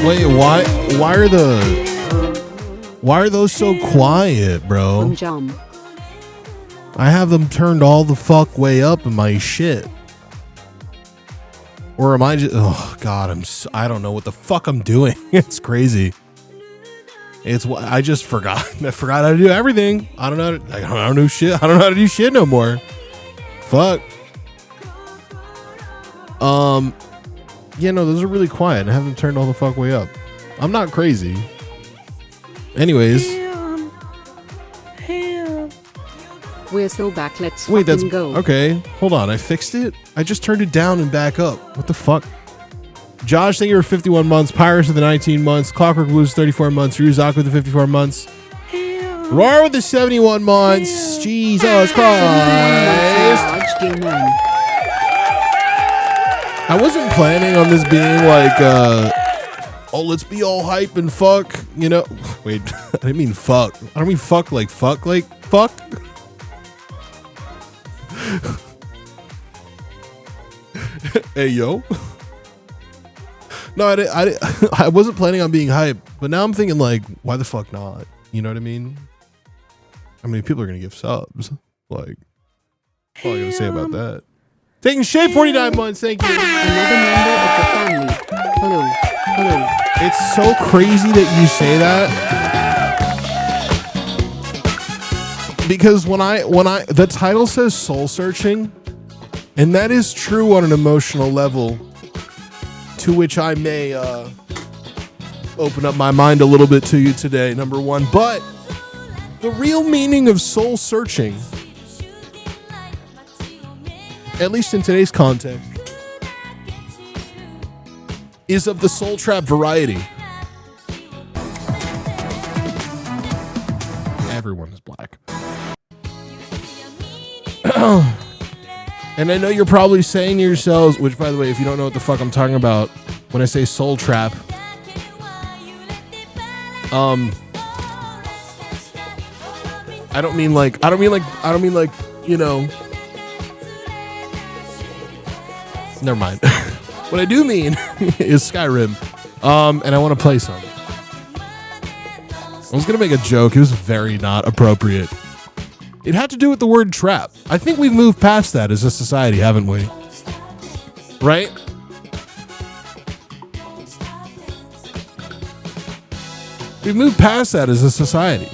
Wait, why are those so quiet, bro? I have them turned all the fuck way up in my shit. Or am I just, oh god, I don't know what the fuck I'm doing. It's crazy. I just forgot. I forgot how to do everything. I don't know how to do shit no more. Fuck. Yeah, no, those are really quiet. I have them turned all the fuck way up. I'm not crazy. Anyways. We're so back. Let's wait. That's go. Okay. Hold on. I fixed it. I just turned it down and back up. What the fuck? Josh, thank you for 51 months. Pirates with the 19 months. Clockwork Blues 34 months. Ryuzak with the 54 months. Roar with the 71 months. Jesus Christ. I wasn't planning on this being like, oh, let's be all hype and fuck, you know. Wait, I didn't mean fuck. I don't mean fuck like fuck. Hey, yo. No, I wasn't planning on being hype, but now I'm thinking like, why the fuck not? You know what I mean? I mean, people are going to give subs. Like, that's all I got to say about that. Taking shape 49 months. Thank you. Another member of the family. Hello. It's so crazy that you say that. Because when the title says soul searching, and that is true on an emotional level, to which I may open up my mind a little bit to you today, number one. But the real meaning of soul searching, at least in today's context, is of the soul trap variety. Everyone is black. And I know you're probably saying to yourselves, which by the way, if you don't know what the fuck I'm talking about, when I say soul trap, I don't mean like, you know, never mind. What I do mean is Skyrim. And I want to play some. I was going to make a joke. It was very not appropriate. It had to do with the word trap. I think we've moved past that as a society, haven't we? Right? We've moved past that as a society.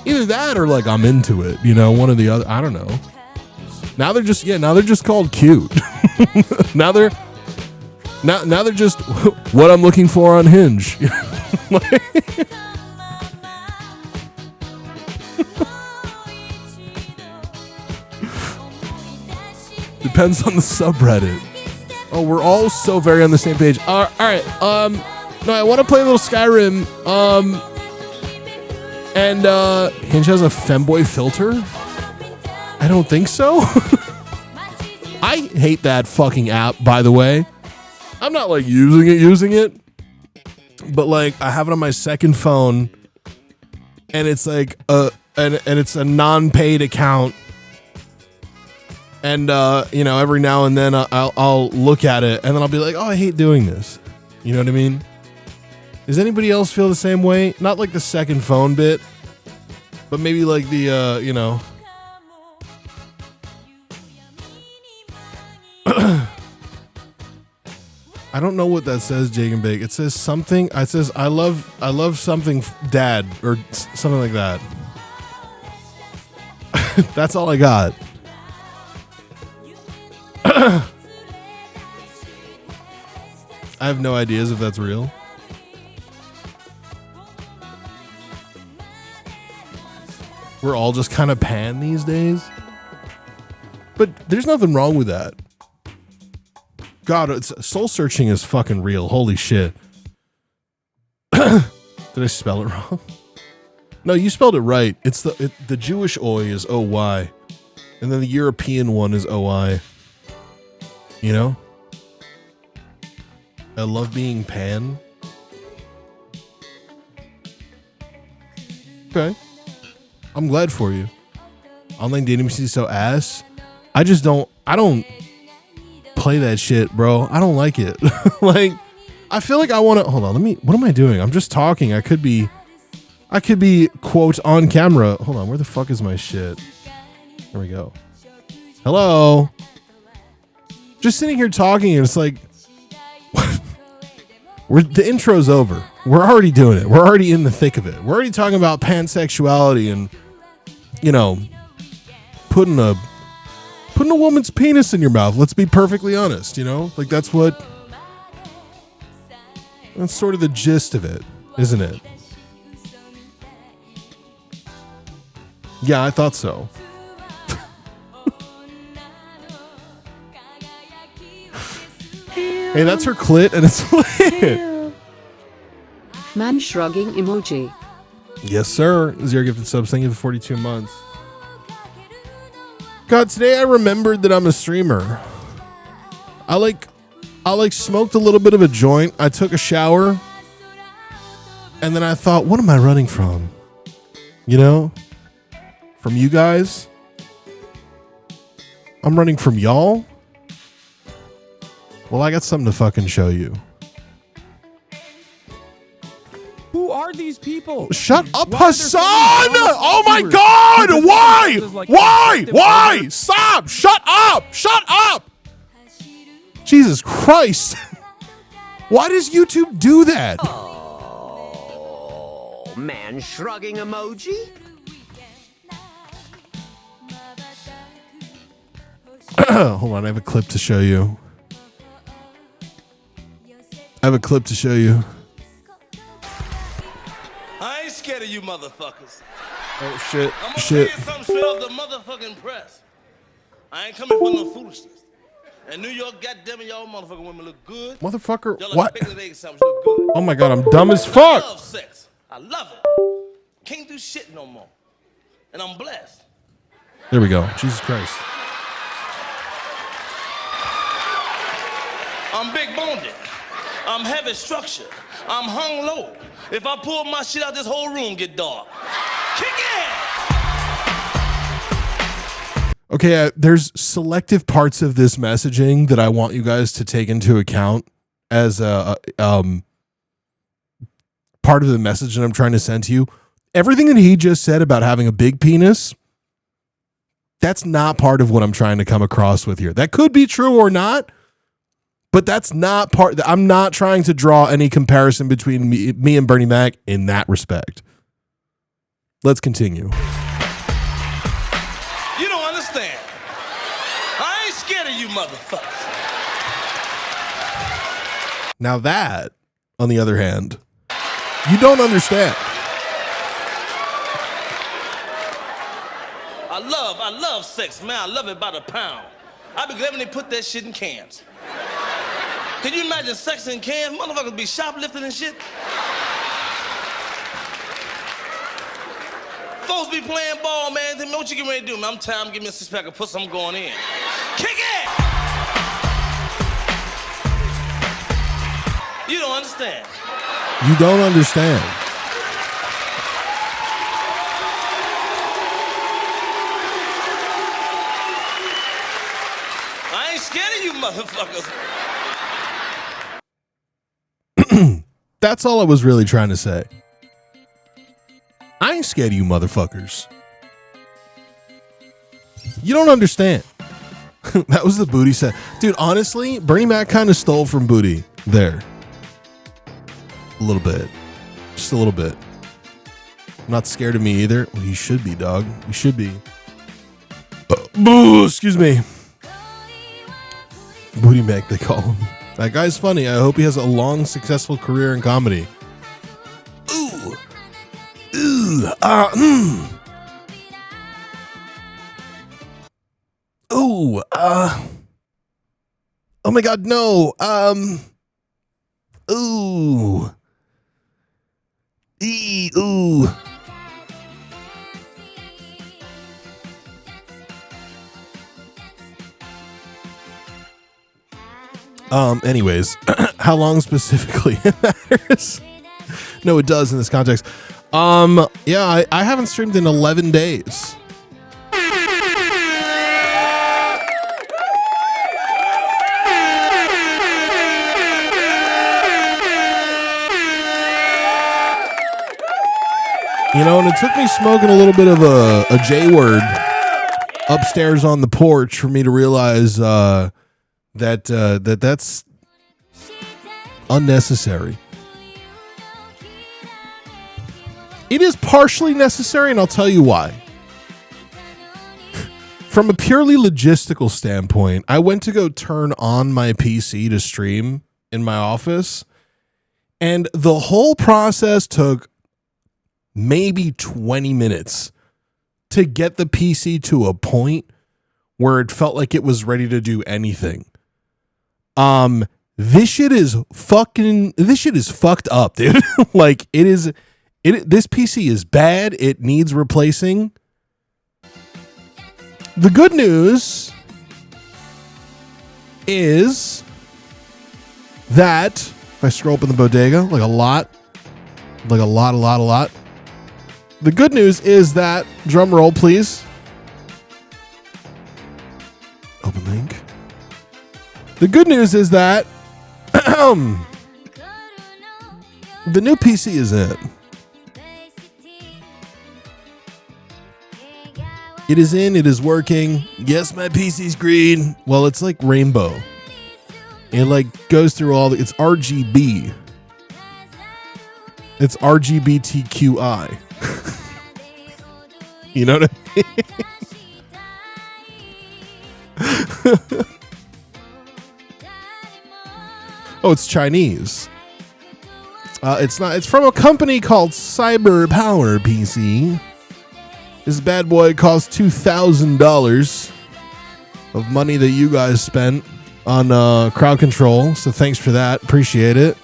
Either that or like I'm into it, you know, one or the other. I don't know. Now they're just called cute. now they're just what I'm looking for on Hinge. Depends on the subreddit. Oh, we're all so very on the same page. All right. No, I want to play a little Skyrim. And Hinge has a femboy filter? I don't think so. I hate that fucking app, by the way. I'm not like using it. But like I have it on my second phone and it's like and it's a non-paid account. And you know, every now and then I'll look at it and then I'll be like, "Oh, I hate doing this." You know what I mean? Does anybody else feel the same way? Not like the second phone bit, but maybe like the, you know. I don't know what that says, Jake and Bake. It says something. It says, I love something, Dad, or something like that. That's all I got. I have no ideas if that's real. We're all just kind of pan these days. But there's nothing wrong with that. God, soul searching is fucking real. Holy shit. Did I spell it wrong? No, you spelled it right. It's the Jewish oi is O-Y. And then the European one is O-I. You know? I love being pan. Okay. I'm glad for you. Online dating is so ass. I just don't I don't play that shit, bro. I don't like it. Like, I feel like I want to, hold on, what am I doing? I'm just talking. I could be quote on camera. Hold on, where the fuck is my shit? There we go. Hello. Just sitting here talking and it's like, the intro's over. We're already doing it. We're already in the thick of it. We're already talking about pansexuality and, you know, putting a woman's penis in your mouth. Let's be perfectly honest, you know? Like that's sort of the gist of it, isn't it? Yeah, I thought so. Hey, that's her clit and it's lit. Man shrugging emoji. Yes, sir. Zero gifted subs. Thank you for 42 months. God, today I remembered that I'm a streamer. I smoked a little bit of a joint. I took a shower. And then I thought, what am I running from? You know? From you guys? I'm running from y'all? Well, I got something to fucking show you. Who are these people? Shut up, Hassan! Oh my God! Why? Why? Stop! Shut up! Shut up! Jesus Christ! Why does YouTube do that? Oh, man shrugging emoji? Hold on, I have a clip to show you. I ain't scared of you motherfuckers. Oh shit! I'm gonna tell you something straight off the motherfucking press. I ain't coming for no foolishness. In New York, goddammit, y'all motherfucking women look good. Motherfucker, Y'all what? like pickled egg sandwich look good. Oh my God, I'm dumb as I fuck. love sex. I love it. Can't do shit no more. And I'm blessed. There we go. Jesus Christ. I'm big boned. I'm heavy structured. I'm hung low. If I pull my shit out, this whole room get dark. Kick it! Okay, there's selective parts of this messaging that I want you guys to take into account as a part of the message that I'm trying to send to you. Everything that he just said about having a big penis, that's not part of what I'm trying to come across with here. That could be true or not, but that's not part. I'm not trying to draw any comparison between me and Bernie Mac in that respect. Let's continue. You don't understand. I ain't scared of you motherfuckers. Now that, on the other hand, you don't understand. I love sex, man. I love it by the pound. I be glad when they put that shit in cans. Can you imagine sex in cans? Motherfuckers be shoplifting and shit. Folks be playing ball, man. Then what you getting ready to do, man? I'm tired. Give me a six-pack of pussy. I'm going in. Kick it! You don't understand. You don't understand. I ain't scared of you motherfuckers. That's all I was really trying to say. I ain't scared of you motherfuckers. You don't understand. That was the Booty set. Dude, honestly, Bernie Mac kind of stole from Booty there. A little bit. Just a little bit. Not scared of me either. Well, you should be, dog. You should be. Excuse me. Booty Mac, they call him. That guy's funny. I hope he has a long, successful career in comedy. Ooh. Ooh. Ooh. Oh my God, no. Ooh. Ooh. Anyways, how long specifically it matters? No, it does in this context. Yeah, I haven't streamed in 11 days. You know, and it took me smoking a little bit of a J word upstairs on the porch for me to realize that's unnecessary. It is partially necessary, and I'll tell you why. From a purely logistical standpoint, I went to go turn on my PC to stream in my office, and the whole process took maybe 20 minutes to get the PC to a point where it felt like it was ready to do anything. This shit is fucked up, dude. Like this PC is bad. It needs replacing. The good news is that if I scroll up in the bodega, like a lot. The good news is that, drum roll, please. Open link. The good news is that the new PC is in. It is in. It is working. Yes, my PC's green. Well, it's like rainbow. It like goes through all the. It's RGB. It's RGBTQI. You know what I mean? Oh, it's Chinese. It's not. It's from a company called Cyber Power PC. This bad boy costs $2,000 of money that you guys spent on crowd control. So thanks for that. Appreciate it.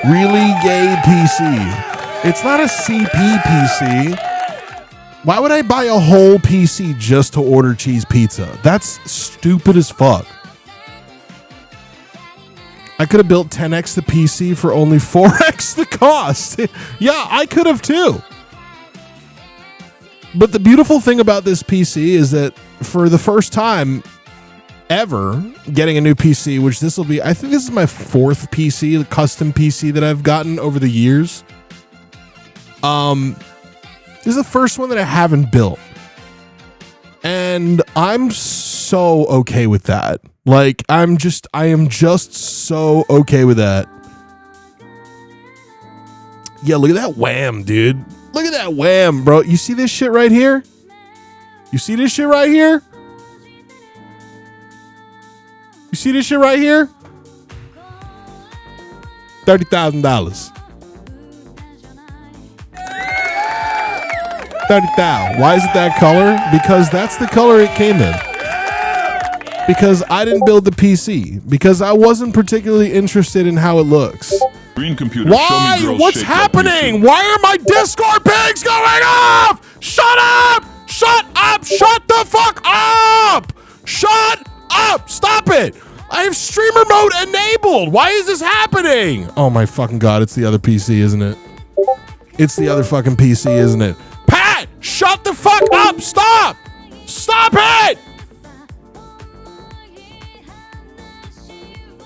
Really gay PC. It's not a CP PC. Why would I buy a whole PC just to order cheese pizza? That's stupid as fuck. I could have built 10x the PC for only 4x the cost. Yeah, I could have too. But the beautiful thing about this PC is that for the first time ever getting a new PC, which this will be, I think this is my fourth PC, the custom PC that I've gotten over the years. This is the first one that I haven't built. And I'm so okay with that. Like, I am just so okay with that. Yeah, look at that wham, dude. Look at that wham, bro. You see this shit right here? You see this shit right here? You see this shit right here? $30,000. $30,000. Why is it that color? Because that's the color it came in. Because I didn't build the PC. Because I wasn't particularly interested in how it looks. Green computer. Why? What's happening? Why are my Discord pings going off? Shut up! Shut up! Shut the fuck up! Shut up! Stop it! I have streamer mode enabled. Why is this happening? Oh my fucking god! It's the other PC, isn't it? It's the other fucking PC, isn't it? Pat! Shut the fuck up! Stop! Stop it!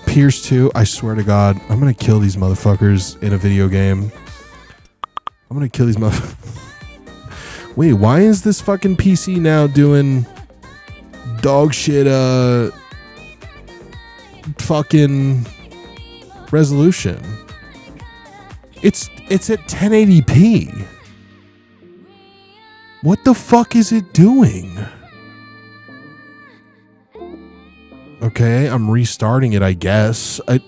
Pierce 2, I swear to God, I'm gonna kill these motherfuckers in a video game. I'm gonna kill these motherfuckers. Wait, why is this fucking PC now doing dog shit fucking resolution? It's at 1080p. What the fuck is it doing? Okay, I'm restarting it, I guess. I'm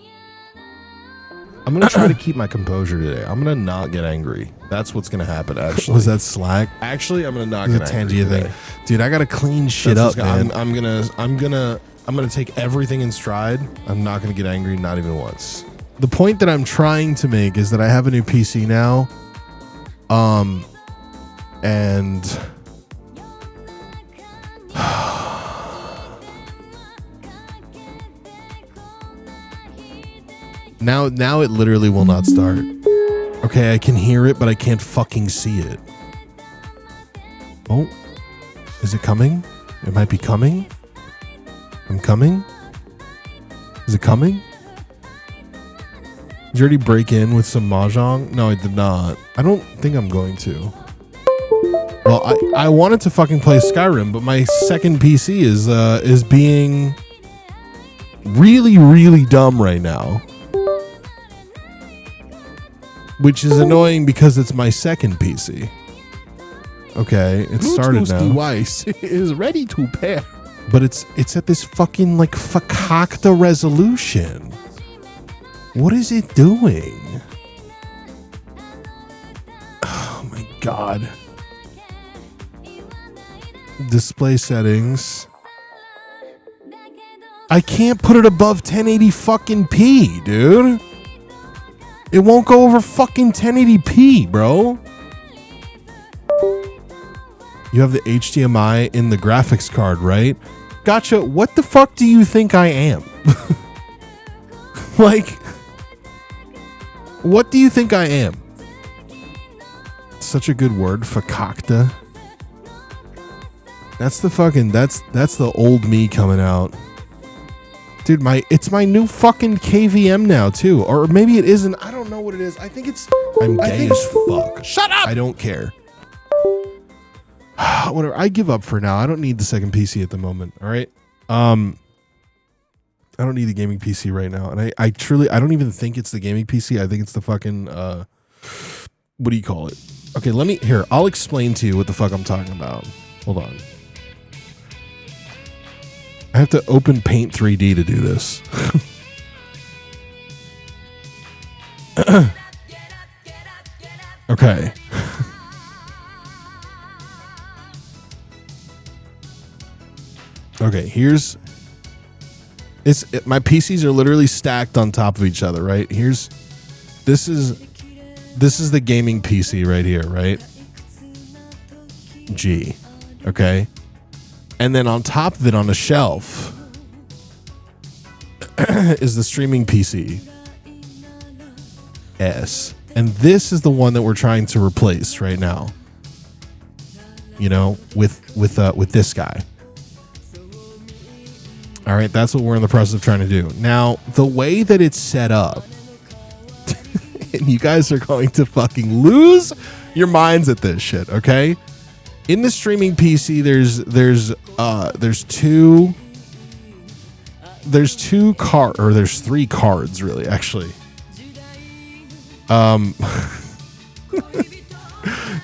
going to try to keep my composure today. I'm going to not get angry. That's what's going to happen, actually. Was that Slack? Actually, I'm going to not get angry today. Dude, I got to clean shit up, man. I'm going to take everything in stride. I'm not going to get angry, not even once. The point that I'm trying to make is that I have a new PC now. And Now it literally will not start. Okay, I can hear it, but I can't fucking see it. Oh, is it coming? It might be coming. I'm coming. Is it coming? Did you already break in with some mahjong? No, I did not. I don't think I'm going to. Well, I wanted to fucking play Skyrim, but my second PC is being really, really dumb right now. Which is annoying because it's my second PC. Okay, it started now. device is ready to pair. But it's at this fucking like fakakta resolution. What is it doing? Oh my god. Display settings. I can't put it above 1080 fucking p, dude. It won't go over fucking 1080p, bro. You have the HDMI in the graphics card, right? Gotcha. What the fuck do you think I am? Like, what do you think I am? Such a good word, fakakta. That's the fucking, that's the old me coming out. Dude, it's my new fucking KVM now too. Or maybe it isn't. I don't know what it is. I think it's, I'm gay as fuck. Shut up! I don't care. Whatever. I give up for now. I don't need the second PC at the moment. All right. I don't need a gaming PC right now. And I truly, I don't even think it's the gaming PC. I think it's the fucking, what do you call it? Okay, I'll explain to you what the fuck I'm talking about. Hold on. I have to open Paint 3D to do this. Okay. Okay, my PCs are literally stacked on top of each other, right? This is the gaming PC right here, right? G. Okay. And then on top of it on a shelf is the streaming PC S. And this is the one that we're trying to replace right now. You know, with this guy. All right, that's what we're in the process of trying to do. Now, the way that it's set up, and you guys are going to fucking lose your minds at this shit, okay? In the streaming PC, there's three cards really, actually.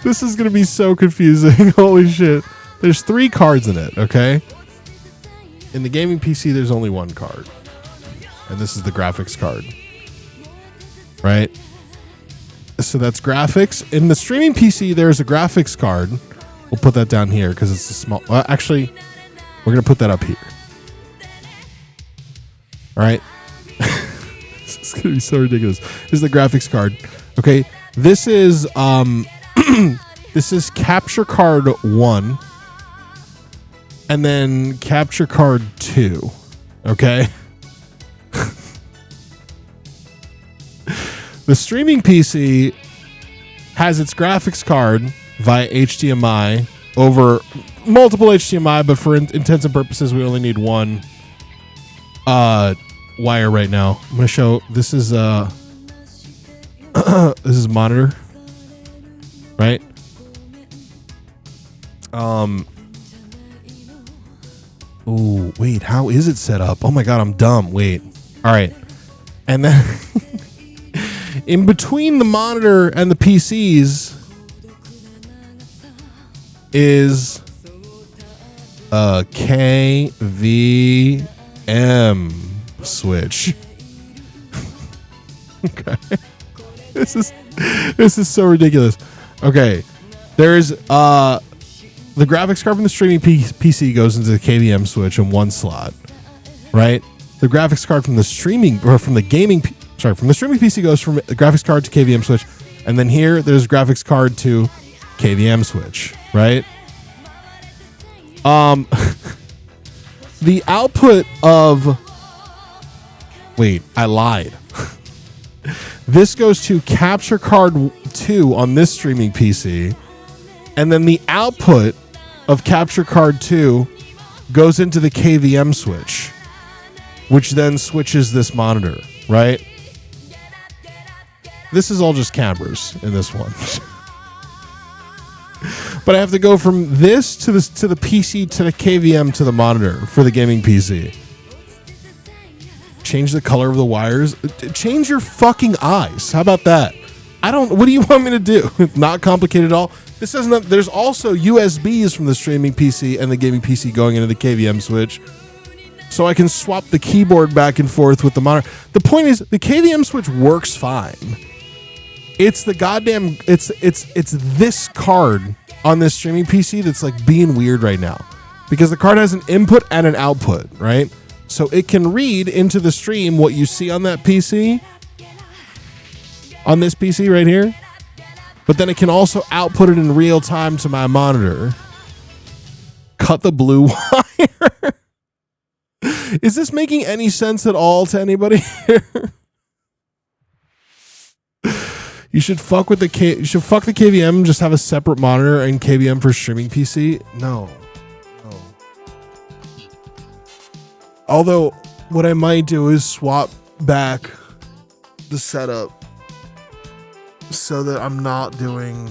This is gonna be so confusing. Holy shit. There's three cards in it, okay? In the gaming PC, there's only one card. And this is the graphics card. Right? So that's graphics. In the streaming PC, there's a graphics card. We'll put that down here because it's a small... Well, actually, we're going to put that up here. All right? This is going to be so ridiculous. This is the graphics card. Okay? This is... this is capture card 1. And then capture card 2. Okay? The streaming PC has its graphics card via HDMI over multiple HDMI, but for intents and purposes, we only need one wire right now. I'm going to show, this is this is monitor, right? Oh, wait, how is it set up? Oh my God, I'm dumb. Wait. All right. And then in between the monitor and the PCs is a KVM switch. Okay. This is so ridiculous. Okay. There's the graphics card from the streaming PC goes into the KVM switch in one slot, right? The graphics card from the streaming or from the gaming from the streaming PC goes from the graphics card to KVM switch, and then here there's graphics card to KVM switch, right? The output of wait, I lied. This goes to capture card 2 on this streaming PC, and then the output of capture card 2 goes into the KVM switch, which then switches this monitor, right? This is all just cameras in this one. But I have to go from this to the PC to the KVM to the monitor for the gaming PC. Change the color of the wires. Change your fucking eyes. How about that? What do you want me to do? Not complicated at all. This doesn't. There's also USBs from the streaming PC and the gaming PC going into the KVM switch, so I can swap the keyboard back and forth with the monitor. The point is, the KVM switch works fine. It's the goddamn. It's this card on this streaming PC that's like being weird right now, because the card has an input and an output, right? So it can read into the stream what you see on that PC, on this PC right here, but then it can also output it in real time to my monitor. Cut the blue wire. Is this making any sense at all to anybody here? You should fuck with the KVM, just have a separate monitor and KVM for streaming PC. No. Although, what I might do is swap back the setup so that I'm not doing,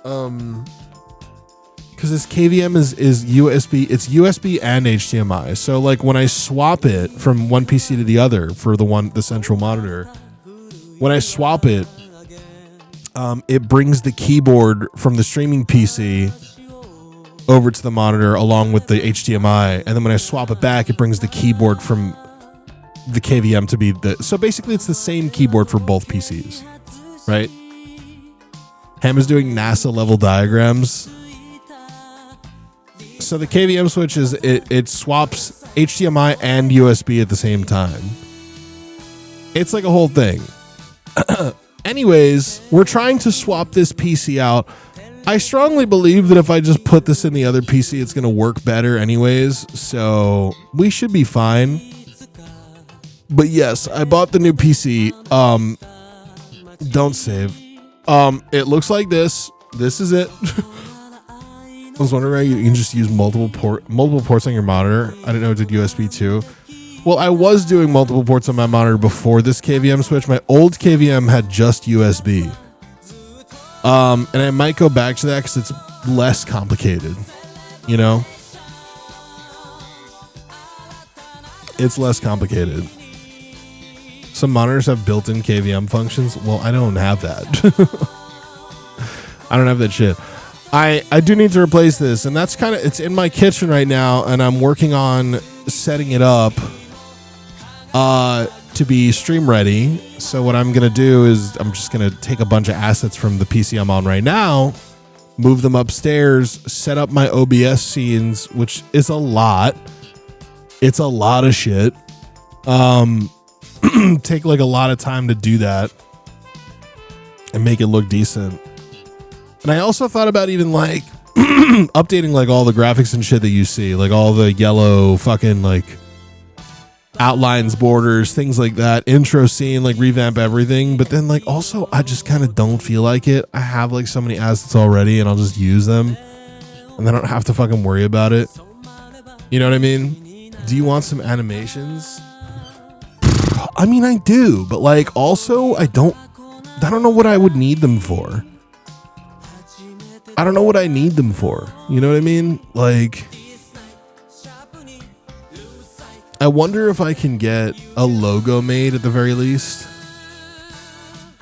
because this KVM is USB. It's USB and HDMI. So like when I swap it from one PC to the other for the central monitor, when I swap it, it brings the keyboard from the streaming PC over to the monitor along with the HDMI, and then when I swap it back, it brings the keyboard from the KVM to be so basically it's the same keyboard for both PCs, right? Ham is doing NASA level diagrams. So the KVM switch it swaps HDMI and USB at the same time. It's like a whole thing. Anyways, we're trying to swap this PC out. I strongly believe that if I just put this in the other PC, it's going to work better anyways. So we should be fine. But yes, I bought the new PC. Don't save. It looks like this. This is it. I was wondering how you can just use multiple ports on your monitor. I didn't know it did USB too. Well, I was doing multiple ports on my monitor before this KVM switch. My old KVM had just USB. And I might go back to that because it's less complicated, you know? It's less complicated. Some monitors have built-in KVM functions. Well, I don't have that. I don't have that shit. I do need to replace this, and that's it's in my kitchen right now, and I'm working on setting it up to be stream ready. So what I'm going to do is I'm just going to take a bunch of assets from the PC I'm on right now, move them upstairs, set up my OBS scenes, which is a lot. It's a lot of shit. Take like a lot of time to do that and make it look decent. And I also thought about even like updating like all the graphics and shit that you see, like all the yellow fucking like outlines, borders, things like that, intro scene, like revamp everything. But then like also I just kind of don't feel like it. I have like so many assets already and I'll just use them and then I don't have to fucking worry about it. You know what I mean? Do you want some animations? I mean, I do, but like also I don't know what I would need them for. I don't know what I need them for. You know what I mean? Like, I wonder if I can get a logo made at the very least.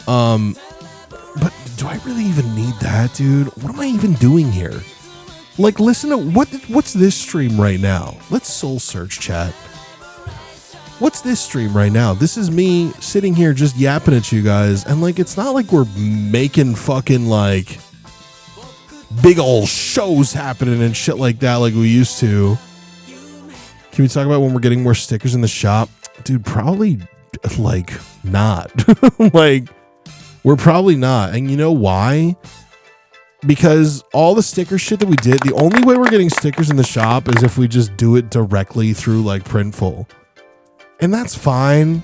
But do I really even need that, dude? What am I even doing here? Like, listen to what's this stream right now? Let's soul search, chat. What's this stream right now? This is me sitting here just yapping at you guys, and like, it's not like we're making fucking like big old shows happening and shit like that like we used to. Can we talk about when we're getting more stickers in the shop? Dude, probably like not. Like, we're probably not. And you know why? Because all the sticker shit that we did, the only way we're getting stickers in the shop is if we just do it directly through like Printful. And that's fine.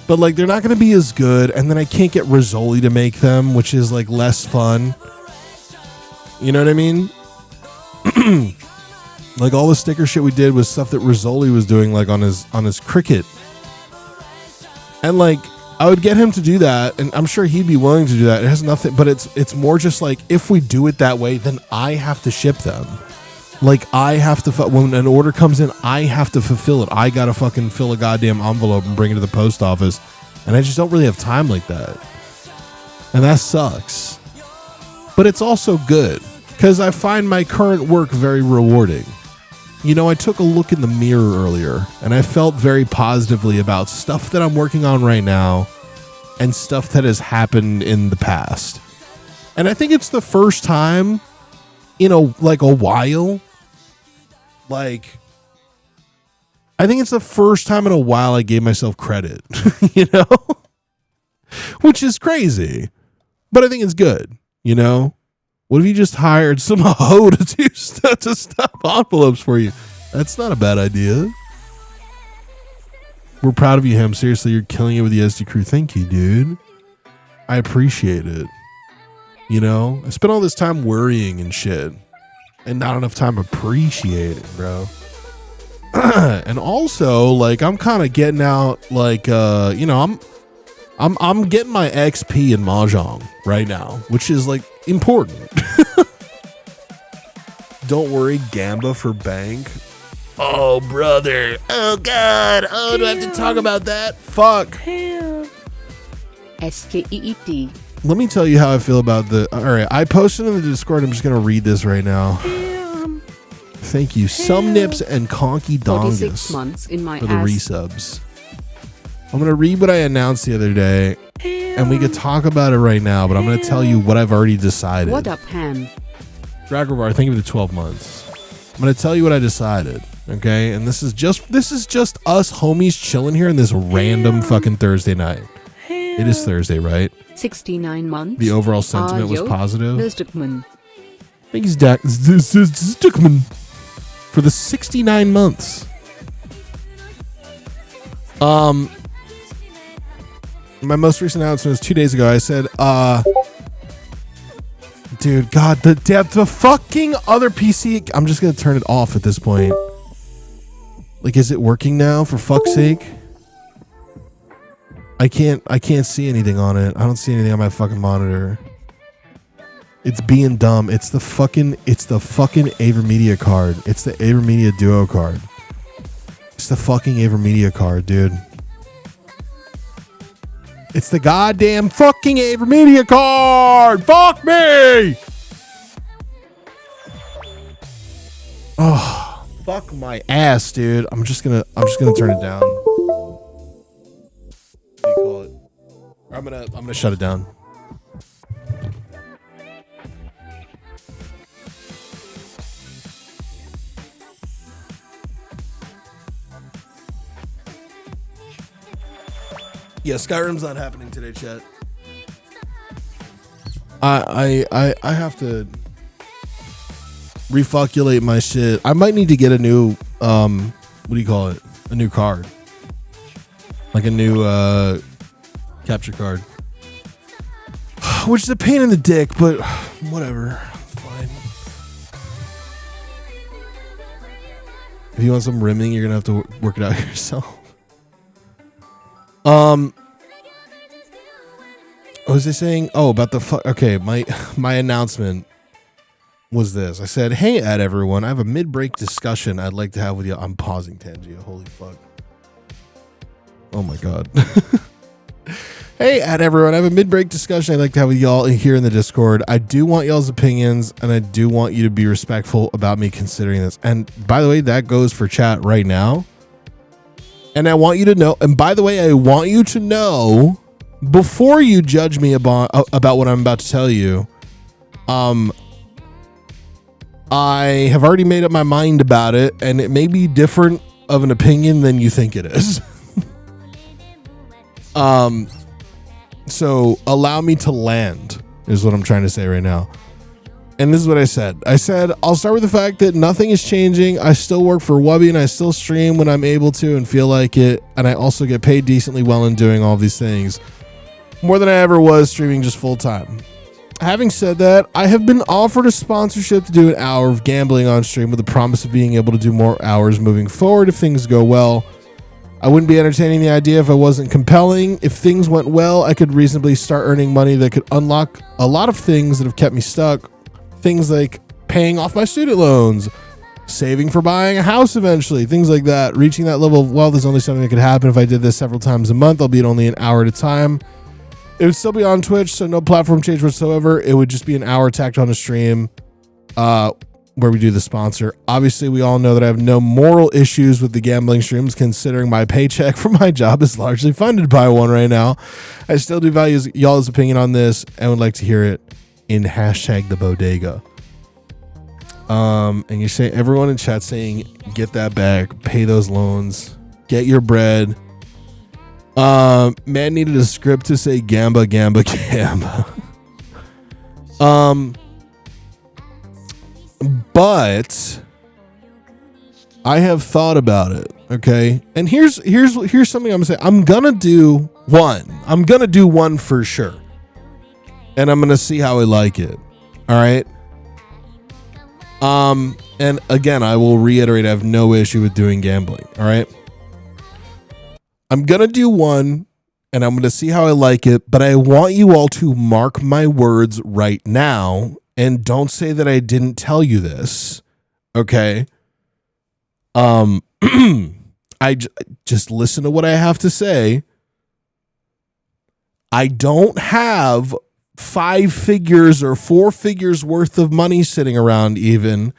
But like, they're not going to be as good. And then I can't get Rizzoli to make them, which is like less fun. You know what I mean? Like all the sticker shit we did was stuff that Rizzoli was doing like on his Cricut. And like I would get him to do that, and I'm sure he'd be willing to do that. It has nothing, but it's more just like, if we do it that way, then I have to ship them. Like, I have to, when an order comes in, I have to fulfill it. I gotta fucking fill a goddamn envelope and bring it to the post office, and I just don't really have time like that. And that sucks. But it's also good, because I find my current work very rewarding. You know, I took a look in the mirror earlier, and I felt very positively about stuff that I'm working on right now and stuff that has happened in the past. And I think it's the first time in a while. Like, I think it's the first time in a while I gave myself credit, you know? Which is crazy. But I think it's good, you know? What if you just hired some hoe to do stuff, to stuff envelopes for you? That's not a bad idea. We're proud of you, Ham. Seriously, you're killing it with the SD crew. Thank you, dude. I appreciate it. You know, I spent all this time worrying and shit, and not enough time appreciating, bro. And also, like, I'm kind of getting out, like, you know, I'm getting my XP in Mahjong right now, which is like important. Don't worry, Gamba for bank. Oh, brother. Oh, God. Oh, do I have to talk about that? Fuck. SKEET. Let me tell you how I feel about the... All right, I posted in the Discord. I'm just going to read this right now. Thank you. Some Nips and Conky 46 months in my for the ass. resubs. I'm going to read what I announced the other day, and we could talk about it right now, but I'm going to tell you what I've already decided. What up, Ham? Dragovar, thank you for the 12 months. I'm going to tell you what I decided, okay? And this is just us homies chilling here on this random fucking Thursday night. It is Thursday, right? 69 months. The overall sentiment was positive. Stickman. Thank you, Stickman, for the 69 months. My most recent announcement was 2 days ago. I said, dude, God, the fucking other PC. I'm just gonna turn it off at this point. Like, is it working now? For fuck's sake. I can't see anything on it. I don't see anything on my fucking monitor. It's being dumb. It's the fucking AverMedia card. It's the AverMedia Duo card. It's the fucking AverMedia card, dude. It's the goddamn fucking AverMedia card. Fuck me. Oh, fuck my ass, dude. I'm just gonna turn it down. What do you call it? I'm gonna shut it down. Yeah, Skyrim's not happening today, chat. I have to refocculate my shit. I might need to get a new what do you call it? A new card. Like a new capture card. Which is a pain in the dick, but whatever. Fine. If you want some rimming, you're gonna have to work it out yourself. What was I saying? Oh, about the okay, my announcement was this. I said, hey, everyone, I have a mid-break discussion I'd like to have with you. I'm pausing, Tangia. Holy fuck. Oh my god. Hey, everyone, I have a mid-break discussion I'd like to have with y'all here in the Discord. I do want y'all's opinions, and I do want you to be respectful about me considering this. And by the way, that goes for chat right now. And I want you to know, and by the way, I want you to know, before you judge me about what I'm about to tell you, I have already made up my mind about it, and it may be different of an opinion than you think it is. So allow me to land, is what I'm trying to say right now. And this is what I said. I said, I'll start with the fact that nothing is changing. I still work for Wubby and I still stream when I'm able to and feel like it. And I also get paid decently well in doing all these things. More than I ever was streaming just full time. Having said that, I have been offered a sponsorship to do an hour of gambling on stream with the promise of being able to do more hours moving forward if things go well. I wouldn't be entertaining the idea if I wasn't compelling. If things went well, I could reasonably start earning money that could unlock a lot of things that have kept me stuck. Things like paying off my student loans, saving for buying a house eventually, things like that. Reaching that level of wealth is only something that could happen if I did this several times a month, albeit only an hour at a time. It would still be on Twitch, so no platform change whatsoever. It would just be an hour tacked on a stream where we do the sponsor. Obviously, we all know that I have no moral issues with the gambling streams, considering my paycheck from my job is largely funded by one right now. I still do value y'all's opinion on this and would like to hear it in hashtag the bodega. And you say everyone in chat saying, get that back, pay those loans, get your bread. Man needed a script to say gamba, gamba, gamba. But I have thought about it. Okay. And here's something I'm gonna say. I'm gonna do one for sure. And I'm gonna see how I like it. All right. And again, I will reiterate, I have no issue with doing gambling. All right. I'm going to do one and I'm going to see how I like it, but I want you all to mark my words right now and don't say that I didn't tell you this. Okay. Just listen to what I have to say. I don't have 5 figures or 4 figures worth of money sitting around even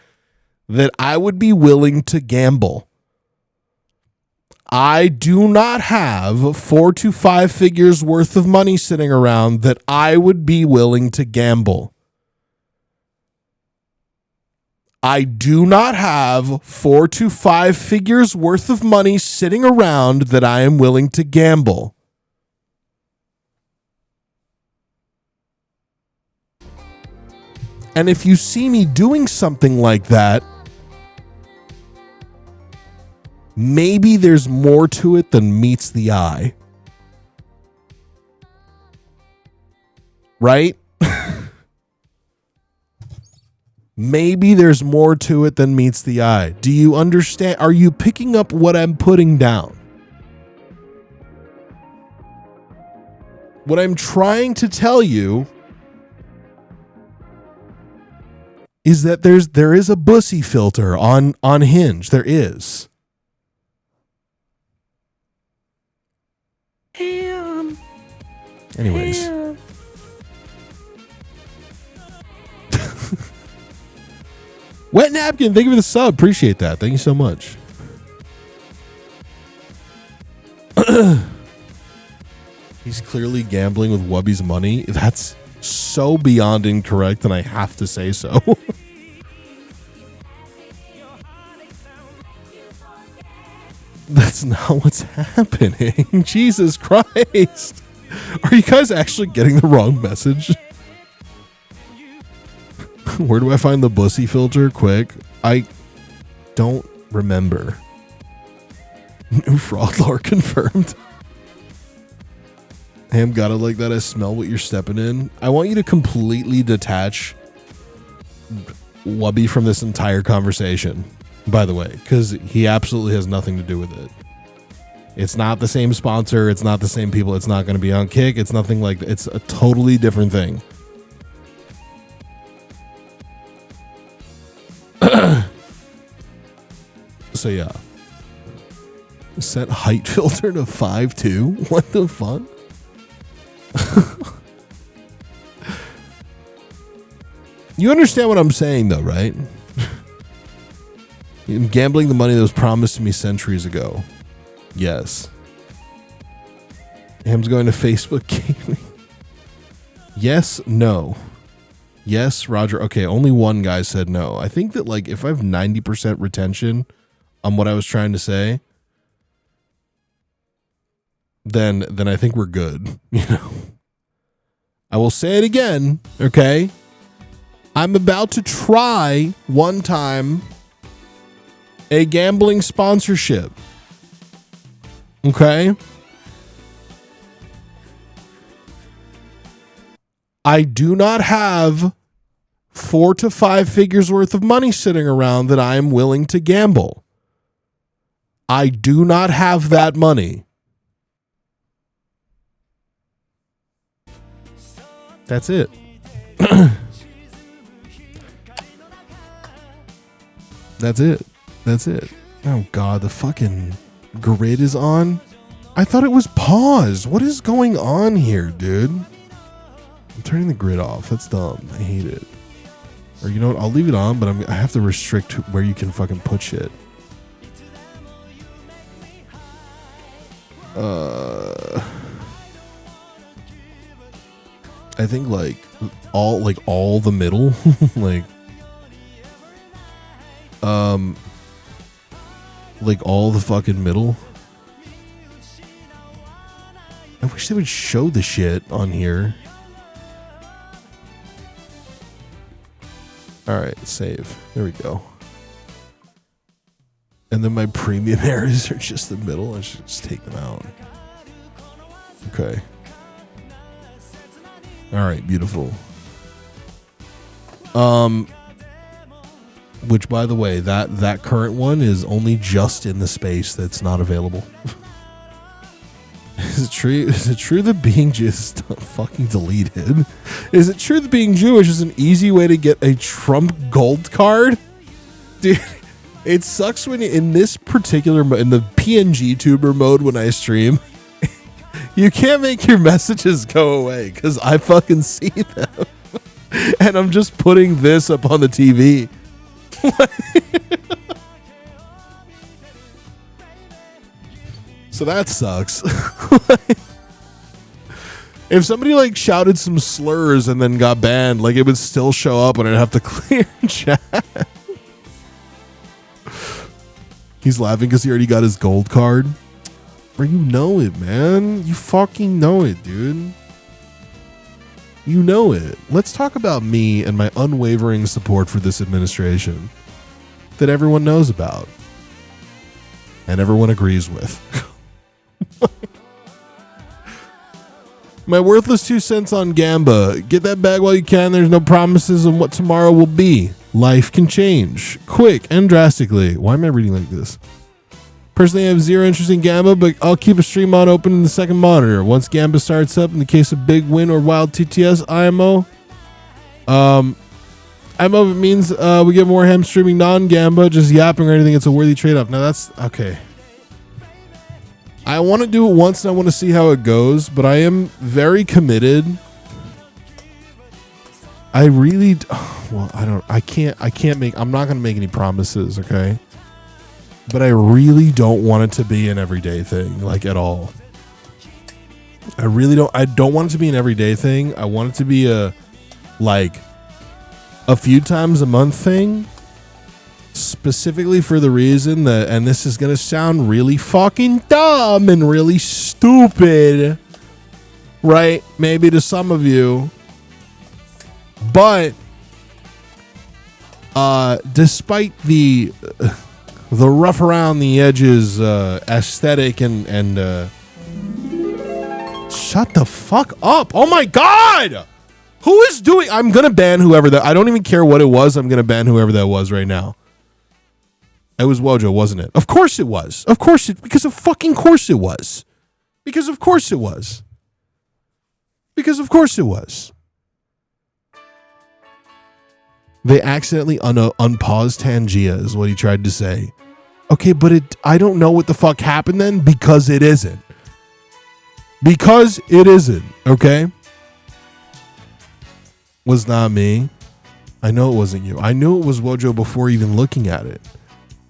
that I would be willing to gamble. I do not have 4 to 5 figures worth of money sitting around that I would be willing to gamble. I do not have 4 to 5 figures worth of money sitting around that I am willing to gamble. And if you see me doing something like that, maybe there's more to it than meets the eye. Right? Maybe there's more to it than meets the eye. Do you understand? Are you picking up what I'm putting down? What I'm trying to tell you is that there is a bussy filter on Hinge. There is. Anyways. Wet Napkin, thank you for the sub. Appreciate that. Thank you so much. He's clearly gambling with Wubby's money. That's so beyond incorrect, and I have to say so. That's not what's happening. Jesus Christ. Are you guys actually getting the wrong message? Where do I find the bussy filter? Quick. I don't remember. New fraud lore confirmed. Ham got it like that. I smell what you're stepping in. I want you to completely detach Wubby from this entire conversation, by the way, because he absolutely has nothing to do with it. It's not the same sponsor. It's not the same people. It's not going to be on Kick. It's nothing like that. It's a totally different thing. So yeah. Set height filter to 5'2". What the fuck? You understand what I'm saying though, right? I'm gambling the money that was promised to me centuries ago. Yes. Ham's going to Facebook gaming. Yes, no. Yes, Roger. Okay, only one guy said no. I think that like if I have 90% retention on what I was trying to say, then I think we're good. You know. I will say it again, okay? I'm about to try one time a gambling sponsorship. Okay? I do not have 4 to 5 figures worth of money sitting around that I am willing to gamble. I do not have that money. That's it. That's it. That's it. Oh God, the fucking grid is on. I thought it was paused. What is going on here, dude? I'm turning the grid off. That's dumb. I hate it. Or you know what? I'll leave it on, but I have to restrict where you can fucking put shit. I think like all the middle, like all the fucking middle. I wish they would show the shit on here. All right, save. There we go. And then my premium areas are just the middle. I should just take them out. Okay. All right, beautiful. Which, by the way, that current one is only just in the space that's not available. Is it true? Is it true that being Jewish is fucking deleted? Is it true that being Jewish is an easy way to get a Trump gold card? Dude, it sucks when in this particular in the PNG tuber mode when I stream, you can't make your messages go away because I fucking see them, and I'm just putting this up on the TV. So that sucks. If somebody like shouted some slurs and then got banned, like it would still show up and I'd have to clear chat. He's laughing because he already got his gold card. Bro, you know it, man. You fucking know it, dude. You know it. Let's talk about me and my unwavering support for this administration that everyone knows about and everyone agrees with. My worthless 2 cents on Gamba. Get that bag while you can. There's no promises on what tomorrow will be. Life can change quick and drastically. Why am I reading like this? Personally, I have zero interest in Gamba, but I'll keep a stream on open in the second monitor. Once Gamba starts up, in the case of Big Win or Wild TTS IMO, IMO, if it means we get more ham streaming non-Gamba, just yapping or anything, it's a worthy trade-off. Now that's okay. I want to do it once and I want to see how it goes, but I am very committed. I really, well, I'm not going to make any promises, okay? But I really don't want it to be an everyday thing, like at all. I don't want it to be an everyday thing. I want it to be a few times a month thing. Specifically for the reason that, and this is going to sound really fucking dumb and really stupid, right? Maybe to some of you. But despite the rough around the edges aesthetic and shut the fuck up. Oh my God. Who is doing? I'm going to ban whoever that. I don't even care what it was. I'm going to ban whoever that was right now. It was Wojo, wasn't it? Of course it was. Of course it, because of fucking course it was. Because of course it was. Because of course it was. They accidentally unpaused Tangia is what he tried to say. Okay, but I don't know what the fuck happened then because it isn't. Because it isn't, okay? Was not me. I know it wasn't you. I knew it was Wojo before even looking at it.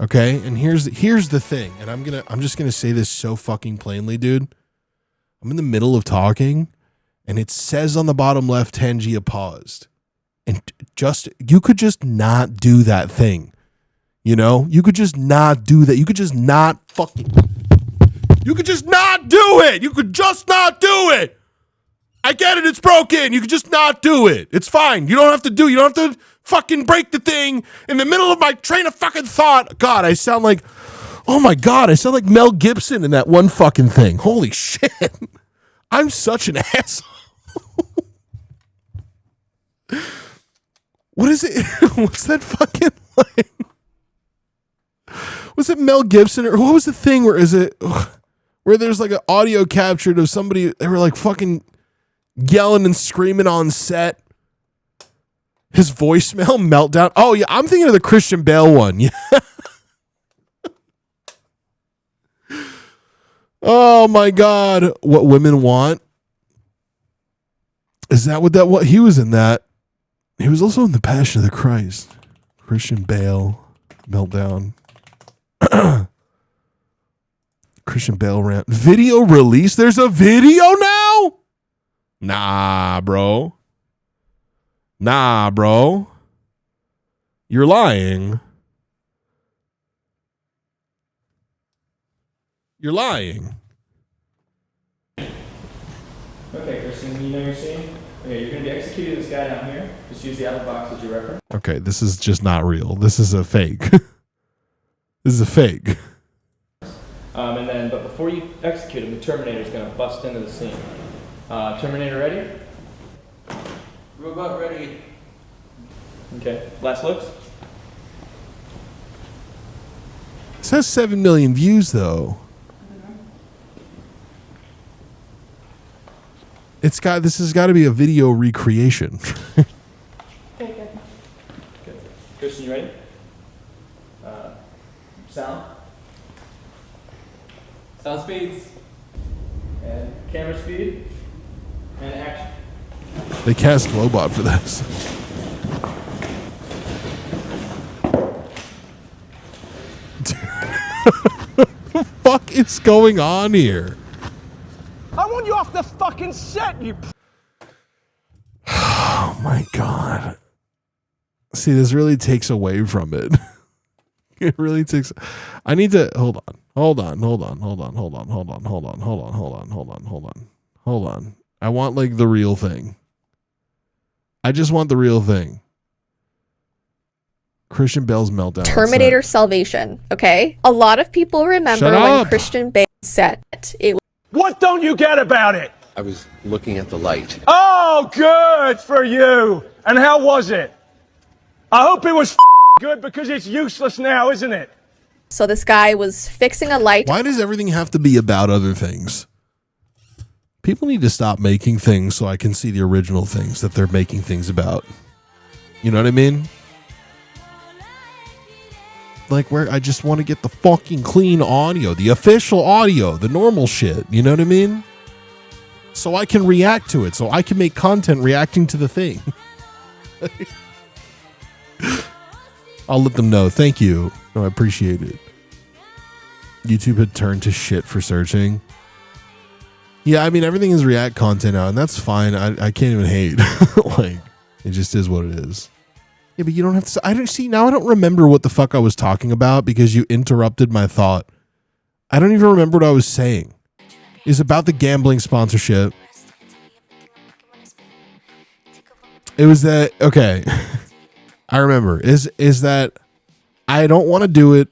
Okay, and here's the thing, and I'm just gonna say this so fucking plainly, dude. I'm in the middle of talking, and it says on the bottom left, Tangia paused, and you could just not do that thing, you know? You could just not do that. You could just not You could just not do it. You could just not do it. I get it. It's broken. You could just not do it. It's fine. You don't have to fucking break the thing in the middle of my train of fucking thought. God, I sound like, oh my God, I sound like Mel Gibson in that one fucking thing. Holy shit. I'm such an asshole. What is it? What's that fucking line? Was it Mel Gibson or what was the thing where there's like an audio captured of somebody, they were like fucking yelling and screaming on set. His voicemail meltdown. Oh yeah, I'm thinking of the Christian Bale one. Yeah. Oh my God. What Women Want. Is that what he was in that? He was also in The Passion of the Christ. Christian Bale meltdown. Christian Bale rant. Video release? There's a video now? Nah, bro. You're lying. You're lying. Okay, Kristen, you know your scene? Okay, you're going to be executing this guy down here. Just use the apple box as your reference. Okay, this is just not real. This is a fake. This is a fake. But before you execute him, the Terminator's going to bust into the scene. Terminator ready? Robot ready. Okay, last looks. This has 7 million views, though. This has got to be a video recreation. Okay, good. Kristen, you ready? Sound. Sound speeds. And camera speed. And action. They cast Lobot for this. What the fuck is going on here? I want you off the fucking set, you. Oh my God. See, this really takes away from it. It really takes. I need to hold on. I want like the real thing. I just want the real thing. Christian Bale's meltdown. Terminator Salvation. Okay, a lot of people remember when Christian Bale said it. What don't you get about it? I was looking at the light. Oh, good for you. And how was it? I hope it was good because it's useless now, isn't it? So this guy was fixing a light. Why does everything have to be about other things? People need to stop making things so I can see the original things that they're making things about. You know what I mean? Like where I just want to get the fucking clean audio, the official audio, the normal shit. You know what I mean? So I can react to it. So I can make content reacting to the thing. I'll let them know. Thank you. No, I appreciate it. YouTube had turned to shit for searching. Yeah, I mean, everything is React content now, and that's fine. I can't even hate. Like, it just is what it is. Yeah, but you don't have to. I don't see now. I don't remember what the fuck I was talking about because you interrupted my thought. I don't even remember what I was saying. It's about the gambling sponsorship. It was that. Okay, I remember. Is that I don't want to do it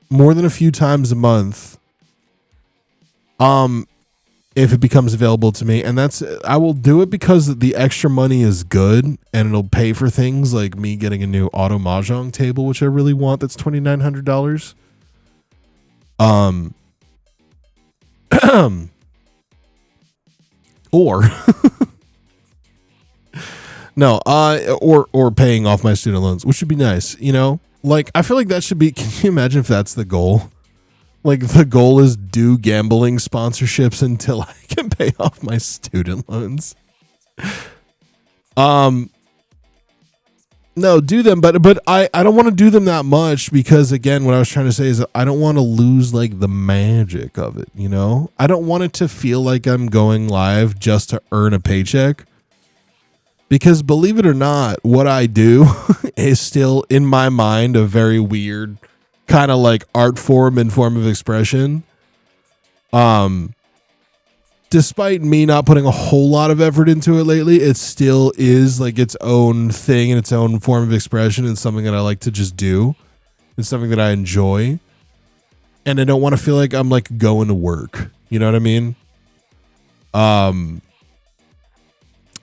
more than a few times a month. If it becomes available to me, and I will do it because the extra money is good and it'll pay for things like me getting a new auto mahjong table, which I really want. That's $2,900. Or no, or paying off my student loans, which would be nice. You know, like I feel like that should be. Can you imagine if that's the goal? Like the goal is do gambling sponsorships until I can pay off my student loans. No, do them, but I don't want to do them that much because again, what I was trying to say is that I don't want to lose like the magic of it, you know? I don't want it to feel like I'm going live just to earn a paycheck. Because believe it or not, what I do is still in my mind a very weird kind of like art form and form of expression. Despite me not putting a whole lot of effort into it lately, it still is like its own thing and its own form of expression and something that I like to just do. It's something that I enjoy. And I don't want to feel like I'm like going to work. You know what I mean?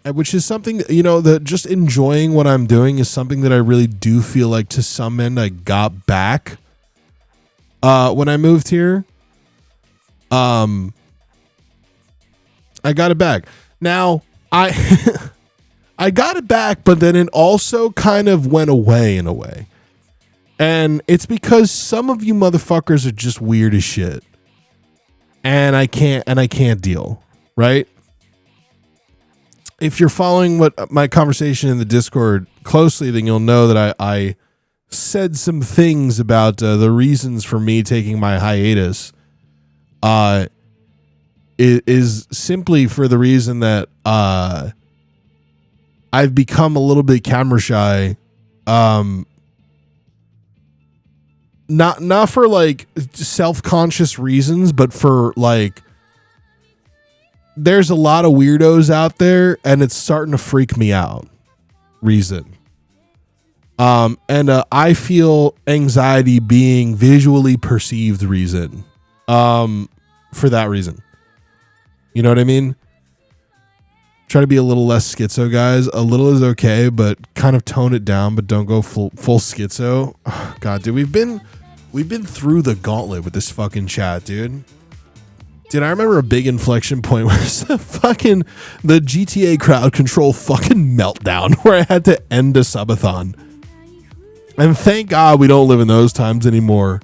Which is something, you know, that just enjoying what I'm doing is something that I really do feel like to some end I got back when I moved here, I got it back. Now, I I got it back, but then it also kind of went away in a way. And it's because some of you motherfuckers are just weird as shit. And I can't deal, right? If you're following what my conversation in the Discord closely, then you'll know that I said some things about the reasons for me taking my hiatus. Is simply for the reason that I've become a little bit camera shy. Not for like self-conscious reasons, but for like there's a lot of weirdos out there and it's starting to freak me out reason. And I feel anxiety being visually perceived reason. For that reason. You know what I mean? Try to be a little less schizo, guys. A little is okay, but kind of tone it down, but don't go full schizo. Oh, God, dude, we've been through the gauntlet with this fucking chat, dude. Dude, I remember a big inflection point was the GTA crowd control fucking meltdown where I had to end a subathon. And thank God we don't live in those times anymore.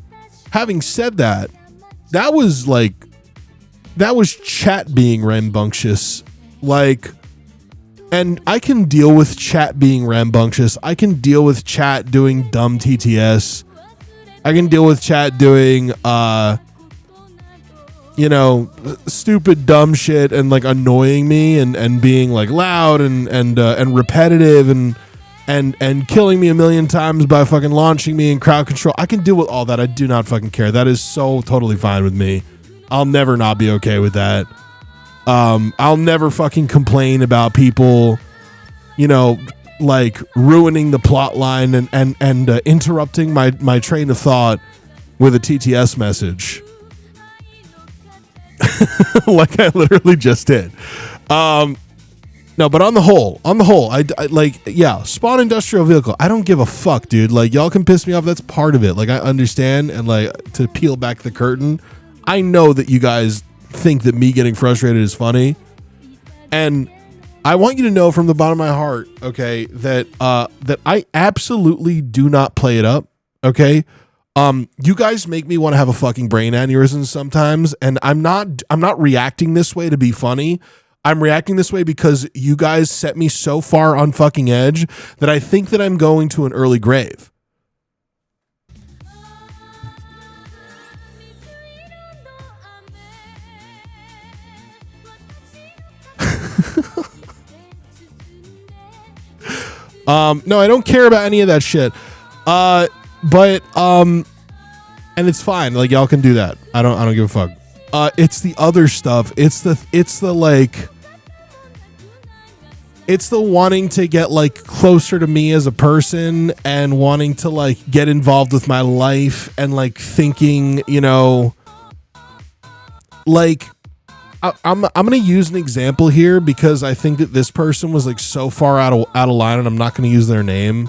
Having said that, that was chat being rambunctious. Like, and I can deal with chat being rambunctious. I can deal with chat doing dumb TTS. I can deal with chat doing, stupid dumb shit and like annoying me and being like loud and repetitive and killing me a million times by fucking launching me in crowd control. I can deal with all that. I do not fucking care. That is so totally fine with me. I'll never not be okay with that. I'll never fucking complain about people, like ruining the plot line and interrupting my train of thought with a TTS message. Like I literally just did. No, but on the whole, I like, yeah, Spawn industrial vehicle. I don't give a fuck, dude. Like, y'all can piss me off. That's part of it. Like, I understand. And like, to peel back the curtain, I know that you guys think that me getting frustrated is funny. And I want you to know from the bottom of my heart, okay, that I absolutely do not play it up. Okay. You guys make me want to have a fucking brain aneurysm sometimes. And I'm not reacting this way to be funny. I'm reacting this way because you guys set me so far on fucking edge that I think that I'm going to an early grave. No, I don't care about any of that shit. And it's fine. Like, y'all can do that. I don't give a fuck. It's the other stuff. It's the wanting to get like closer to me as a person and wanting to like get involved with my life and like thinking, like I'm going to use an example here because I think that this person was like so far out of line, and I'm not going to use their name,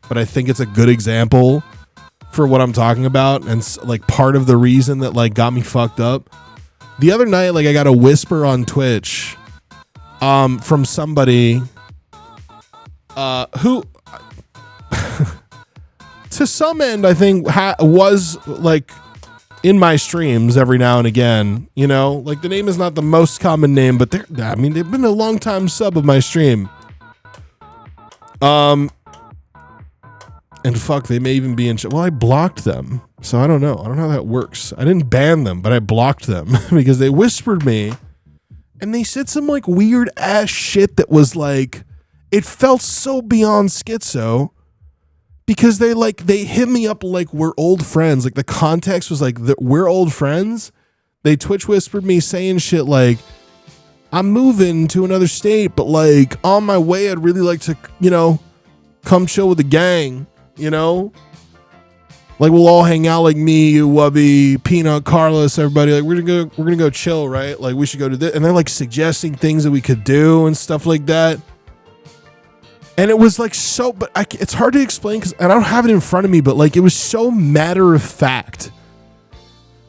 but I think it's a good example for what I'm talking about. And like part of the reason that like got me fucked up the other night, like I got a whisper on Twitch, from somebody, who to some end, I think was like in my streams every now and again, like the name is not the most common name, but they've been a long time sub of my stream. And fuck, they may even be in well, I blocked them. So I don't know how that works. I didn't ban them, but I blocked them because they whispered me and they said some like weird ass shit that was like, it felt so beyond schizo. Because they hit me up like we're old friends. Like the context was like we're old friends. They Twitch whispered me saying shit like, I'm moving to another state, but like on my way, I'd really like to, come chill with the gang, like we'll all hang out, like me, you, Wubby, Peanut, Carlos, everybody. Like we're gonna go chill, right? Like we should go to this, and they're like suggesting things that we could do and stuff like that. And it was like so, but it's hard to explain because I don't have it in front of me, but like it was so matter of fact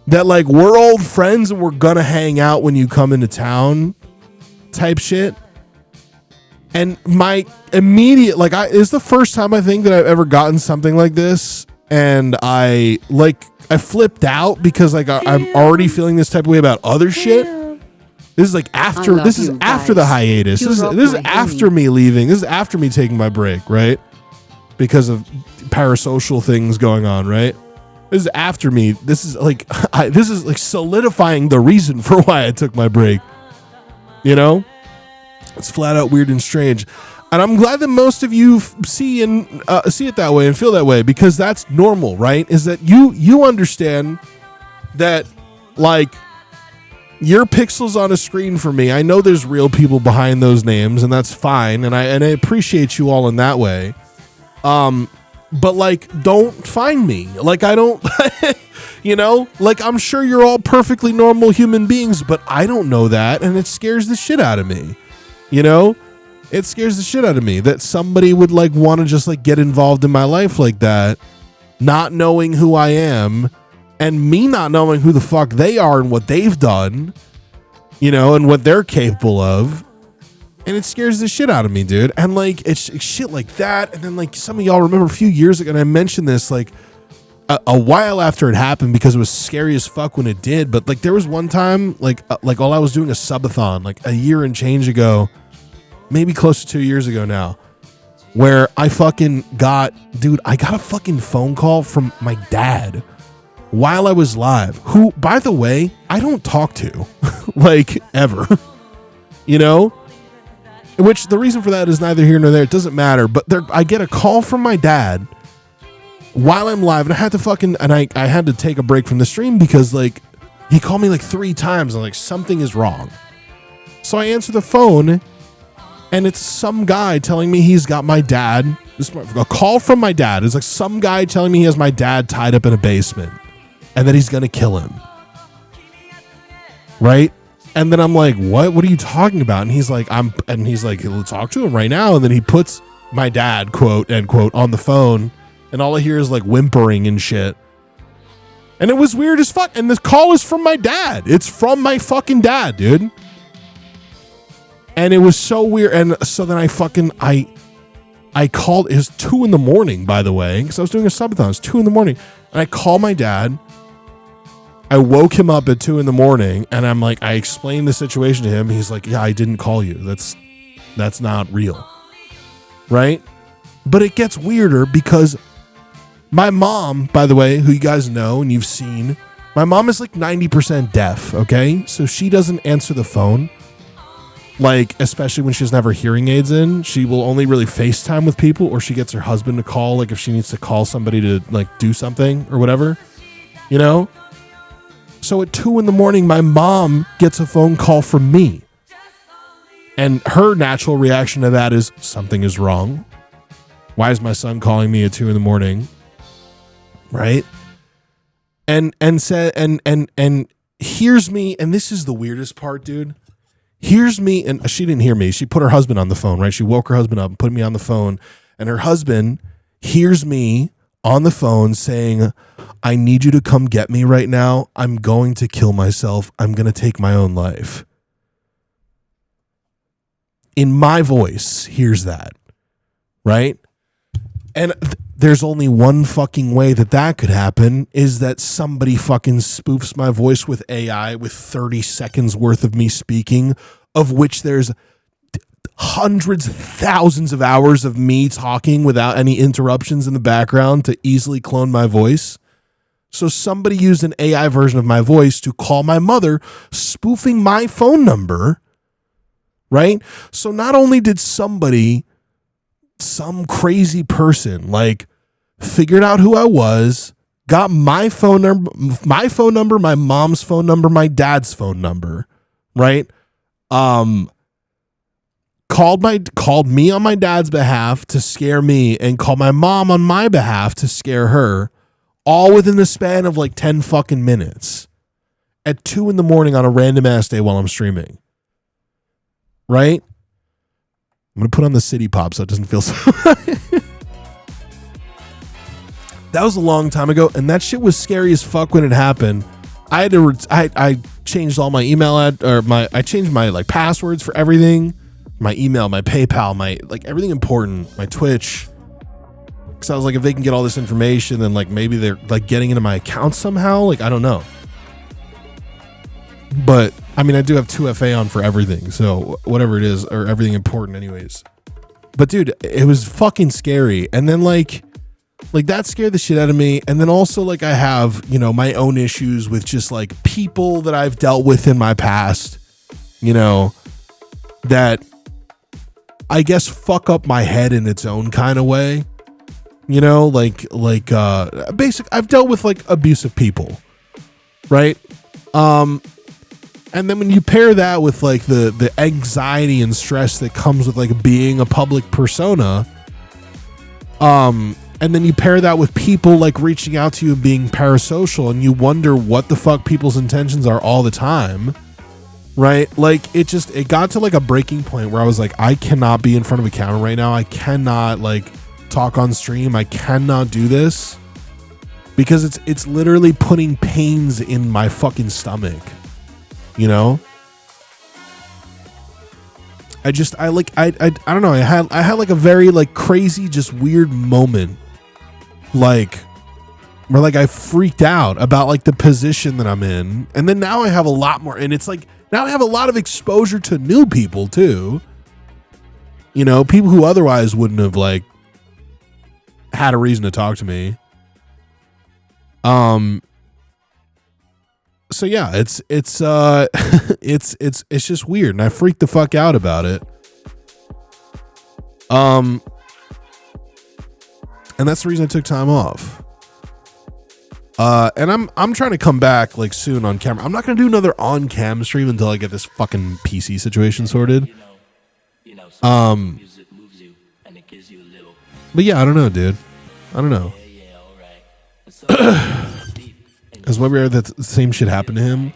that like we're old friends and we're gonna hang out when you come into town type shit. And my immediate, like, it's the first time I think that I've ever gotten something like this, and I flipped out because like I'm already feeling this type of way about other shit. This is like after the hiatus. This is after me leaving. This is after me taking my break, right? Because of parasocial things going on, right? This is after me. This is like this is like solidifying the reason for why I took my break. You know? It's flat out weird and strange. And I'm glad that most of you see it that way and feel that way, because that's normal, right? Is that you understand that like your pixels on a screen for me. I know there's real people behind those names, and that's fine, and I appreciate you all in that way. But like, don't find me. Like, I don't, you know, like I'm sure you're all perfectly normal human beings, but I don't know that, and it scares the shit out of me. You know, it scares the shit out of me that somebody would like want to just like get involved in my life like that, not knowing who I am and me not knowing who the fuck they are and what they've done, you know, and what they're capable of. And it scares the shit out of me, dude. And like, it's shit like that. And then like some of y'all remember a few years ago, and I mentioned this like a while after it happened because it was scary as fuck when it did. But like there was one time like while I was doing a subathon like a year and change ago, maybe close to 2 years ago now, where I got a fucking phone call from my dad while I was live, who, by the way, I don't talk to like ever, you know, which the reason for that is neither here nor there. It doesn't matter. But I get a call from my dad while I'm live, and I had to take a break from the stream because like he called me like 3 times and like something is wrong. So I answer the phone, and it's some guy telling me he's got my dad. This is a call from my dad. It's like some guy telling me he has my dad tied up in a basement and that he's gonna kill him. Right? And then I'm like, what are you talking about? And he's like, let's talk to him right now. And then he puts my dad, quote unquote, on the phone, and all I hear is like whimpering and shit. And it was weird as fuck. And this call is from my dad. It's from my fucking dad, dude. And it was so weird. And so then I called. It was 2 a.m, by the way, because I was doing a subathon. It was 2 a.m, and I called my dad. I woke him up at 2 a.m, and I'm like, I explained the situation to him. He's like, yeah, I didn't call you. That's not real. Right? But it gets weirder because my mom, by the way, who you guys know and you've seen, my mom is like 90% deaf. Okay. So she doesn't answer the phone. Like, especially when she doesn't have her hearing aids in, she will only really FaceTime with people, or she gets her husband to call, like if she needs to call somebody to like do something or whatever, you know? So at 2 a.m, my mom gets a phone call from me. And her natural reaction to that is, something is wrong. Why is my son calling me at 2 a.m? Right? And here's me, and this is the weirdest part, dude. Here's me, and she didn't hear me. She put her husband on the phone, right? She woke her husband up and put me on the phone. And her husband hears me on the phone saying, I need you to come get me right now. I'm going to kill myself. I'm going to take my own life. In my voice, here's that, right? And there's only one fucking way that could happen, is that somebody fucking spoofs my voice with AI with 30 seconds worth of me speaking, of which there's hundreds, thousands of hours of me talking without any interruptions in the background to easily clone my voice. So somebody used an AI version of my voice to call my mother, spoofing my phone number, right? So not only did some crazy person like figured out who I was, got my phone number, my mom's phone number, my dad's phone number, right? Called me on my dad's behalf to scare me, and called my mom on my behalf to scare her, all within the span of like 10 fucking minutes at 2 a.m. on a random ass day while I'm streaming. Right? I'm going to put on the city pop so it doesn't feel so... That was a long time ago, and that shit was scary as fuck when it happened. I had to I changed all my email I changed my like passwords for everything, my email, my PayPal, my like everything important, my Twitch. Because I was like, if they can get all this information, then like maybe they're like getting into my account somehow. Like I don't know. But I mean, I do have 2FA on for everything, so whatever it is, or everything important, anyways. But dude, it was fucking scary, and then like that scared the shit out of me. And then also like I have, you know, my own issues with just like people that I've dealt with in my past, you know, that I guess fuck up my head in its own kind of way. You know, like I've dealt with like abusive people, right? And then when you pair that with like the anxiety and stress that comes with like being a public persona, and then you pair that with people like reaching out to you and being parasocial, and you wonder what the fuck people's intentions are all the time, right? Like it got to like a breaking point where I was like, I cannot be in front of a camera right now. I cannot like talk on stream. I cannot do this because it's literally putting pains in my fucking stomach, you know? I don't know. I had like a very like crazy, just weird moment, like where like I freaked out about like the position that I'm in. And then now I have a lot more, and it's like, now I have a lot of exposure to new people too, you know, people who otherwise wouldn't have like had a reason to talk to me. So yeah, it's just weird, and I freaked the fuck out about it. And that's the reason I took time off. And I'm trying to come back like soon on camera. I'm not gonna do another on cam stream until I get this fucking PC situation sorted. But yeah, I don't know, dude. I don't know. Has Webby ever that same shit happened to him?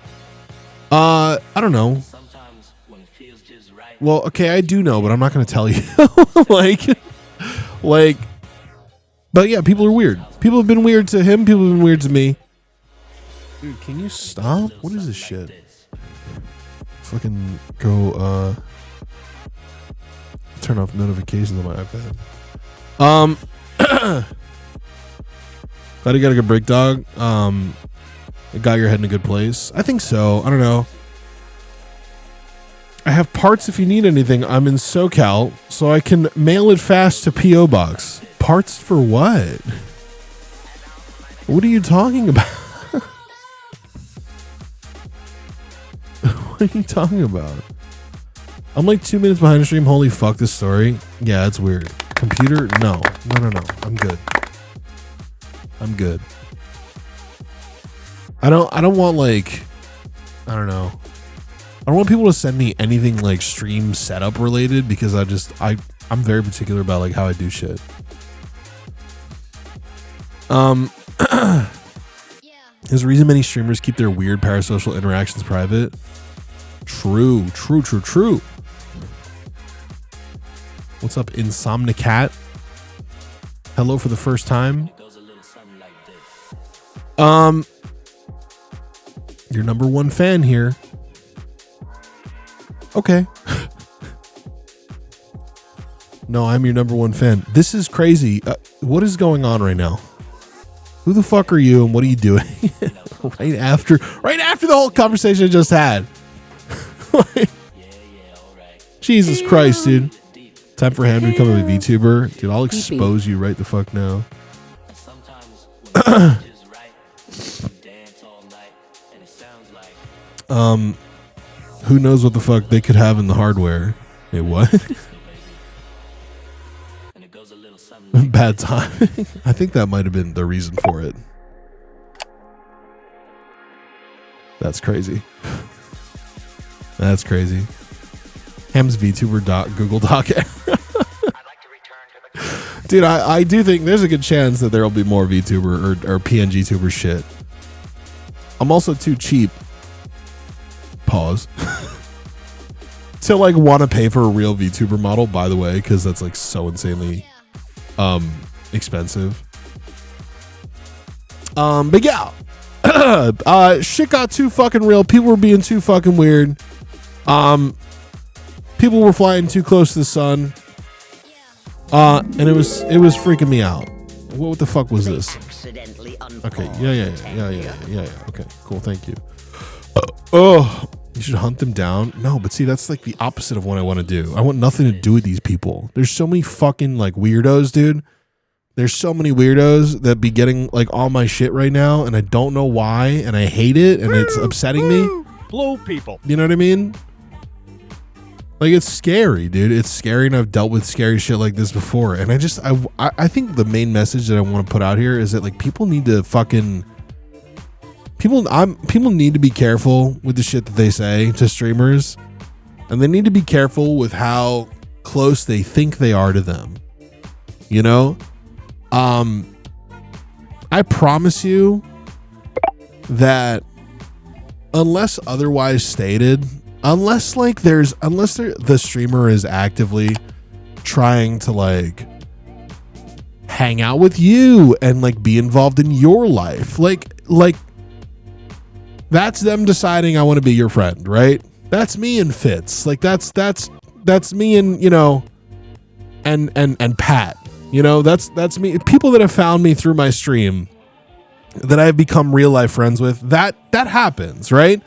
I don't know. Well, okay, I do know, but I'm not gonna tell you. like, but yeah, people are weird. People have been weird to him. People have been weird to me. Dude, can you stop? What is this shit? Fucking go. Turn off notifications on my iPad. Glad you got a good break, dog. It got your head in a good place. I think so. I don't know. I have parts if you need anything. I'm in SoCal, so I can mail it fast to P.O. Box. Parts for what? What are you talking about? What are you talking about? I'm like 2 minutes behind the stream. Holy fuck, this story. Yeah, it's weird. Computer? No. I'm good. I don't want like, I don't know. I don't want people to send me anything like stream setup related, because I'm very particular about like how I do shit. There's a reason many streamers keep their weird parasocial interactions private. True. What's up, Insomnicat? Hello for the first time. Your number one fan here. Okay. No, I'm your number one fan. This is crazy. What is going on right now? Who the fuck are you, and what are you doing? right after the whole conversation I just had. Jesus Christ, dude. Time for him to become a VTuber. Dude, I'll expose you right the fuck now. Who knows what the fuck they could have in the hardware? Wait, what? Bad timing. I think that might have been the reason for it. That's crazy. That's crazy. Ham's VTuber Google Doc. Dude, I do think there's a good chance that there will be more VTuber or PNG tuber shit. I'm also too cheap. Pause. To like want to pay for a real VTuber model, by the way, because that's like so insanely expensive. But yeah. Shit got too fucking real. People were being too fucking weird. People were flying too close to the sun. And it was freaking me out. What the fuck was this? Okay, yeah. Okay, cool, thank you. You should hunt them down. No, but see, that's like the opposite of what I want to do. I want nothing to do with these people. There's so many fucking like weirdos, dude. There's so many weirdos that be getting like all my shit right now, and I don't know why, and I hate it, and it's upsetting me. Blue people. You know what I mean? Like, it's scary, dude. It's scary, and I've dealt with scary shit like this before. And I think the main message that I want to put out here is that like people need to fucking people need to be careful with the shit that they say to streamers, and they need to be careful with how close they think they are to them. You know? I promise you that unless otherwise stated, unless the streamer is actively trying to like hang out with you and like be involved in your life, like that's them deciding I want to be your friend, right? That's me and Fitz. Like that's me and, you know, and Pat. You know, that's me. People that have found me through my stream that I've become real life friends with, that happens, right?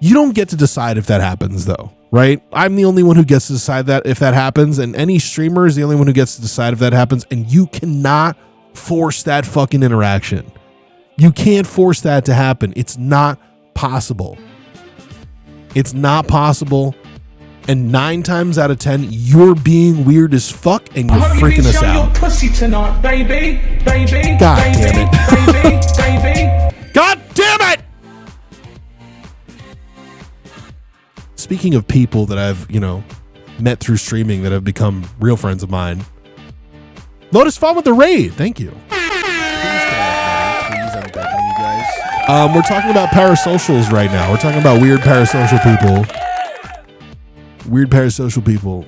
You don't get to decide if that happens though, right? I'm the only one who gets to decide that if that happens, and any streamer is the only one who gets to decide if that happens, and you cannot force that fucking interaction. You can't force that to happen. It's not possible. It's not possible. And 9 times out of 10, you're being weird as fuck and you're freaking us out. Your pussy tonight, baby. God damn it. Baby. God damn it! Speaking of people that I've, you know, met through streaming that have become real friends of mine, Lotus Fawn with the raid. Thank you. Please, I'm begging you guys. We're talking about parasocials right now. We're talking about weird parasocial people. Weird parasocial people.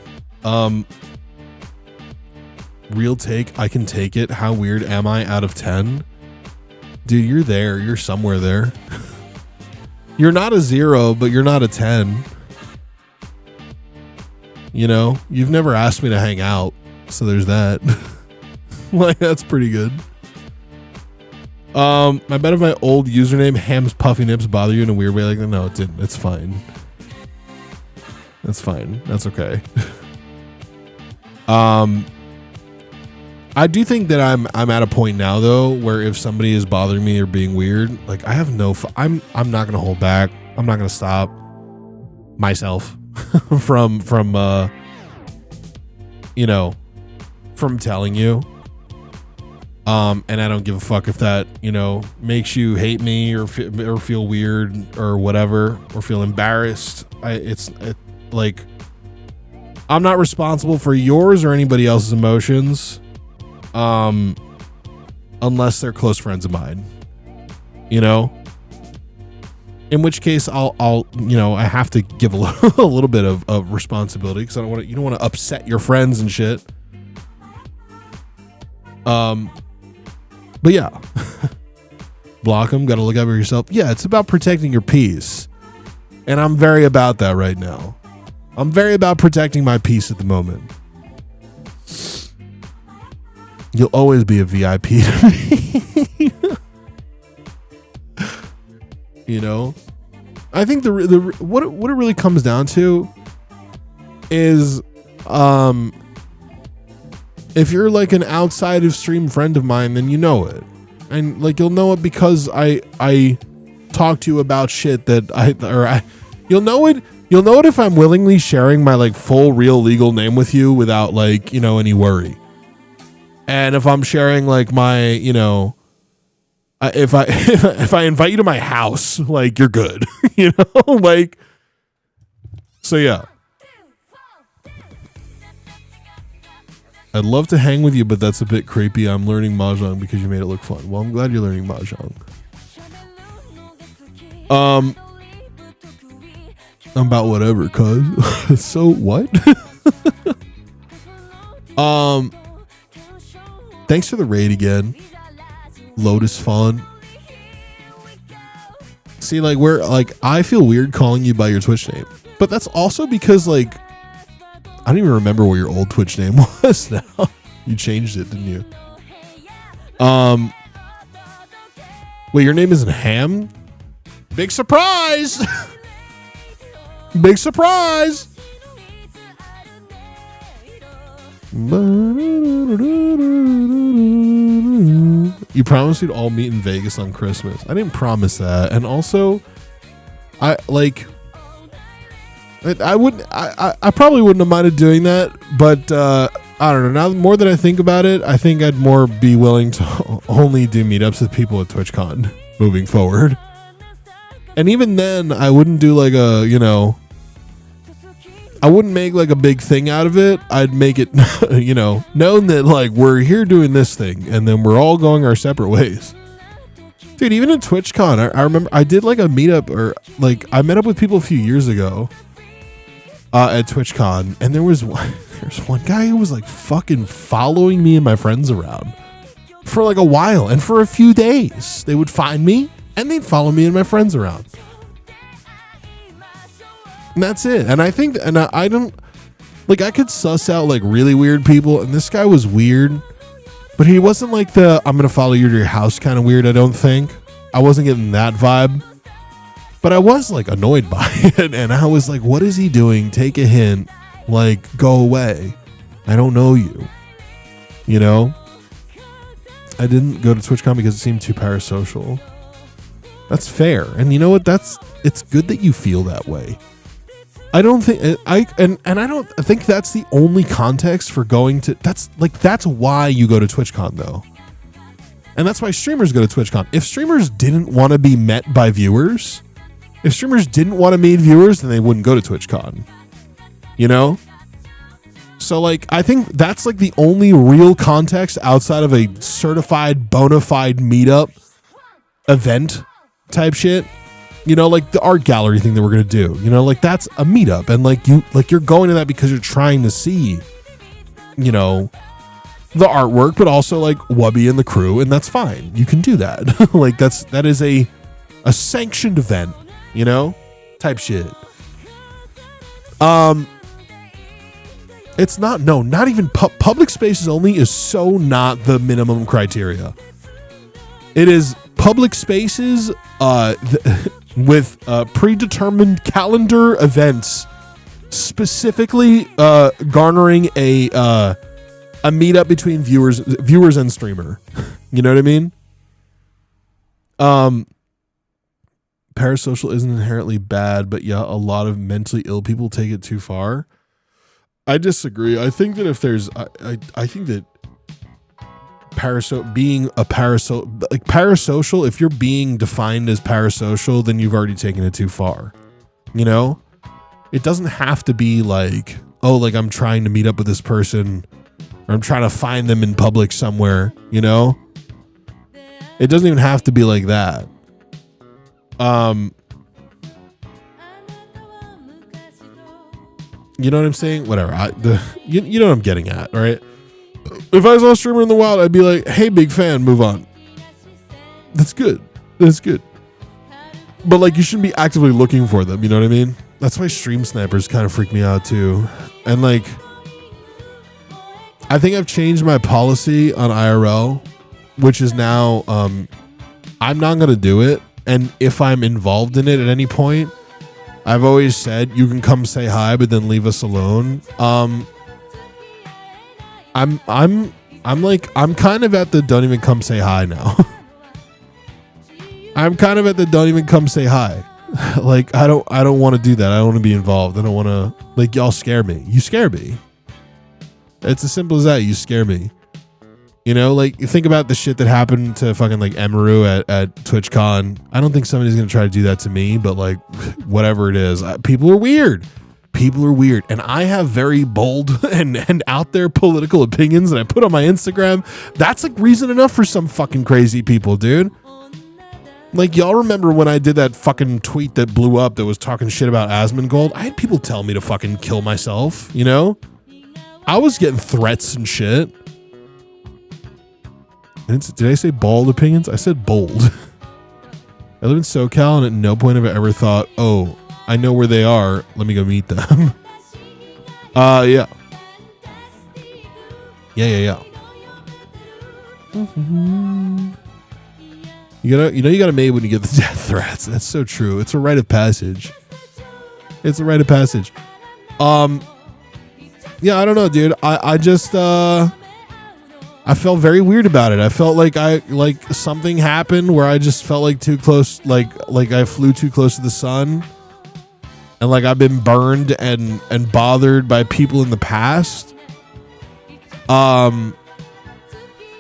Real take, I can take it. How weird am I out of 10? Dude, you're there. You're somewhere there. You're not a 0, but you're not a 10. You know, you've never asked me to hang out, so there's that. Like, that's pretty good. I bet if my old username Ham's Puffy Nips bother you in a weird way like that. No, it didn't. It's fine. That's fine. That's okay. I do think that I'm at a point now though where if somebody is bothering me or being weird, like I have no I'm not gonna hold back. I'm not gonna stop myself from you know, from telling you. And I don't give a fuck if that, you know, makes you hate me or feel weird or whatever, or feel embarrassed. Like, I'm not responsible for yours or anybody else's emotions, unless they're close friends of mine, you know, in which case I'll, you know, I have to give a little bit of responsibility because you don't want to upset your friends and shit. But yeah, block them. Got to look out for yourself. Yeah. It's about protecting your peace. And I'm very about that right now. I'm very about protecting my peace at the moment. You'll always be a VIP to me. You know, I think what it really comes down to is, if you're like an outside of stream friend of mine, then you know it, and like you'll know it because I talk to you about shit that you'll know it. You'll know it if I'm willingly sharing my like full real legal name with you without like, you know, any worry. And if I'm sharing like my, you know, if I invite you to my house, like you're good, you know, like, so yeah. I'd love to hang with you, but that's a bit creepy. I'm learning Mahjong because you made it look fun. Well, I'm glad you're learning Mahjong. About whatever, cuz. So what? Thanks for the raid again, Lotus Fawn. See, like, I feel weird calling you by your Twitch name, but that's also because, like, I don't even remember what your old Twitch name was now. You changed it, didn't you? Wait, your name isn't Ham? Big surprise! Big surprise! You promised we'd all meet in Vegas on Christmas. I didn't promise that. And also, I probably wouldn't have minded doing that, but I don't know. Now, the more that I think about it, I think I'd more be willing to only do meetups with people at TwitchCon moving forward. And even then, I wouldn't do like I wouldn't make like a big thing out of it. I'd make it, known that like we're here doing this thing and then we're all going our separate ways. Dude, even at TwitchCon, I remember I did like a meetup, or like I met up with people a few years ago at TwitchCon, and there was one guy who was like fucking following me and my friends around for like a while, and for a few days they would find me and they'd follow me and my friends around. And that's it. And I think, and I don't, like, I could suss out like really weird people, and this guy was weird, but he wasn't like the I'm gonna follow you to your house kind of weird. I don't think I wasn't getting that vibe, but I was like annoyed by it, and I was like, what is he doing? Take a hint, like, go away. I don't know you. I didn't go to TwitchCon because it seemed too parasocial. That's fair, and you know what? It's good that you feel that way. I don't think I don't think that's the only context for going to. That's why you go to TwitchCon though, and that's why streamers go to TwitchCon. If streamers didn't want to be met by viewers, if streamers didn't want to meet viewers, then they wouldn't go to TwitchCon. So like, I think that's like the only real context outside of a certified bona fide meetup event type shit. Like the art gallery thing that we're going to do, like that's a meetup, and you're going to that because you're trying to see, the artwork, but also like Wubby and the crew. And that's fine. You can do that. Like that is a sanctioned event, type shit. It's not, no, not even public spaces only is so not the minimum criteria. It is public spaces, with predetermined calendar events, specifically garnering a meetup between viewers and streamer. You know what I mean? Parasocial isn't inherently bad, but yeah, a lot of mentally ill people take it too far. I disagree. I think that if there's, I think that being a parasocial, if you're being defined as parasocial, then you've already taken it too far. It doesn't have to be like, oh, like I'm trying to meet up with this person, or I'm trying to find them in public somewhere. It doesn't even have to be like that. You know what I'm saying? Whatever. You know what I'm getting at, right? If I saw a streamer in the wild, I'd be like, hey, big fan, move on. That's good. That's good. But like, you shouldn't be actively looking for them. You know what I mean? That's why stream snipers kind of freak me out too. And like, I think I've changed my policy on IRL, which is now, I'm not going to do it. And if I'm involved in it at any point, I've always said you can come say hi, but then leave us alone. I'm kind of at the don't even come say hi now. I'm kind of at the don't even come say hi. Like, I don't want to do that. I don't want to be involved. I don't want to, like, y'all scare me. You scare me. It's as simple as that. You scare me. Like, you think about the shit that happened to fucking like Emaru at TwitchCon. I don't think somebody's going to try to do that to me, but like, whatever it is, people are weird. People are weird. And I have very bold and out there political opinions that I put on my Instagram. That's like reason enough for some fucking crazy people, dude. Like, y'all remember when I did that fucking tweet that blew up that was talking shit about Asmongold? I had people tell me to fucking kill myself, I was getting threats and shit. Did I say bald opinions? I said bold. I live in SoCal, and at no point have I ever thought, oh, I know where they are. Let me go meet them. Yeah. Yeah. You gotta made when you get the death threats. That's so true. It's a rite of passage. Yeah, I don't know, dude. I just I felt very weird about it. I felt like something happened where I just felt like too close, like I flew too close to the sun, and like I've been burned and bothered by people in the past.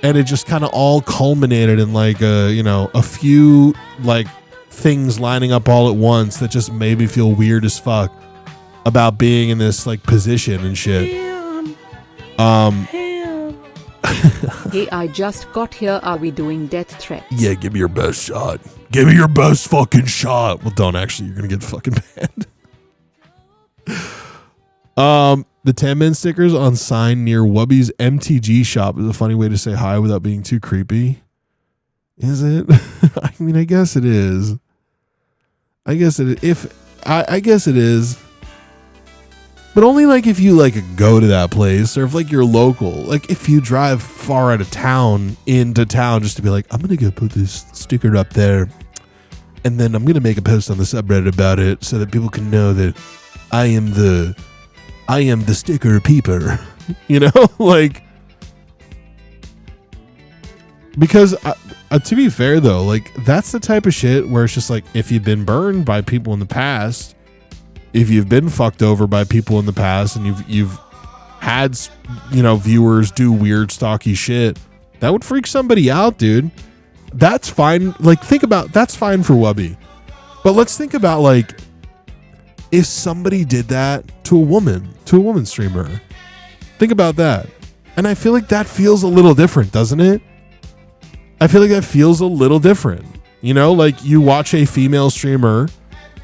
And it just kind of all culminated in like a few like things lining up all at once that just made me feel weird as fuck about being in this like position and shit. Hey, I just got here. Are we doing death threats? Yeah, give me your best shot. Give me your best fucking shot. Well, don't actually. You're gonna get fucking banned. The 10-man stickers on sign near Wubby's MTG shop is a funny way to say hi without being too creepy. Is it? I mean, I guess it is. I guess it is. But only like if you like go to that place, or if like you're local. Like if you drive far out of town into town just to be like, I'm gonna go put this sticker up there, and then I'm gonna make a post on the subreddit about it so that people can know that I am the sticker peeper, you know, like, because to be fair though, like that's the type of shit where it's just like, if you've been burned by people in the past, if you've been fucked over by people in the past, and you've had, viewers do weird stocky shit, that would freak somebody out, dude. That's fine. Like, that's fine for Wubby. But let's think about like, if somebody did that to a woman streamer, think about that. And I feel like that feels a little different, doesn't it? I feel like that feels a little different. You know, like you watch a female streamer,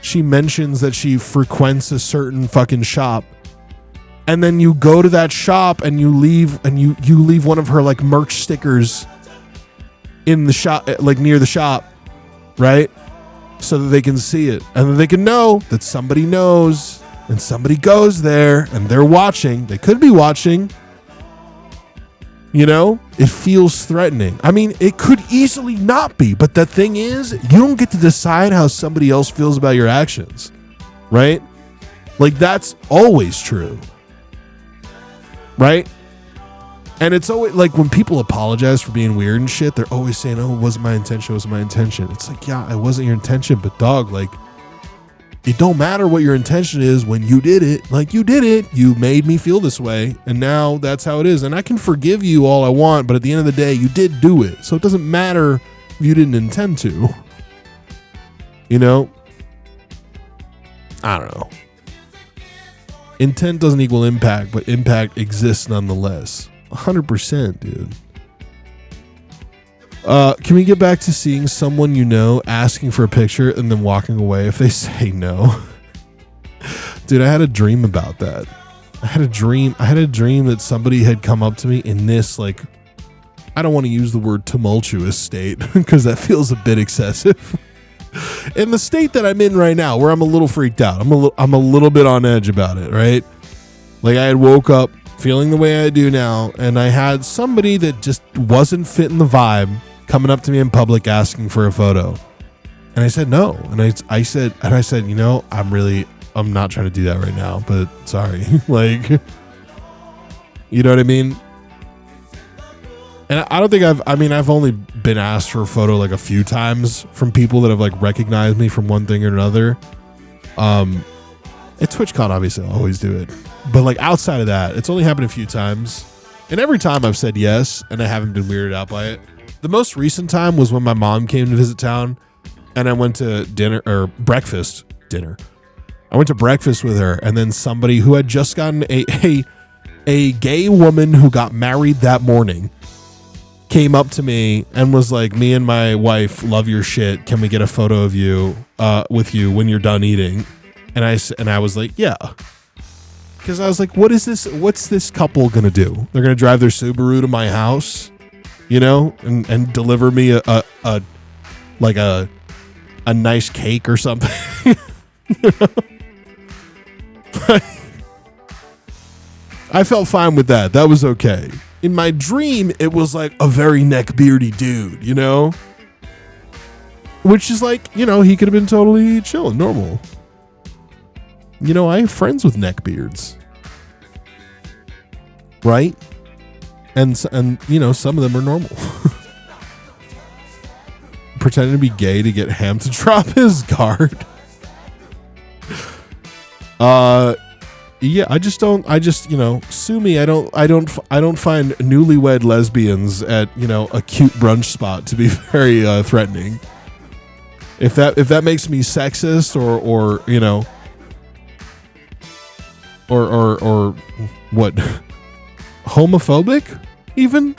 she mentions that she frequents a certain fucking shop, and then you go to that shop and you leave one of her like merch stickers in the shop, like near the shop, right? So that they can see it, and then they can know that somebody knows, and somebody goes there and they're watching. They could be watching. You know, it feels threatening. I mean, it could easily not be, but the thing is, you don't get to decide how somebody else feels about your actions, right? Like, that's always true, right? And it's always like when people apologize for being weird and shit, they're always saying, oh, it wasn't my intention. It wasn't my intention. It's like, yeah, it wasn't your intention, but dog, like, it don't matter what your intention is when you did it. Like, you did it. You made me feel this way, and now that's how it is. And I can forgive you all I want, but at the end of the day, you did do it. So it doesn't matter if you didn't intend to. You know? I don't know. Intent doesn't equal impact, but impact exists nonetheless. 100%, dude. Can we get back to seeing someone you know, asking for a picture, and then walking away if they say no? Dude, I had a dream about that. I had a dream that somebody had come up to me in this, like, I don't want to use the word tumultuous state because that feels a bit excessive. In the state that I'm in right now, where I'm a little freaked out, I'm a little bit on edge about it, right? Like, I had woke up feeling the way I do now, and I had somebody that just wasn't fitting the vibe coming up to me in public asking for a photo, and I said no, and I said, you know, I'm not trying to do that right now, but sorry. Like, you know what I mean? And I don't think I've only been asked for a photo like a few times from people that have like recognized me from one thing or another. At TwitchCon, obviously I'll always do it, but like outside of that, it's only happened a few times, and every time I've said yes, and I haven't been weirded out by it. The most recent time was when my mom came to visit town, and I went to breakfast I went to breakfast with her, and then somebody who had just gotten a gay woman who got married that morning came up to me and was like, me and my wife love your shit. Can we get a photo of you with you when you're done eating? And I was like, yeah. Because I was like, what's this couple gonna do? They're gonna drive their Subaru to my house, you know, and deliver me a a nice cake or something. I felt fine with that. That was okay. In my dream, it was like a very neckbeardy dude, you know? Which is like, you know, he could have been totally chill and normal. You know, I have friends with neckbeards. Right? And you know, some of them are normal. Pretending to be gay to get Ham to drop his guard. Yeah, I just, you know, sue me. I don't find newlywed lesbians at, you know, a cute brunch spot to be very threatening. If that makes me sexist or you know, or what, homophobic even,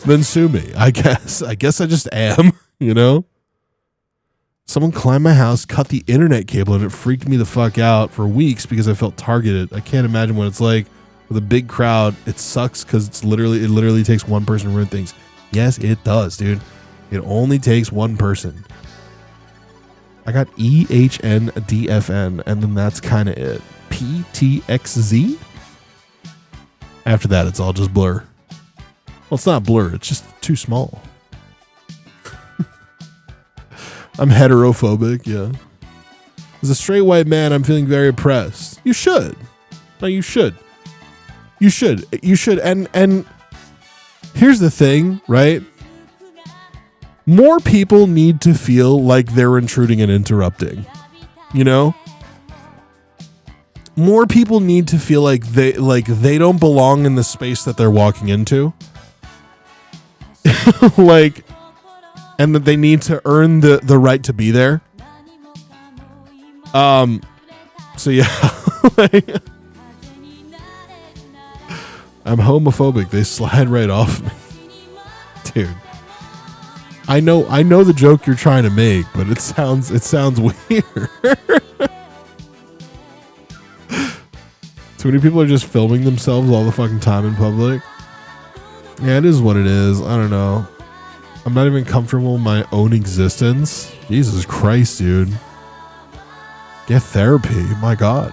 then sue me. I guess I just am, you know. Someone climbed my house, cut the internet cable, and it freaked me the fuck out for weeks because I felt targeted. I can't imagine what it's like with a big crowd. It sucks because it literally takes one person to ruin things. Yes, it does, dude. It only takes one person. I got EHNDFN, and then that's kind of it. PTXZ? After that, it's all just blur. Well, it's not blur. It's just too small. I'm heterophobic, yeah. As a straight white man, I'm feeling very oppressed. You should. No, you should. You should. You should. And here's the thing, right? More people need to feel like they're intruding and interrupting. You know? More people need to feel like they don't belong in the space that they're walking into. Like, and that they need to earn the right to be there. So yeah, like, I'm homophobic. They slide right off me, dude. I know the joke you're trying to make, but it sounds weird. Too many people are just filming themselves all the fucking time in public. Yeah, it is what it is. I don't know. I'm not even comfortable in my own existence. Jesus Christ, dude. Get therapy. My God.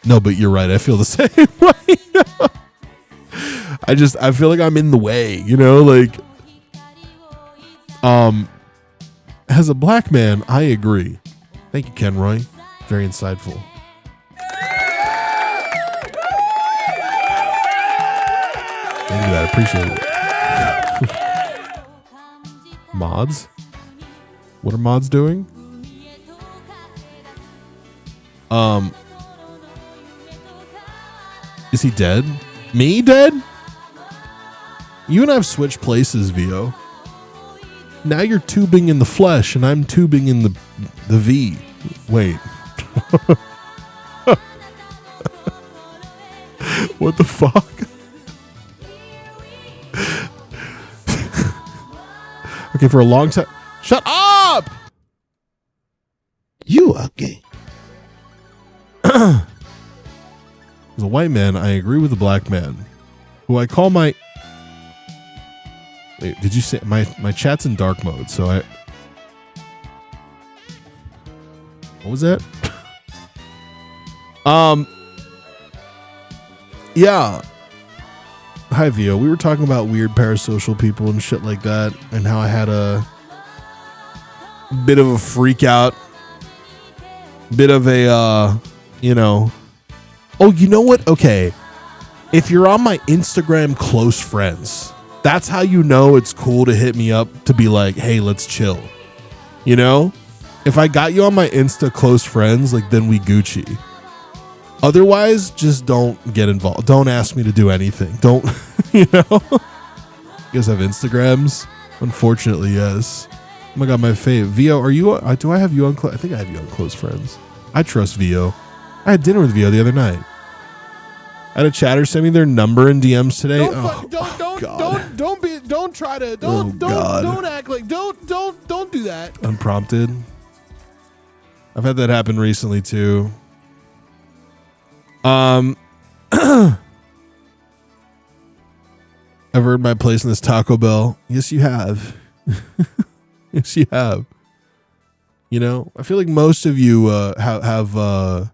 No, but you're right. I feel the same way. I feel like I'm in the way, you know, like, as a black man, I agree. Thank you, Ken Roy. Very insightful. Thank you, I appreciate it. Mods? What are mods doing? Is he dead? Me dead? You and I have switched places, Vio. Now you're tubing in the flesh and I'm tubing in the V. Wait. What the fuck? Okay, for a long time. Shut up! You are gay. As a white man, I agree with the black man, who I call my... Wait, did you say... My chat's in dark mode, so I... What was that? Yeah. Hi, Vio. We were talking about weird parasocial people and shit like that, and how I had a bit of a freak out. Bit of a, you know... Oh, you know what? Okay. If you're on my Instagram close friends, that's how you know it's cool to hit me up to be like, hey, let's chill. You know? If I got you on my Insta close friends, like, then we Gucci. Otherwise, just don't get involved. Don't ask me to do anything. Don't, you know? You guys have Instagrams? Unfortunately, yes. Oh my God, my fave. Vio, are you, do I have you on, I think I have you on close friends. I trust Vio. I had dinner with Vio the other night. I had a chatter send me their number in DMs today. Don't act like, don't do that. Unprompted. I've had that happen recently too. Ever heard my place in this Taco Bell? Yes, you have. Yes, you have. You know, I feel like most of you have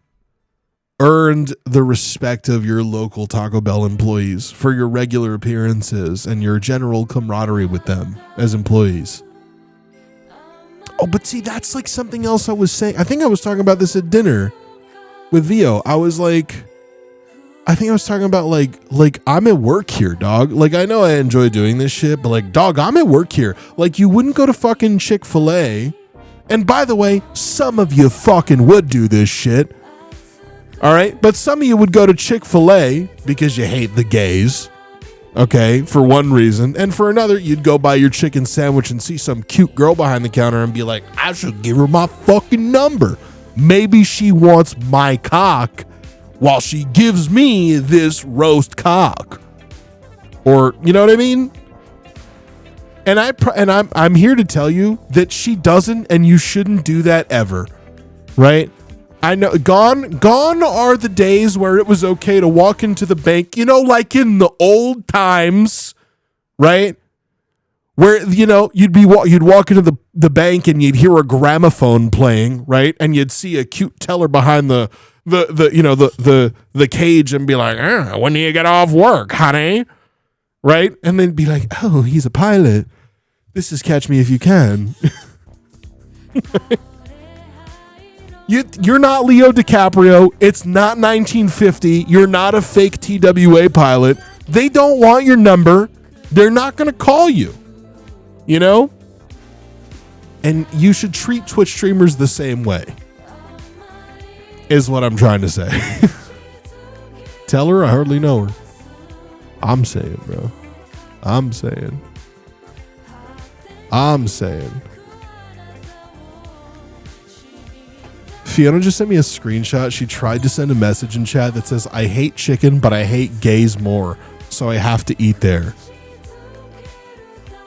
earned the respect of your local Taco Bell employees for your regular appearances and your general camaraderie with them as employees. Oh, but see, that's like something else I was saying. I think I was talking about this at dinner with Vio. I was like, I think I was talking about like I'm at work here, dog. Like, I know I enjoy doing this shit, but like, dog, I'm at work here. Like, you wouldn't go to fucking Chick-fil-A. And by the way, some of you fucking would do this shit. All right. But some of you would go to Chick-fil-A because you hate the gays. Okay. For one reason. And for another, you'd go buy your chicken sandwich and see some cute girl behind the counter and be like, I should give her my fucking number. Maybe she wants my cock while she gives me this roast cock. Or, you know what I mean? And I'm here to tell you that she doesn't, and you shouldn't do that ever, right? I know gone are the days where it was okay to walk into the bank, you know, like in the old times, right? Where, you know, you'd walk into the bank and you'd hear a gramophone playing, right? And you'd see a cute teller behind the cage and be like, when do you get off work, honey? Right? And then be like, oh, he's a pilot. This is Catch Me If You Can. You're not Leo DiCaprio. It's not 1950. You're not a fake TWA pilot. They don't want your number. They're not going to call you. You know? And you should treat Twitch streamers the same way. Is what I'm trying to say. Tell her I hardly know her. I'm saying, bro. I'm saying. Fiona just sent me a screenshot. She tried to send a message in chat that says, I hate chicken, but I hate gays more, so I have to eat there.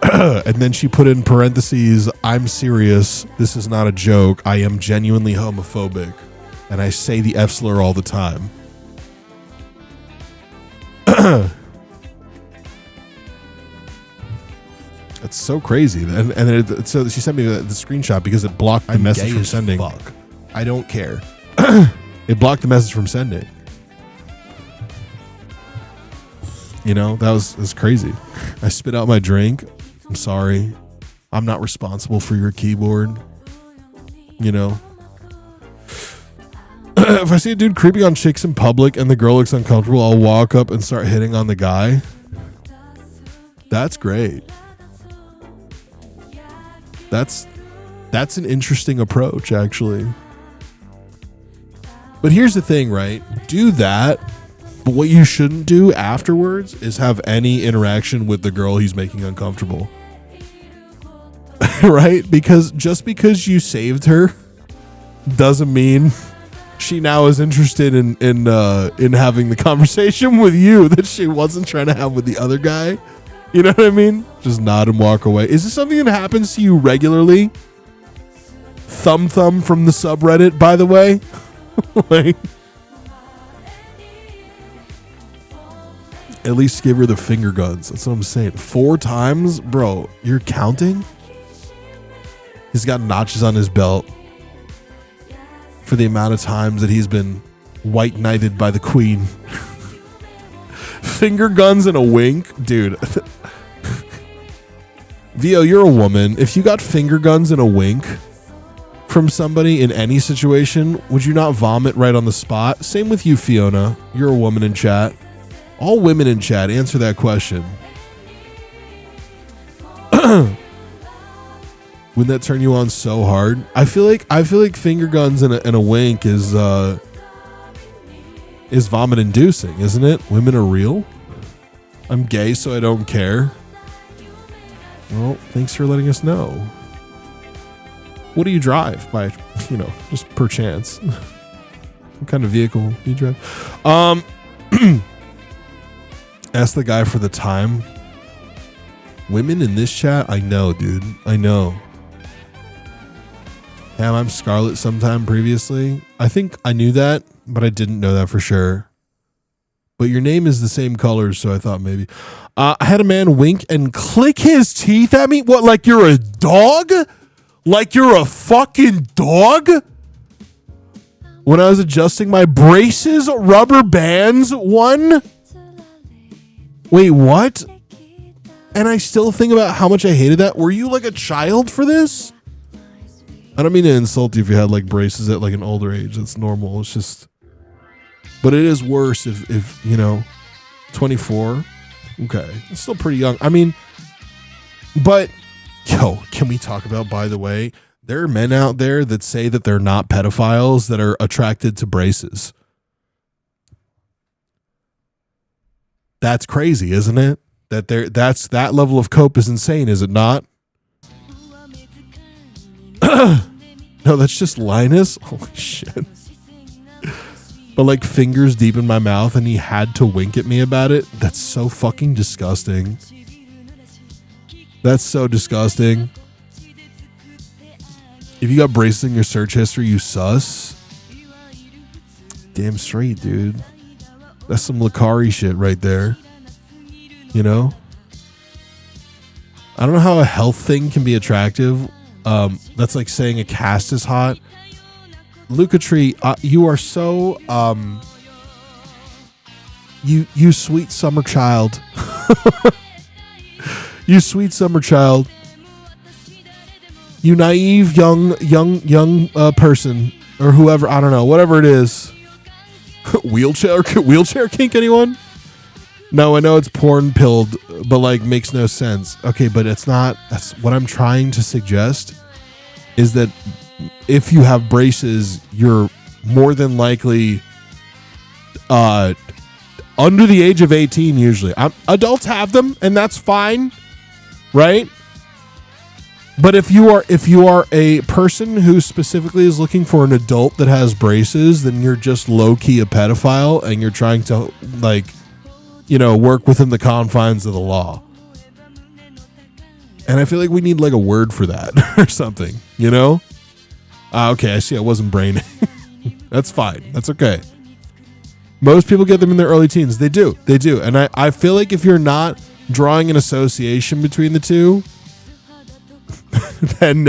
And then she put in parentheses, I'm serious. This is not a joke. I am genuinely homophobic. And I say the F slur all the time. It's so crazy. So she sent me the screenshot because it blocked the message from sending. Fuck. I don't care. It blocked the message from sending. You know, that was crazy. I spit out my drink. I'm sorry. I'm not responsible for your keyboard. You know. If I see a dude creeping on chicks in public and the girl looks uncomfortable, I'll walk up and start hitting on the guy. That's great. That's an interesting approach, actually. But here's the thing, right? Do that, but what you shouldn't do afterwards is have any interaction with the girl he's making uncomfortable. Right? Because just because you saved her doesn't mean she now is interested in having the conversation with you that she wasn't trying to have with the other guy. You know what I mean? Just nod and walk away. Is this something that happens to you regularly? Thumb from the subreddit, by the way. Like, at least give her the finger guns. That's what I'm saying. 4 times? Bro, you're counting? He's got notches on his belt for the amount of times that he's been white knighted by the queen. Finger guns and a wink? Dude. Vio, you're a woman. If you got finger guns and a wink from somebody in any situation, would you not vomit right on the spot? Same with you, Fiona. You're a woman in chat. All women in chat, answer that question. Wouldn't that turn you on so hard? I feel like finger guns and a wink is vomit inducing, isn't it? Women are real. I'm gay, so I don't care. Well, thanks for letting us know. What do you drive? By, just per chance. What kind of vehicle do you drive? Ask the guy for the time. Women in this chat, I know, dude. I know. Damn, I'm Scarlet sometime previously. I think I knew that, but I didn't know that for sure. but your name is the same colors, so I thought maybe. I had a man wink and click his teeth at me. What, like you're a dog? Like you're a fucking dog? When I was adjusting my braces, rubber bands, one? Wait, what? And I still think about how much I hated that. Were you like a child for this? I don't mean to insult you if you had like braces at like an older age. That's normal. It's just, but it is worse if you know, 24. Okay, it's still pretty young. I mean, but yo, can we talk about, by the way, there are men out there that say that they're not pedophiles that are attracted to braces. That's crazy, isn't it? That level of cope is insane, is it not? No, that's just Linus. Holy shit. But like fingers deep in my mouth and he had to wink at me about it. That's so fucking disgusting. That's so disgusting. If you got braces in your search history, you sus. Damn straight, dude. That's some Lakari shit right there. You know? I don't know how a health thing can be attractive. That's like saying a cast is hot. Luca Tree, you are so you sweet summer child. You sweet summer child. You naive young person or whoever, I don't know, whatever it is. Wheelchair kink, anyone? No, I know it's porn pilled, but like makes no sense. Okay, but it's not. That's what I'm trying to suggest is that if you have braces, you're more than likely under the age of 18 usually. Adults have them and that's fine, right? But if you are a person who specifically is looking for an adult that has braces, then you're just low-key a pedophile and you're trying to like, you know, work within the confines of the law. And I feel like we need like a word for that or something, you know? Okay, I see I wasn't braining. That's fine. That's okay. Most people get them in their early teens. They do. And I feel like if you're not drawing an association between the two, then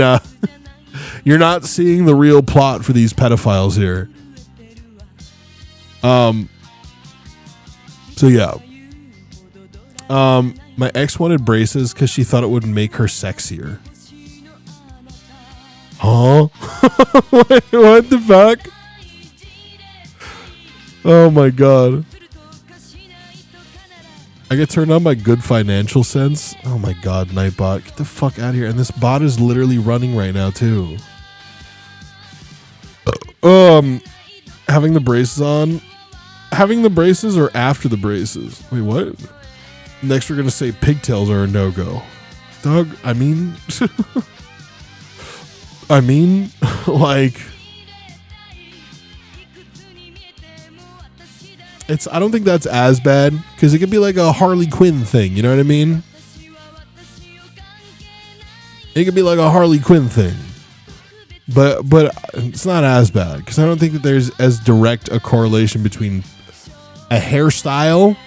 you're not seeing the real plot for these pedophiles here. So yeah. My ex wanted braces because she thought it would make her sexier. Huh? What the fuck? Oh my god. I get turned on by good financial sense. Oh my god, Nightbot. Get the fuck out of here. And this bot is literally running right now too. Having the braces on. Having the braces or after the braces? Wait, what? Next we're going to say pigtails are a no-go. Doug, I mean... like... I don't think that's as bad, because it could be like a Harley Quinn thing, you know what I mean? It could be like a Harley Quinn thing. But it's not as bad, because I don't think that there's as direct a correlation between a hairstyle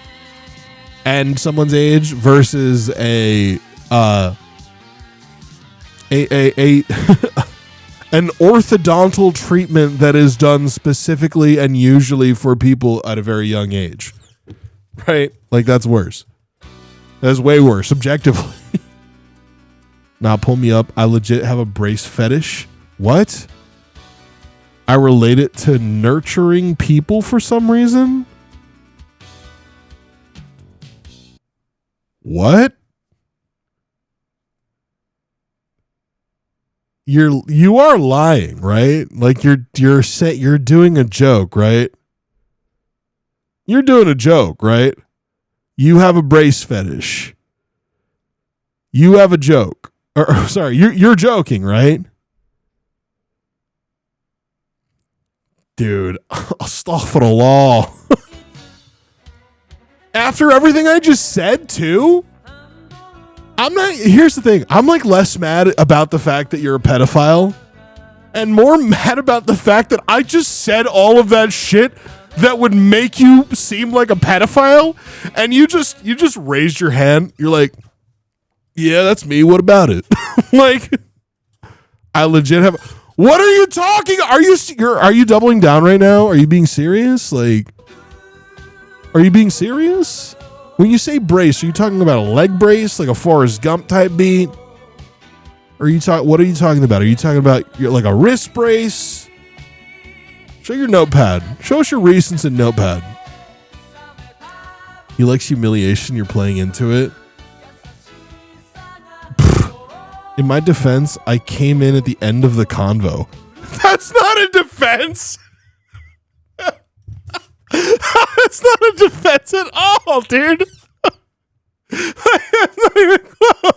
and someone's age versus an orthodontal treatment that is done specifically and usually for people at a very young age. Right? Like, that's worse. That's way worse, objectively. Nah, pull me up. I legit have a brace fetish. What? I relate it to nurturing people for some reason? What? You are lying, right? Like you're doing a joke, right? You're doing a joke, right? You have a brace fetish. You have a joke. Or sorry, you're joking, right? Dude, astaghfirullah. After everything I just said, too? Here's the thing. I'm like less mad about the fact that you're a pedophile and more mad about the fact that I just said all of that shit that would make you seem like a pedophile, and you just raised your hand. You're like, yeah, that's me. What about it? Like, I legit have. What are you talking? Are you doubling down right now? Are you being serious? Like, are you being serious? When you say brace, are you talking about a leg brace, like a Forrest Gump type beat? Or what are you talking about? Are you talking about like a wrist brace? Show your notepad. Show us your recents in notepad. He likes humiliation. You're playing into it. In my defense, I came in at the end of the convo. That's not a defense. That's not a defense at all, dude. Not even close.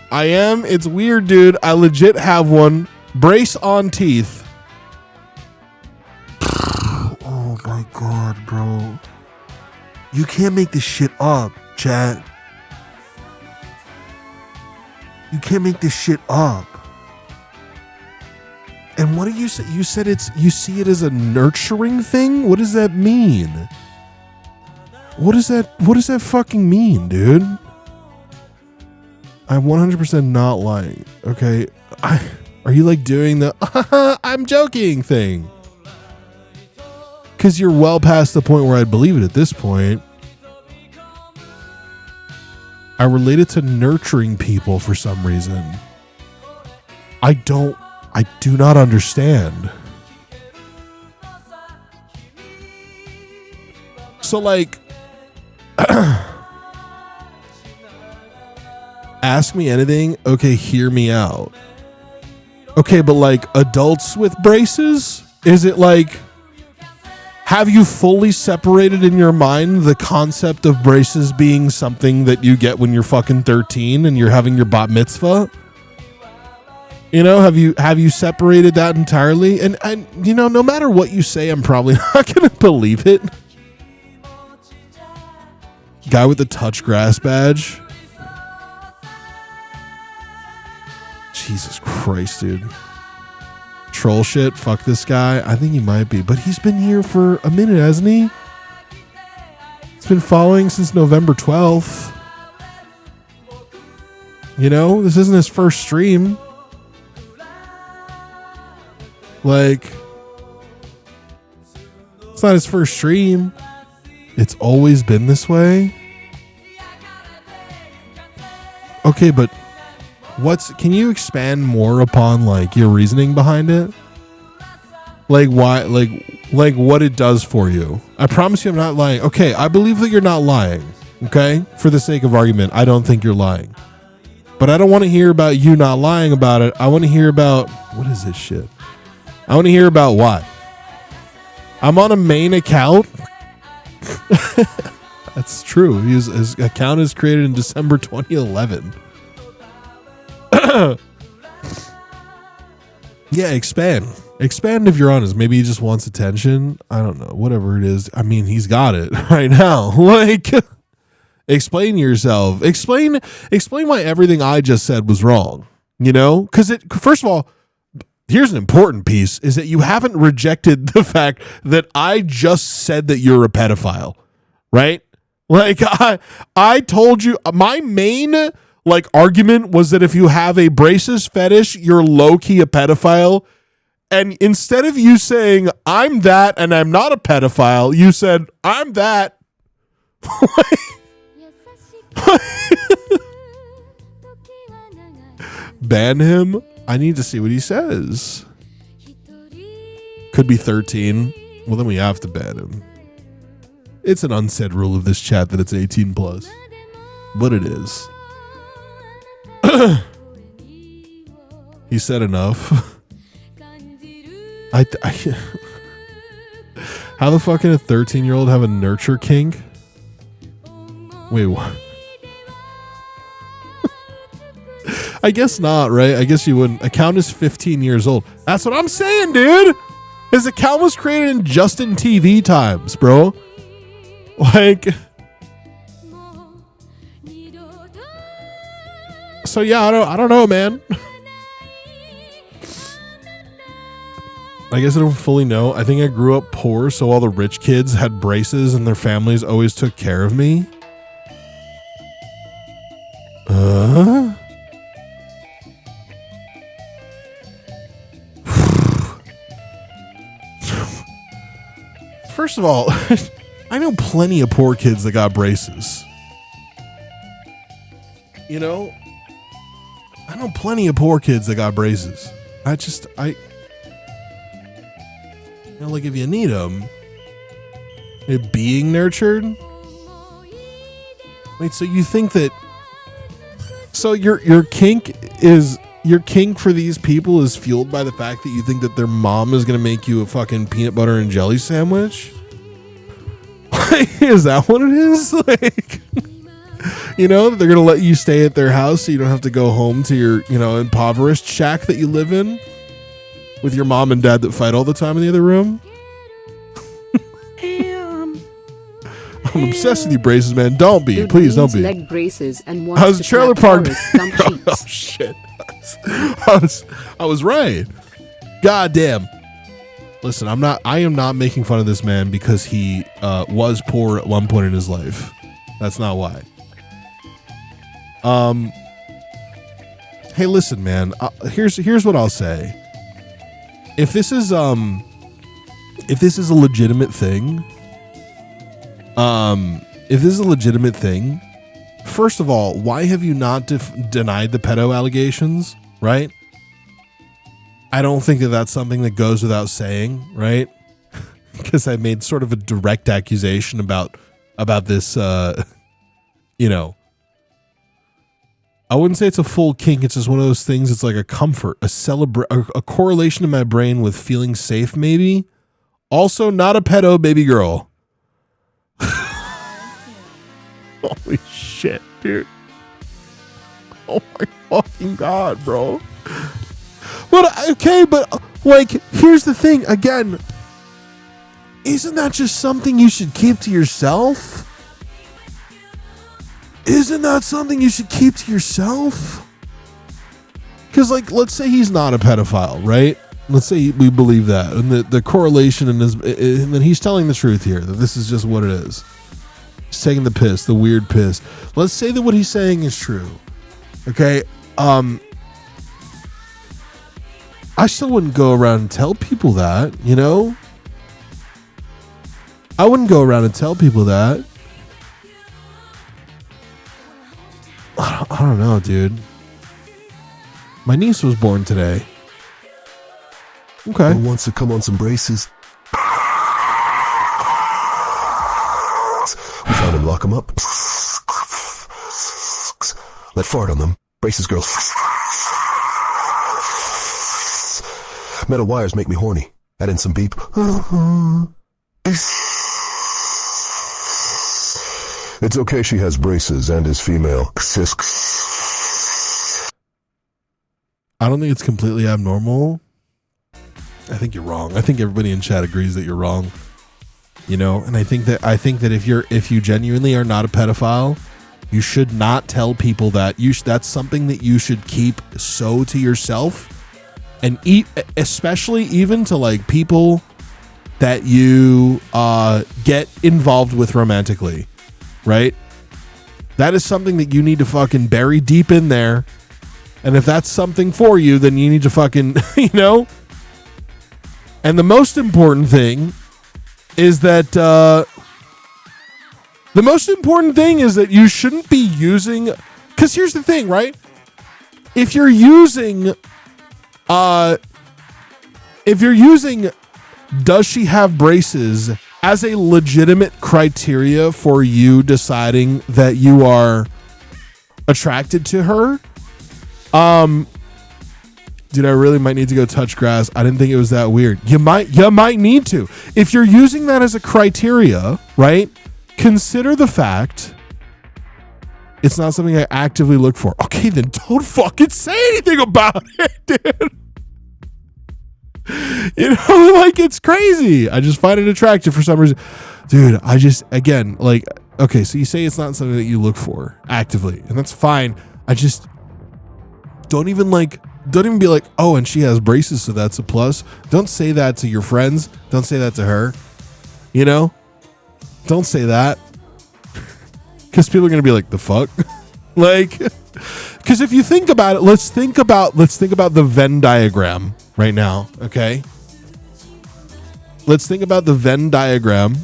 I am. It's weird, dude. I legit have one. Brace on teeth. Oh my god, bro. You can't make this shit up, chat. You can't make this shit up. And what did you say? You said you see it as a nurturing thing? What does that mean? What does that fucking mean, dude? I'm 100% not lying. Okay. Are you like doing the I'm joking thing? Because you're well past the point where I'd believe it at this point. I relate it to nurturing people for some reason. I do not understand. So like, ask me anything. Okay, hear me out. Okay, but like adults with braces, is it like, have you fully separated in your mind the concept of braces being something that you get when you're fucking 13 and you're having your bat mitzvah? You know, have you separated that entirely? And you know, no matter what you say, I'm probably not going to believe it. Guy with the touch grass badge. Jesus Christ, dude. Troll shit. Fuck this guy. I think he might be, but he's been here for a minute, hasn't he? He's been following since November 12th. You know, this isn't his first stream. Like, it's not his first stream. It's always been this way. Okay, but can you expand more upon like your reasoning behind it? Like why, like what it does for you? I promise you I'm not lying. Okay, I believe that you're not lying. Okay? For the sake of argument, I don't think you're lying. But I don't want to hear about you not lying about it. I want to hear about, what is this shit? I want to hear about what? I'm on a main account. That's true. His account is created in December 2011. Yeah, expand if you're honest. Maybe he just wants attention. I don't know, whatever it is. I mean, he's got it right now. Like, explain yourself. Explain why everything I just said was wrong, you know? Because first of all, here's an important piece, is that you haven't rejected the fact that I just said that you're a pedophile, right? Like, I told you, my main like argument was that if you have a braces fetish, you're low-key a pedophile. And instead of you saying, I'm that and I'm not a pedophile, you said, I'm that. Ban him? I need to see what he says. Could be 13. Well, then we have to ban him. It's an unsaid rule of this chat that it's 18 plus. But it is. He said enough. How the fuck can a 13-year-old have a nurture kink? Wait, what? I guess not, right? I guess you wouldn't. Account is 15 years old. That's what I'm saying, dude. His account was created in Justin TV times, bro. Like, so yeah, I don't know, man. I guess I don't fully know. I think I grew up poor, so all the rich kids had braces and their families always took care of me. First of all, I know plenty of poor kids that got braces. You know? I know plenty of poor kids that got braces. You know, like if you need them, being nurtured. Wait, so you think that? So your kink for these people is fueled by the fact that you think that their mom is gonna make you a fucking peanut butter and jelly sandwich? Is that what it is? Like, you know, they're gonna let you stay at their house so you don't have to go home to your, you know, impoverished shack that you live in with your mom and dad that fight all the time in the other room. I'm obsessed with you braces, man. Don't be. Dude Please don't be. Leg braces and I was wants to trailer clap park. Forrest Gump Oh cheeks. shit! I was right. God damn. Listen, I am not making fun of this man because he was poor at one point in his life. That's not why. Hey, listen, man. Here's what I'll say. If this is a legitimate thing, first of all, why have you not denied the pedo allegations? Right? I don't think that that's something that goes without saying, right? Because I made sort of a direct accusation about this, you know. I wouldn't say it's a full kink. It's just one of those things. It's like a comfort, a correlation in my brain with feeling safe, maybe. Also, not a pedo baby girl. Holy shit, dude. Oh my fucking God, bro. But, okay, but, like, here's the thing. Again, isn't that just something you should keep to yourself? Isn't that something you should keep to yourself? Because, like, let's say he's not a pedophile, right? Let's say we believe that. And the correlation and then he's telling the truth here, that this is just what it is. He's taking the piss, the weird piss. Let's say that what he's saying is true. Okay? I still wouldn't go around and tell people that, you know? I wouldn't go around and tell people that. I don't know, dude. My niece was born today. Okay. Who wants to come on some braces? We found him. Lock him up. Let fart on them. Braces, girls. Metal wires make me horny. Add in some beep. It's okay she has braces and is female. I don't think it's completely abnormal. I think you're wrong. I think everybody in chat agrees that you're wrong. You know, and I think that if you genuinely are not a pedophile, you should not tell people that. That's something that you should keep so to yourself. And especially even to like people that you get involved with romantically, right? That is something that you need to fucking bury deep in there. And if that's something for you, then you need to fucking, you know. And the most important thing is that you shouldn't be using. Because here's the thing, right? If you're using does she have braces as a legitimate criteria for you deciding that you are attracted to her, dude, I really might need to go touch grass. I didn't think it was that weird. You might need to. If you're using that as a criteria, right? Consider the fact it's not something I actively look for. Okay, then don't fucking say anything about it, dude. You know, like, it's crazy. I just find it attractive for some reason. Dude, again, like, okay, so you say it's not something that you look for actively, and that's fine. I just don't even, like, Don't even be like, oh, and she has braces, so that's a plus. Don't say that to your friends. Don't say that to her. You know? Don't say that. Because people are going to be like, the fuck? Like, because if you think about it, let's think about the Venn diagram right now, okay? Let's think about the Venn diagram.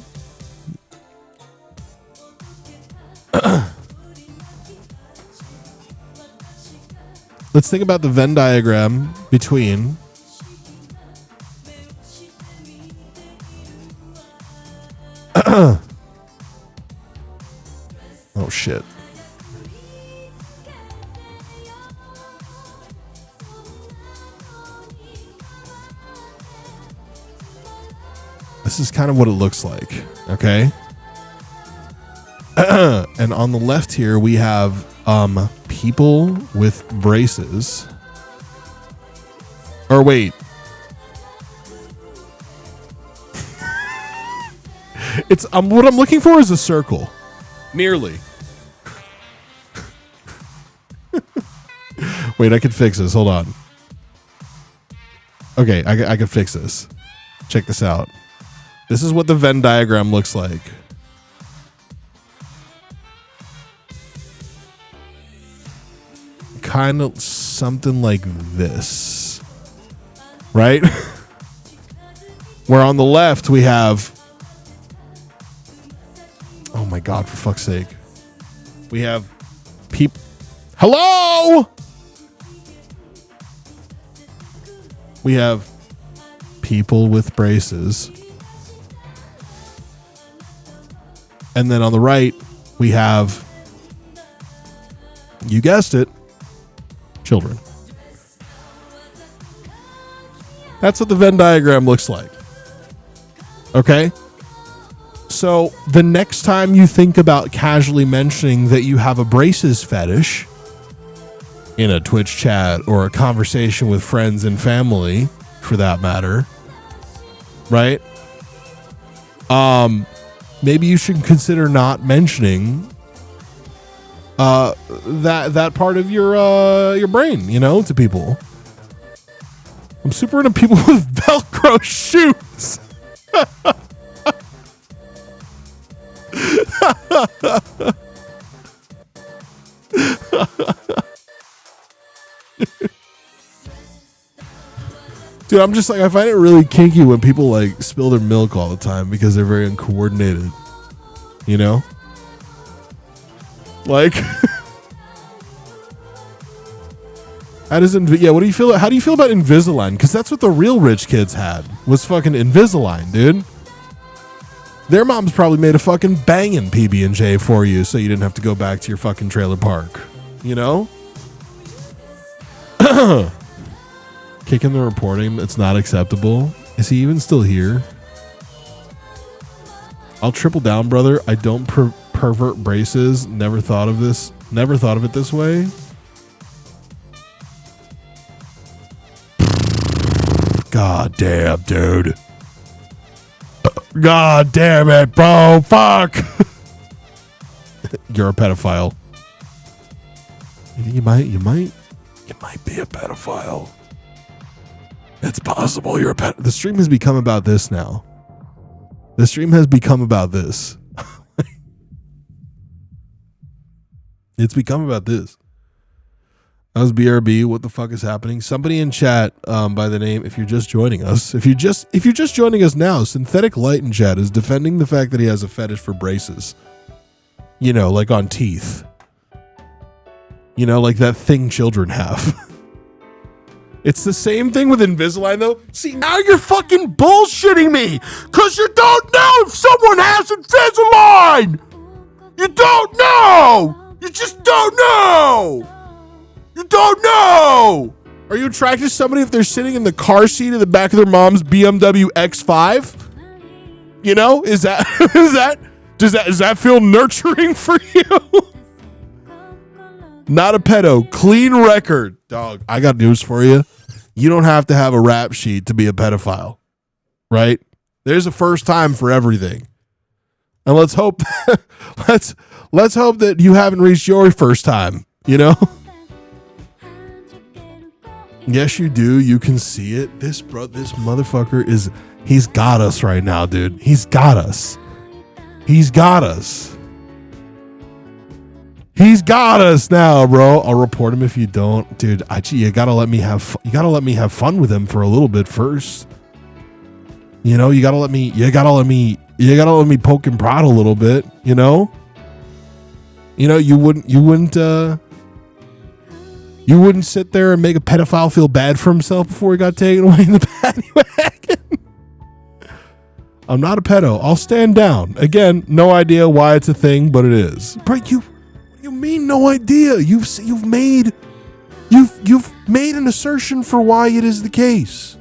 Let's think about the Venn diagram between oh shit. This is kind of what it looks like, okay? And on the left here we have people with braces. Or wait. It's what I'm looking for is a circle. Nearly. Wait, I can fix this. Hold on. Okay, I can fix this. Check this out. This is what the Venn diagram looks like. Kind of something like this. Right? Where on the left we have... Oh my God, for fuck's sake. We have people... Hello? We have people with braces. And then on the right, we have... You guessed it. Children. That's what the Venn diagram looks like. Okay? So the next time you think about casually mentioning that you have a braces fetish in a Twitch chat or a conversation with friends and family, for that matter, right? Maybe you should consider not mentioning that part of your brain, you know, to people. I'm super into people with Velcro shoes. Dude, I'm just like, I find it really kinky when people like spill their milk all the time because they're very uncoordinated. You know? Like, how do you feel? How do you feel about Invisalign? Because that's what the real rich kids had, was fucking Invisalign, dude. Their moms probably made a fucking banging PB&J for you so you didn't have to go back to your fucking trailer park. You know? Kicking the reporting, it's not acceptable. Is he even still here? I'll triple down, brother. I don't pervert braces. Never thought of this. Never thought of it this way. God damn, dude. God damn it, bro. Fuck. You're a pedophile. You think you might be a pedophile. It's possible you're a The stream has become about this now. The stream has become about this. It's become about this. That was BRB. What the fuck is happening? Somebody in chat, by the name, if you're just joining us, if you're just joining us now, Synthetic Light in chat is defending the fact that he has a fetish for braces. You know, like on teeth. You know, like that thing children have. It's the same thing with Invisalign, though. See, now you're fucking bullshitting me, because you don't know if someone has Invisalign. You don't know. You just don't know. You don't know. Are you attracted to somebody if they're sitting in the car seat in the back of their mom's BMW X5? You know, does that feel nurturing for you? Not a pedo. Clean record. Dog, I got news for you. You don't have to have a rap sheet to be a pedophile. Right? There's a first time for everything. And let's hope let's hope that you haven't reached your first time, you know? Yes, you do. You can see it. This motherfucker he's got us right now, dude. He's got us. He's got us. He's got us now, bro. I'll report him if you don't, dude. You gotta let me have fun with him for a little bit first. You know, you gotta let me poke and prod a little bit. You know, you wouldn't sit there and make a pedophile feel bad for himself before he got taken away in the paddy wagon. I'm not a pedo. I'll stand down. Again, no idea why it's a thing, but it is. Bro, you mean no idea? You've made an assertion for why it is the case.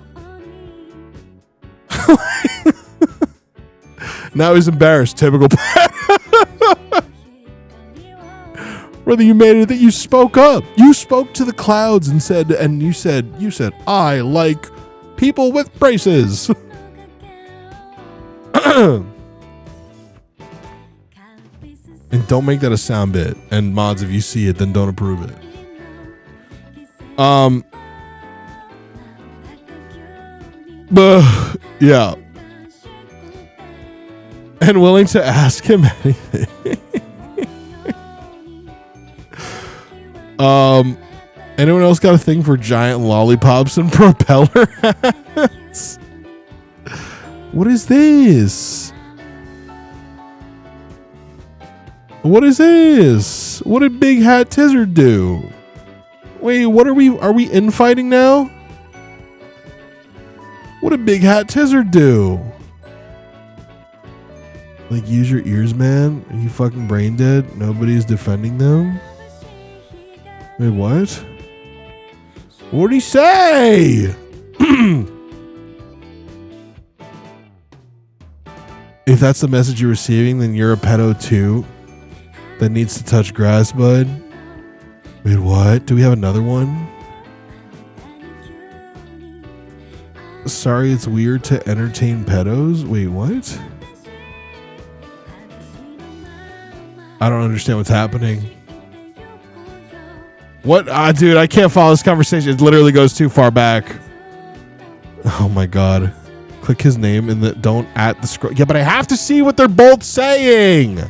Now he's embarrassed. Typical pedo. Brother, you made it that you spoke up. You spoke to the clouds and you said, I like people with braces. And don't make that a sound bit. And mods, if you see it, then don't approve it. But yeah. And willing to ask him anything. Anyone else got a thing for giant lollipops and propeller hats? What is this? What is this? What did Big Hat Tizzard do? Wait, what are we infighting now? What did Big Hat Tizzard do? Like, use your ears, man? Are you fucking brain dead? Nobody's defending them? Wait, what? What'd he say? If that's the message you're receiving, then you're a pedo too. That needs to touch grass, bud. Wait, what? Do we have another one? Sorry, it's weird to entertain pedos? Wait, what? I don't understand what's happening. What? Dude, I can't follow this conversation. It literally goes too far back. Oh my god. Click his name in the don't at the scroll. Yeah, but I have to see what they're both saying.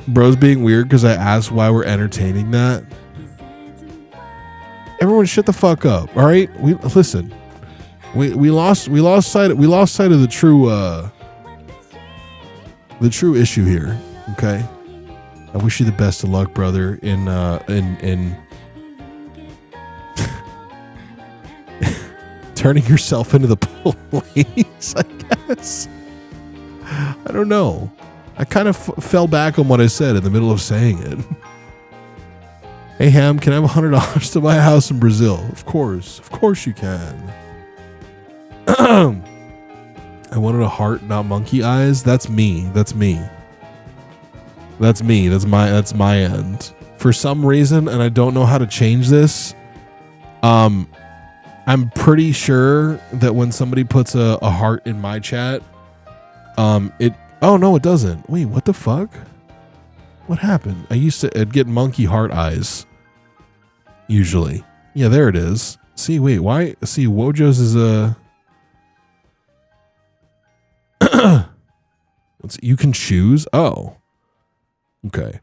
Bro's being weird because I asked why we're entertaining that. Everyone shut the fuck up. All right? We listen. We lost sight of the true issue here. Okay? I wish you the best of luck, brother, in turning yourself into the police, I guess. I don't know. I kind of fell back on what I said in the middle of saying it. Hey, Ham, can I have $100 to buy a house in Brazil? Of course you can. I wanted a heart, not monkey eyes. That's me. That's my end. For some reason, and I don't know how to change this. I'm pretty sure that when somebody puts a heart in my chat, oh no, it doesn't. Wait, what the fuck? What happened? I'd get monkey heart eyes. Usually. Yeah, there it is. See, wait, why? See, Wojo's is you can choose? Oh. Okay.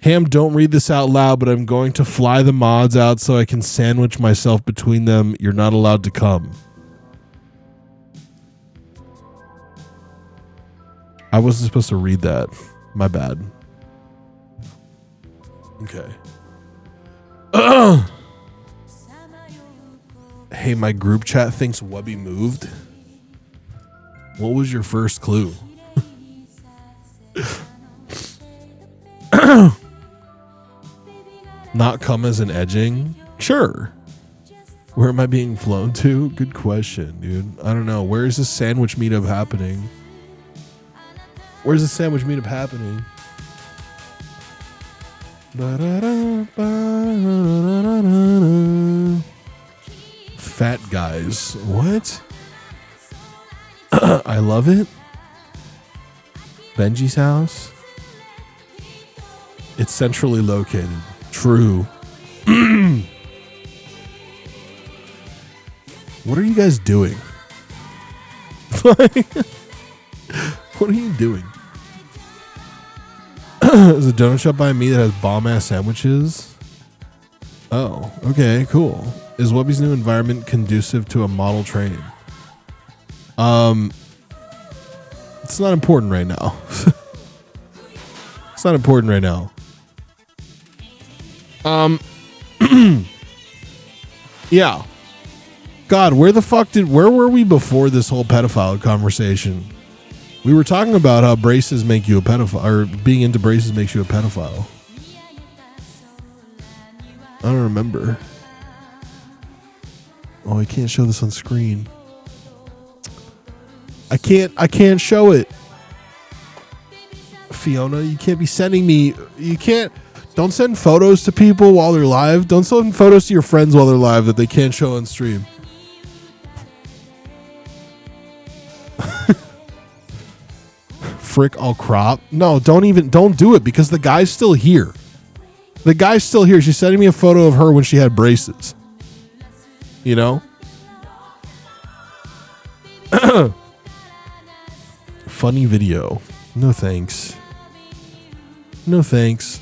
Ham, don't read this out loud, but I'm going to fly the mods out so I can sandwich myself between them. You're not allowed to come. I wasn't supposed to read that. My bad. Okay. Hey, my group chat thinks Wubby moved. What was your first clue? Not come as an edging? Sure. Where am I being flown to? Good question, dude. I don't know. Where is this sandwich meetup happening? Where's the sandwich meetup happening? Fat guys. What? I love it. Benji's house. It's centrally located. True. What are you guys doing? Like, what are you doing? There's a donut shop by me that has bomb-ass sandwiches. Oh, okay, cool. Is Webby's new environment conducive to a model train? It's not important right now. It's not important right now. Yeah. God, where were we before this whole pedophile conversation? We were talking about how braces make you a pedophile, or being into braces makes you a pedophile. I don't remember. Oh, I can't show this on screen. I can't show it. Fiona, you can't be sending me. Don't send photos to people while they're live. Don't send photos to your friends while they're live that they can't show on stream. Frick, I'll crop. No, don't do it because the guy's still here. The guy's still here. She's sending me a photo of her when she had braces. You know? Funny video. No thanks. No thanks.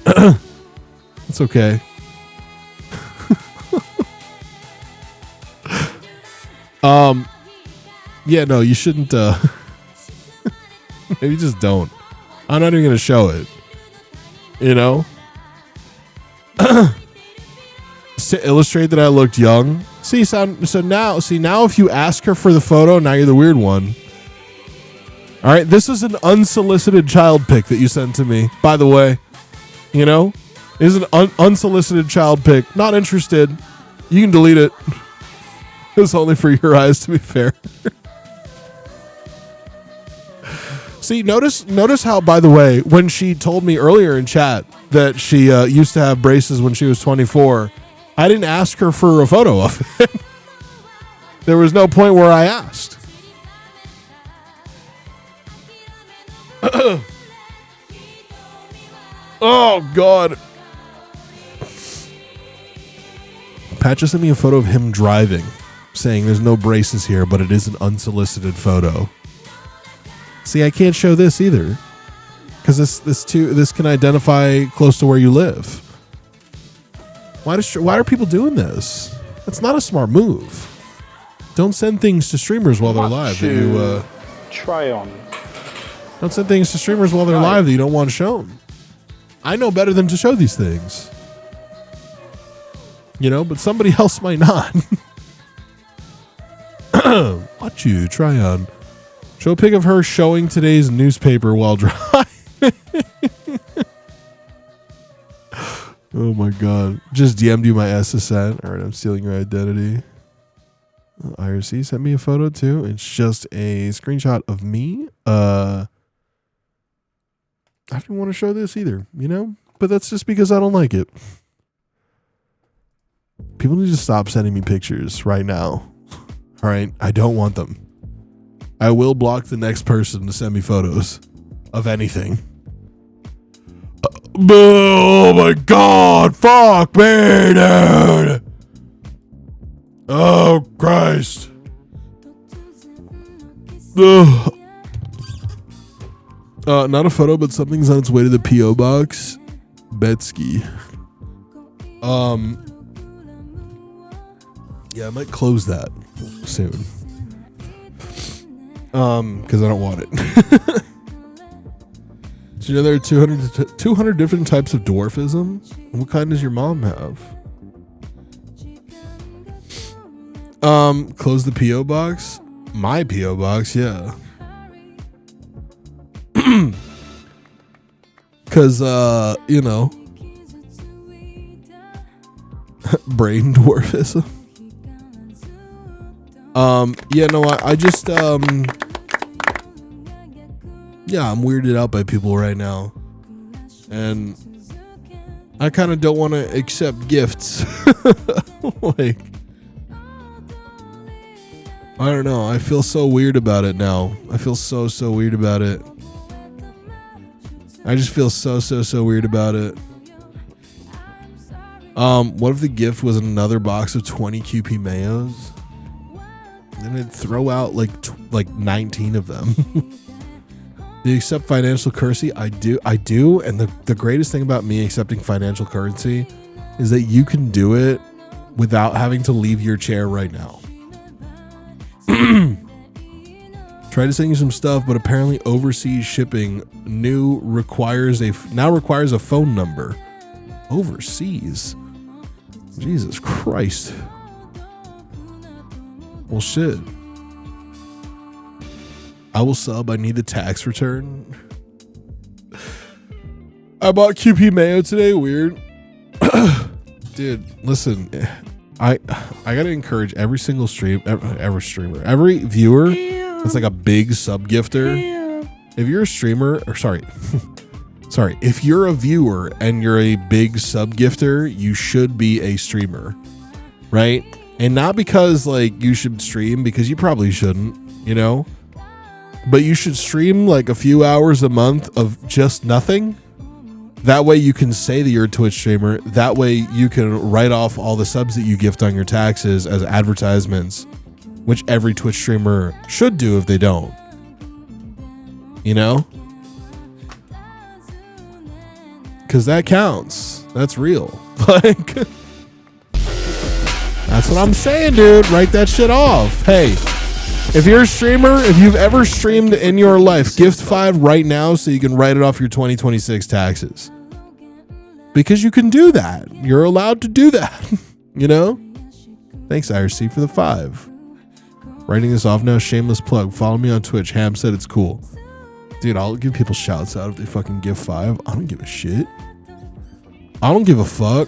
It's okay. Yeah, no, you shouldn't maybe just don't. I'm not even gonna show it. You know? To illustrate that I looked young. Now if you ask her for the photo, now you're the weird one. All right, this is an unsolicited child pic that you sent to me, by the way. You know? It is an unsolicited child pic. Not interested. You can delete it. It's only for your eyes, to be fair. See, notice how, by the way, when she told me earlier in chat that she used to have braces when she was 24, I didn't ask her for a photo of it. There was no point where I asked. Oh, God. Pat just sent me a photo of him driving, saying there's no braces here, but it is an unsolicited photo. See, I can't show this either, because this can identify close to where you live. Why are people doing this? That's not a smart move. Don't send things to streamers while they're live that you try on. Don't send things to streamers while they're live that you don't want shown. I know better than to show these things. You know, but somebody else might not. Watch you try on. Show a pic of her showing today's newspaper while driving. Oh my God. Just DM'd you my SSN. All right, I'm stealing your identity. IRC sent me a photo too. It's just a screenshot of me. I didn't want to show this either, you know? But that's just because I don't like it. People need to stop sending me pictures right now. All right? I don't want them. I will block the next person to send me photos of anything. Oh my God. Fuck me, dude. Oh, Christ. Ugh. Not a photo, but something's on its way to the P.O. box. Betsky. Yeah, I might close that soon. Because I don't want it. Do you know there are 200 different types of dwarfism? What kind does your mom have? Close the P.O. box? My P.O. box, yeah. Because, you know, brain dwarfism. Yeah, no, I just, yeah, I'm weirded out by people right now. And I kind of don't want to accept gifts. Like, I don't know. I feel so weird about it now. I feel so weird about it. I just feel so weird about it. What if the gift was another box of 20 QP Mayos? Then I'd throw out like 19 of them. Do you accept financial currency? I do. And the greatest thing about me accepting financial currency is that you can do it without having to leave your chair right now. Tried to send you some stuff, but apparently overseas shipping now requires a phone number. Overseas? Jesus Christ. Well, shit. I will sub. I need the tax return. I bought QP Mayo today. Weird. Dude, listen. I gotta encourage every single every viewer that's like a big sub gifter. If you're a streamer, or sorry, if you're a viewer and you're a big sub gifter, you should be a streamer, right? And not because like you should stream, because you probably shouldn't, you know, but you should stream like a few hours a month of just nothing. That way you can say that you're a Twitch streamer. That way you can write off all the subs that you gift on your taxes as advertisements, which every Twitch streamer should do if they don't. You know? Because that counts. That's real. Like, that's what I'm saying, dude. Write that shit off. Hey, if you're a streamer, if you've ever streamed in your life, gift 5 right now so you can write it off your 2026 taxes. Because you can do that. You're allowed to do that. You know? Thanks, IRC, for the 5. Writing this off now. Shameless plug. Follow me on Twitch. Ham said it's cool. Dude, I'll give people shouts out if they fucking give 5. I don't give a shit. I don't give a fuck.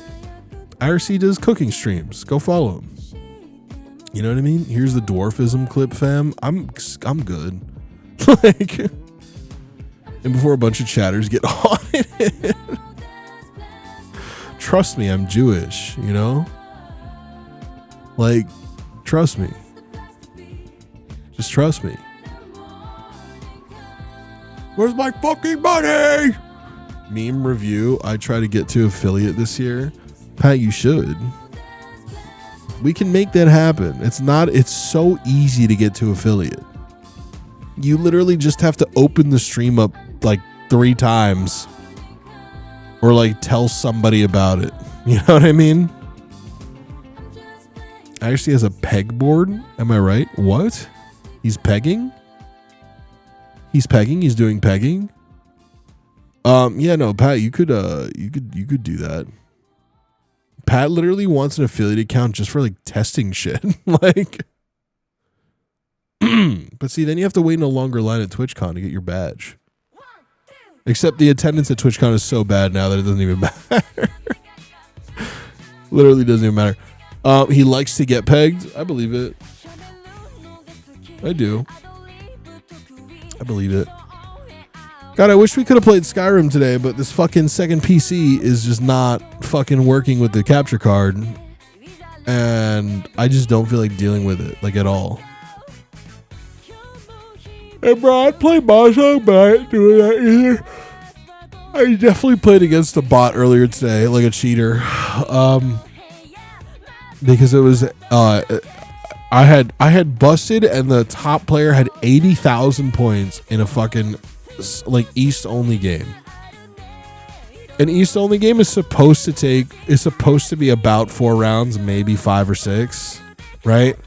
IRC does cooking streams. Go follow him. You know what I mean? Here's the dwarfism clip, fam. I'm good. Like, and before a bunch of chatters get on it. Trust me, I'm Jewish, you know? Like, trust me. Just trust me. Where's my fucking money? Meme review. I try to get to affiliate this year. Pat, you should. We can make that happen. It's so easy to get to affiliate. You literally just have to open the stream up like 3 times. Or like tell somebody about it. You know what I mean? Actually has a pegboard. Am I right? What? He's pegging? He's pegging? He's doing pegging? Yeah, no, Pat, you could do that. Pat literally wants an affiliate account just for like testing shit. Like, but see, then you have to wait in a longer line at TwitchCon to get your badge. Except the attendance at TwitchCon is so bad now that it doesn't even matter. Literally doesn't even matter. He likes to get pegged. I believe it. I do. I believe it. God, I wish we could have played Skyrim today, but this fucking second PC is just not fucking working with the capture card. And I just don't feel like dealing with it, like, at all. Hey, bro, I'd play Mahjong, but I ain't doing that either. I definitely played against a bot earlier today, like a cheater. Because it was, I had busted, and the top player had 80,000 points in a fucking, like, East-only game. An East-only game is supposed to be about 4 rounds, maybe 5 or 6, right?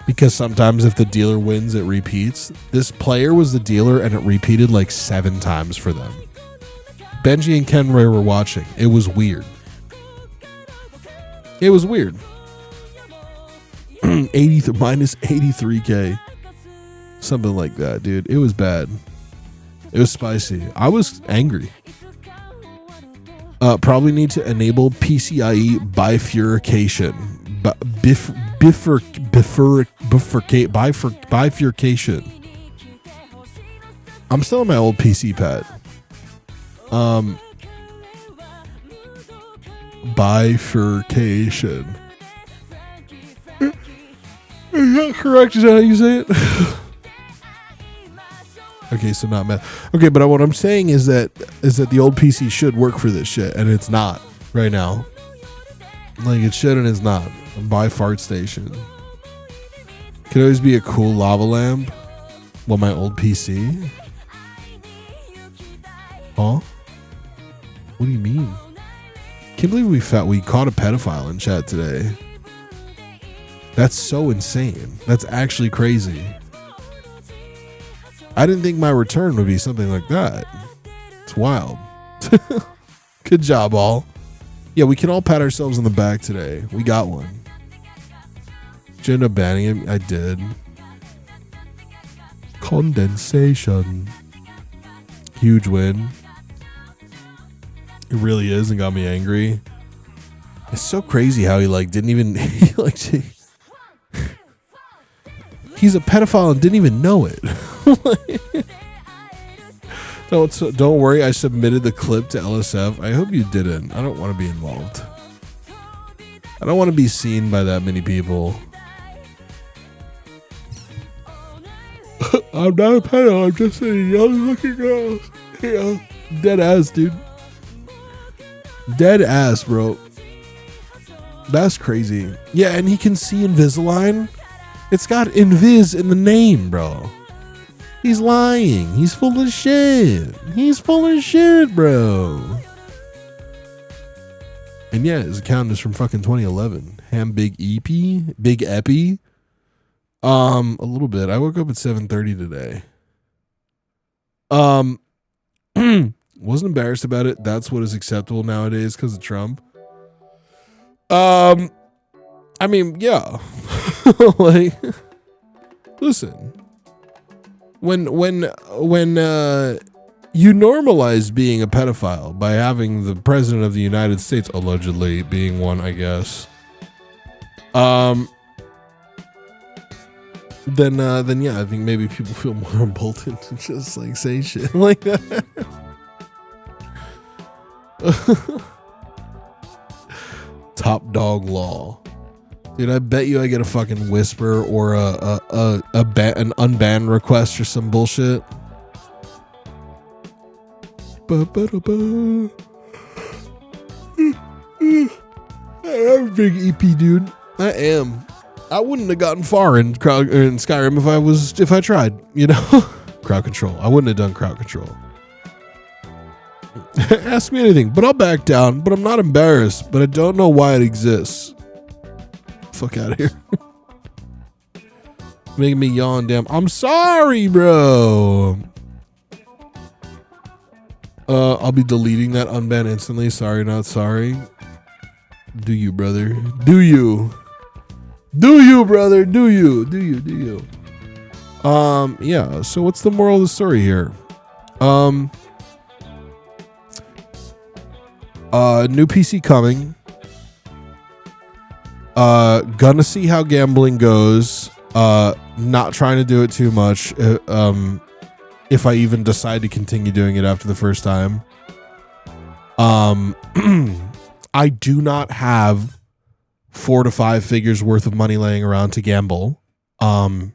Because sometimes if the dealer wins, it repeats. This player was the dealer, and it repeated like 7 times for them. Benji and Kenroy were watching. It was weird. It was weird. Minus 83k. Something like that, dude. It was bad. It was spicy. I was angry. Probably need to enable PCIe bifurcation. Bifurcation. I'm still on my old PC, Pat. Bifurcation. Is that correct? Is that how you say it? Okay, so not math. Okay, but what I'm saying is that the old PC should work for this shit, and it's not right now. Like it should and it's not. Buy fart station. Could always be a cool lava lamp. Well, my old PC. Huh? What do you mean? Can't believe we caught a pedophile in chat today. That's so insane. That's actually crazy. I didn't think my return would be something like that. It's wild. Good job, all. Yeah, we can all pat ourselves on the back today. We got one. Did you end up banning him? I did. Condensation. Huge win. It really is and got me angry. It's so crazy how he like didn't even he's a pedophile and didn't even know it. Don't worry, I submitted the clip to LSF. I hope you didn't. I don't want to be involved. I don't want to be seen by that many people. I'm not a pedo, I'm just a young looking girl. Yeah. Dead ass, dude. Dead ass, bro. That's crazy. Yeah, and he can see Invisalign. It's got Invis in the name, bro. He's lying. He's full of shit. He's full of shit, bro. And yeah, his account is from fucking 2011. Ham Big EP? Big Epi? A little bit. I woke up at 7:30 today. Wasn't embarrassed about it. That's what is acceptable nowadays because of Trump. I mean, yeah. Like, listen. When you normalize being a pedophile by having the president of the United States allegedly being one, I guess. Then yeah, I think maybe people feel more emboldened to just like say shit like that. Top dog law. Dude, I bet you I get a fucking whisper or an unban request or some bullshit. I am a big EP dude. I am. I wouldn't have gotten far in Skyrim if I tried, you know? Crowd control. I wouldn't have done crowd control. Ask me anything, but I'll back down. But I'm not embarrassed, but I don't know why it exists. Fuck out of here. Making me yawn, damn. I'm sorry, bro. I'll be deleting that unban instantly. Sorry, not sorry. Do you, brother? Do you? Do you, brother? Do you? Do you? Do you? Yeah. So what's the moral of the story here? New PC coming. Gonna see how gambling goes. Not trying to do it too much. If I even decide to continue doing it after the first time. I do not have 4 to 5 figures worth of money laying around to gamble. I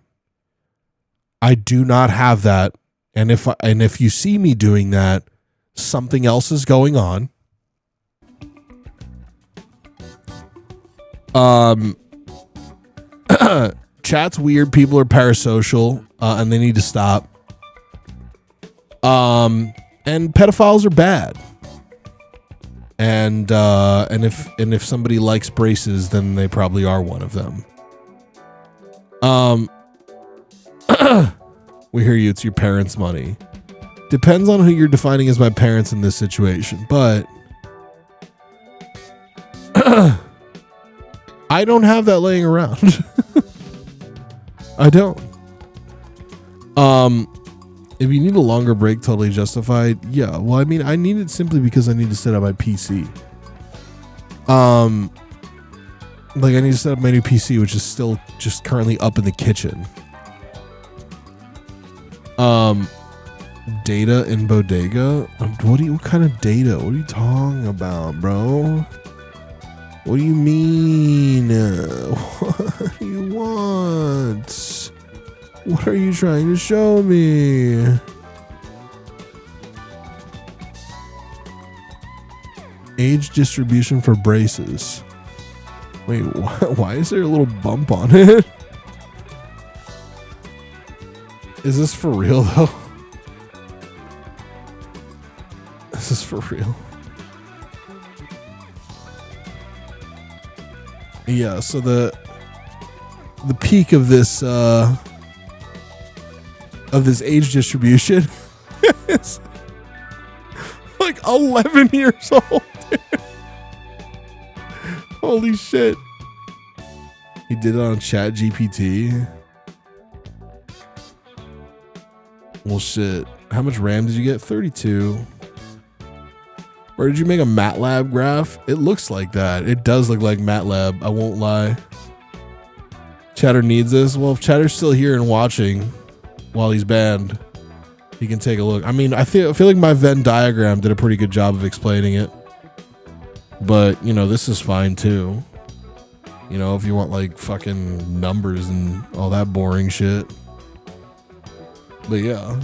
do not have that. And if you see me doing that, something else is going on. Chat's weird. People are parasocial, and they need to stop. And pedophiles are bad. And if somebody likes braces, then they probably are one of them. We hear you. It's your parents' money. Depends on who you're defining as my parents in this situation, but I don't have that laying around. I don't. If you need a longer break, totally justified. Yeah, well, I mean, I need it simply because I need to set up my PC. Like I need to set up my new PC, which is still just currently up in the kitchen. Data in bodega? What kind of data? What are you talking about, bro? What do you mean? What do you want? What are you trying to show me? Age distribution for braces. Wait, why is there a little bump on it? Is this for real though? Is this for real? Yeah, so the peak of this age distribution is like 11 years old. Dude. Holy shit. He did it on ChatGPT. Well, shit. How much RAM did you get? 32. Or did you make a MATLAB graph? It looks like that. It does look like MATLAB. I won't lie. Chatter needs this. Well, if Chatter's still here and watching while he's banned, he can take a look. I mean, I feel like my Venn diagram did a pretty good job of explaining it. But, you know, this is fine too. You know, if you want like fucking numbers and all that boring shit. But yeah.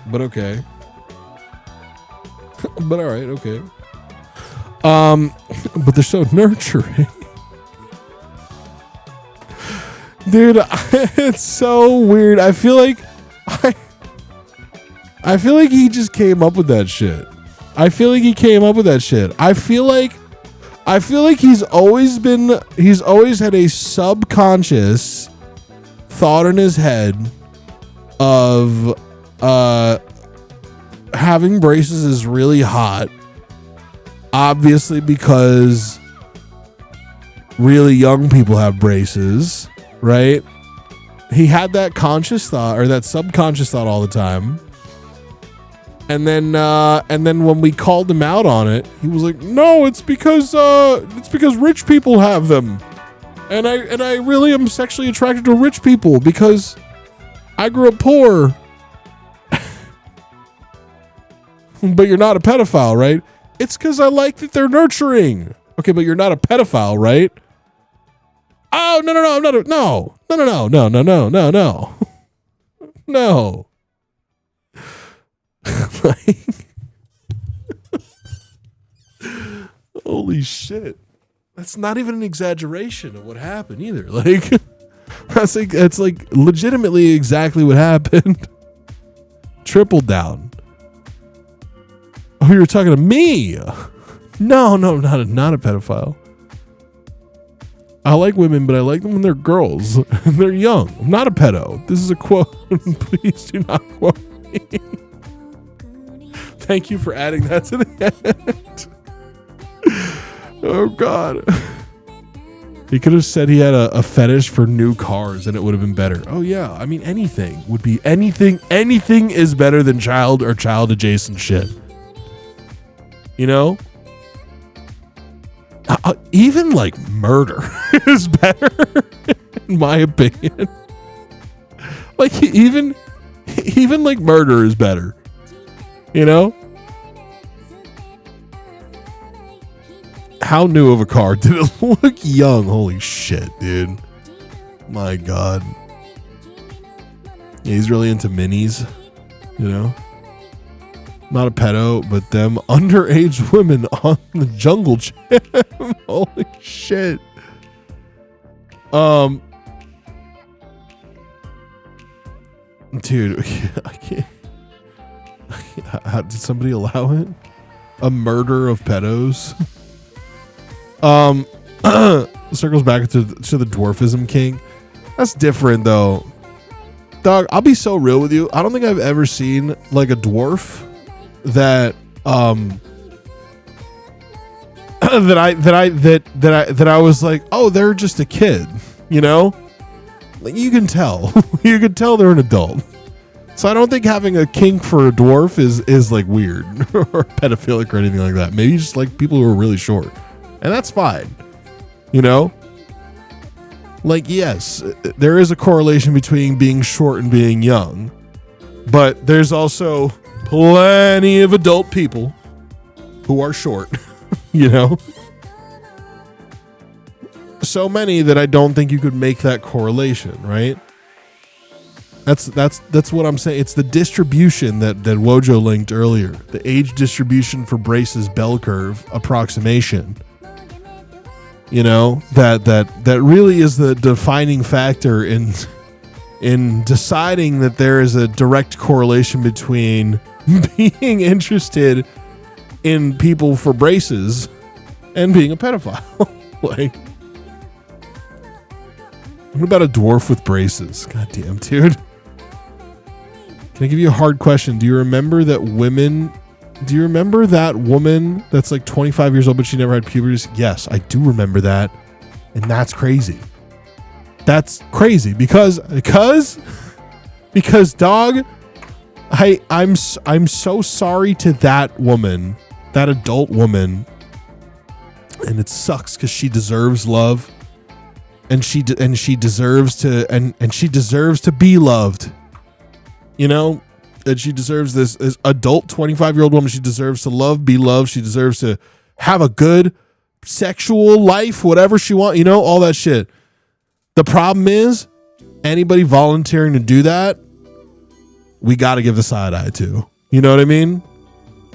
But okay. But all right, okay. But they're so nurturing. Dude, it's so weird. I feel like he just came up with that shit. I feel like he's always had a subconscious thought in his head of having braces is really hot, obviously because really young people have braces, right? He had that conscious thought or that subconscious thought all the time. And then when we called him out on it, he was like, "No, it's because rich people have them, and I really am sexually attracted to rich people because I grew up poor." But you're not a pedophile, right? It's because I like that they're nurturing. Okay, but you're not a pedophile, right? Oh, no, I'm not no. No. Like, holy shit. That's not even an exaggeration of what happened either. Like, it's like legitimately exactly what happened. Triple down. Oh, you were talking to me. No, not a pedophile. I like women, but I like them when they're girls and they're young. I'm not a pedo. This is a quote. Please do not quote me. Thank you for adding that to the end. Oh, God. He could have said he had a fetish for new cars and it would have been better. Oh, yeah. I mean, anything would be anything. Anything is better than child or child adjacent shit. You know? Even like murder is better, in my opinion. Like even like murder is better. You know? How new of a car? Did it look young? Holy shit, dude. My God. Yeah, he's really into minis, you know? Not a pedo, but them underage women on the jungle gym. Holy shit. Dude, I can't. How, did somebody allow it? A murder of pedos? Circles back to the dwarfism king. That's different though. Dog, I'll be so real with you. I don't think I've ever seen like a dwarf that that I was like, oh, they're just a kid, you know? Like you can tell. You can tell they're an adult. So I don't think having a kink for a dwarf is like weird or pedophilic or anything like that. Maybe just like people who are really short. And that's fine. You know? Like, yes, there is a correlation between being short and being young. But there's also plenty of adult people who are short, you know? So many that I don't think you could make that correlation, right? That's what I'm saying. It's the distribution that Wojo linked earlier. The age distribution for braces bell curve approximation. You know, that really is the defining factor in deciding that there is a direct correlation between being interested in people for braces and being a pedophile. Like, what about a dwarf with braces? God damn, dude. Can I give you a hard question? Do you remember that woman that's like 25 years old but she never had puberty? Yes, I do remember that. And that's crazy. That's crazy because dog, I'm so sorry to that woman, that adult woman. And it sucks cuz she deserves love. And she deserves to be loved. You know, that she deserves this adult 25-year-old woman. She deserves to love, be loved. She deserves to have a good sexual life, whatever she wants, you know, all that shit. The problem is, anybody volunteering to do that, we got to give the side eye to. You know what I mean?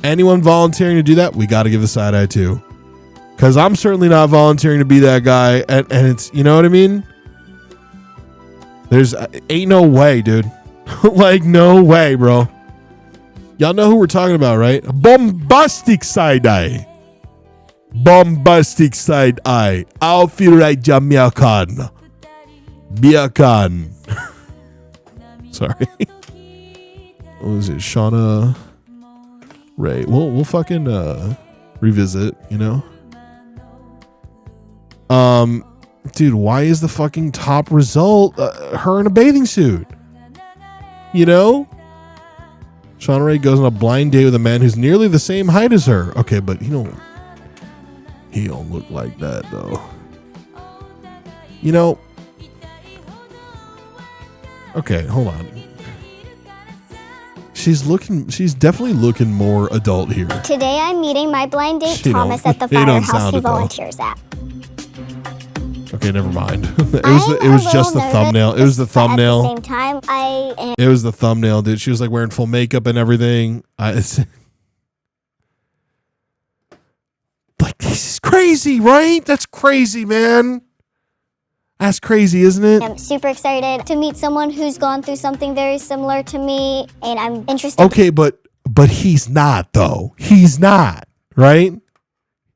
Anyone volunteering to do that, we got to give the side eye to. Because I'm certainly not volunteering to be that guy. And it's, you know what I mean? There's ain't no way, dude. Like, no way, bro. Y'all know who we're talking about, right? Bombastic side eye. Bombastic side eye. I'll feel right, Jamiakan. Biakan. Sorry. What was it? Shauna Ray. We'll fucking revisit, you know? Dude, why is the fucking top result her in a bathing suit? You know? Shauna Ray goes on a blind date with a man who's nearly the same height as her. Okay, but he don't look like that though. You know? Okay, hold on. She's definitely looking more adult here. Today I'm meeting my blind date Thomas at the firehouse he volunteers at. Okay, never mind. It was just the thumbnail. It was the thumbnail. At the same time, it was the thumbnail, dude. She was like wearing full makeup and everything. Like, this is crazy, right? That's crazy, man. That's crazy, isn't it? I'm super excited to meet someone who's gone through something very similar to me, and I'm interested. Okay, but he's not, though. He's not, right?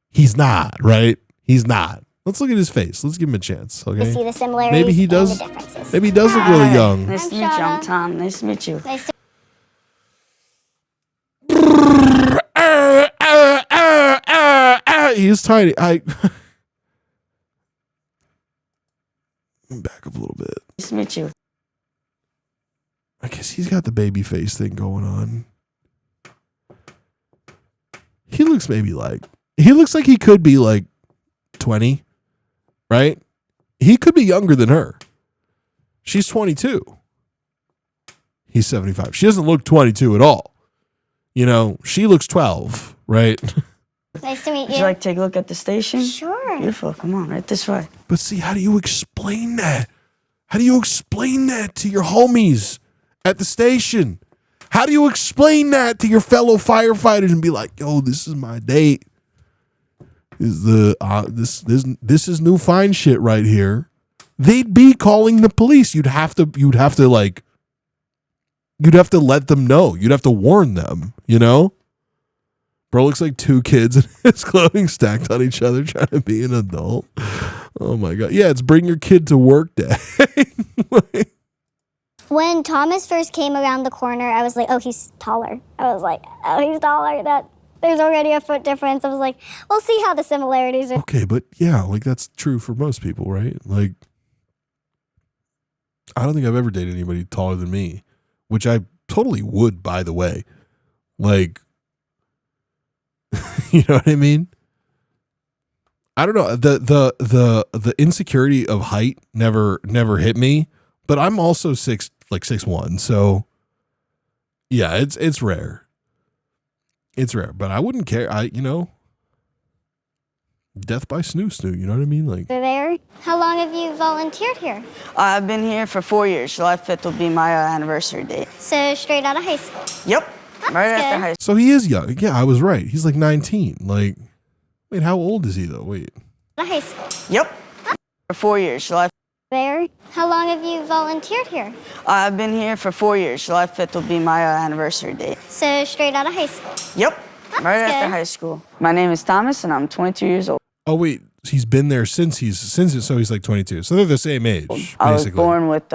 He's not, right? He's not. Let's look at his face. Let's give him a chance. Okay. To see the similarities. Maybe he does. And the differences. Maybe he does look really young. Nice to meet you. I'm Tom. Nice to meet you. He's tiny. Back up a little bit. Nice to meet you. I guess he's got the baby face thing going on. He looks like he could be like 20, right? He could be younger than her. She's 22. He's 75. She doesn't look 22 at all. You know, she looks 12, right? Nice to meet you. Would you like to take a look at the station? Sure. Beautiful. Come on, right this way. But see, how do you explain that? How do you explain that to your homies at the station? How do you explain that to your fellow firefighters and be like, yo, this is my date? Is this is new fine shit right here? They'd be calling the police. You'd have to let them know. You'd have to warn them, you know? Bro looks like two kids in his clothing stacked on each other trying to be an adult. Oh my God. Yeah, it's bring your kid to work day. When Thomas first came around the corner, I was like, oh, he's taller. I was like, oh, he's taller. There's already a foot difference. I was like, we'll see how the similarities are. Okay, but yeah, like that's true for most people, right? Like, I don't think I've ever dated anybody taller than me, which I totally would, by the way. Like, you know what I mean? I don't know. The insecurity of height never hit me, but I'm also 6'1", so yeah, it's rare. It's rare, but I wouldn't care. Death by snoo, you know what I mean? Like, there. How long have you volunteered here? I've been here for 4 years. July 5th will be my anniversary date. So straight out of high school? Yep. That's right good. after high school. So he is young. Yeah, I was right. He's like 19. Like, wait, how old is he though? Wait. high school. Yep. For 4 years. July. There. How long have you volunteered here? I've been here for 4 years. July 5th will be my anniversary date. So straight out of high school. Yep. That's right good. after high school. My name is Thomas, and I'm 22 years old. Oh wait, he's been there since so he's like 22. So they're the same age, basically. I was born with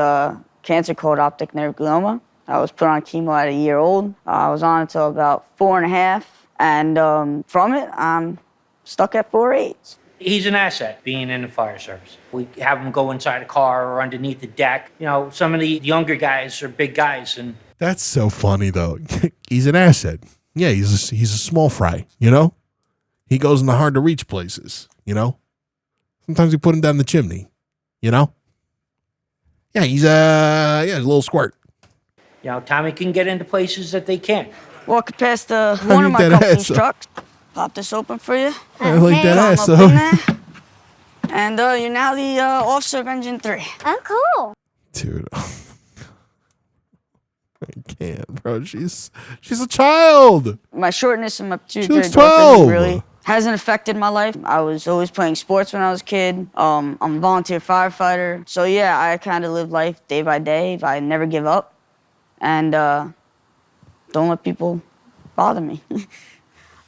cancer called optic nerve glioma. I was put on chemo at a year old. I was on until about 4.5, and from it, I'm stuck at 4.8. He's an asset being in the fire service. We have him go inside a car or underneath the deck. You know, some of the younger guys are big guys, and That's so funny though. He's an asset. Yeah, he's a small fry, you know? He goes in the hard to reach places, you know? Sometimes we put him down the chimney, you know? Yeah, he's a little squirt. you know, Tommy can get into places that they can't. Walking past one of my company's trucks. Pop this open for you. I like that ass, Climb though. up in there. And you're now the officer of Engine 3. Oh, cool. Dude. I can't, bro. She's a child. My shortness and my She pituitary looks growth 12. really hasn't affected my life. I was always playing sports when I was a kid. I'm a volunteer firefighter. So yeah, I kind of live life day by day. I never give up. And don't let people bother me.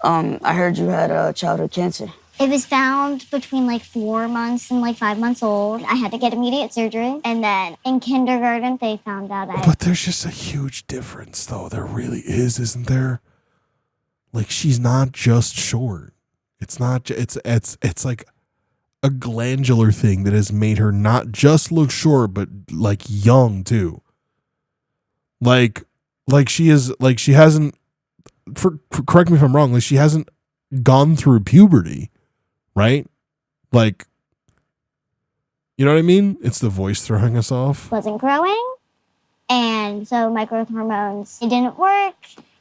I heard you had childhood cancer. It was found between like 4 months and like 5 months old. I had to get immediate surgery. And then in kindergarten, they found out But there's just a huge difference, though. There really is, isn't there? Like, she's not just short. It's not. It's like a glandular thing that has made her not just look short, but like young too. Like she is. Like she hasn't. Correct me if I'm wrong. Like she hasn't gone through puberty, right? Like, you know what I mean? It's the voice throwing us off. wasn't growing. And so my growth hormones, it didn't work.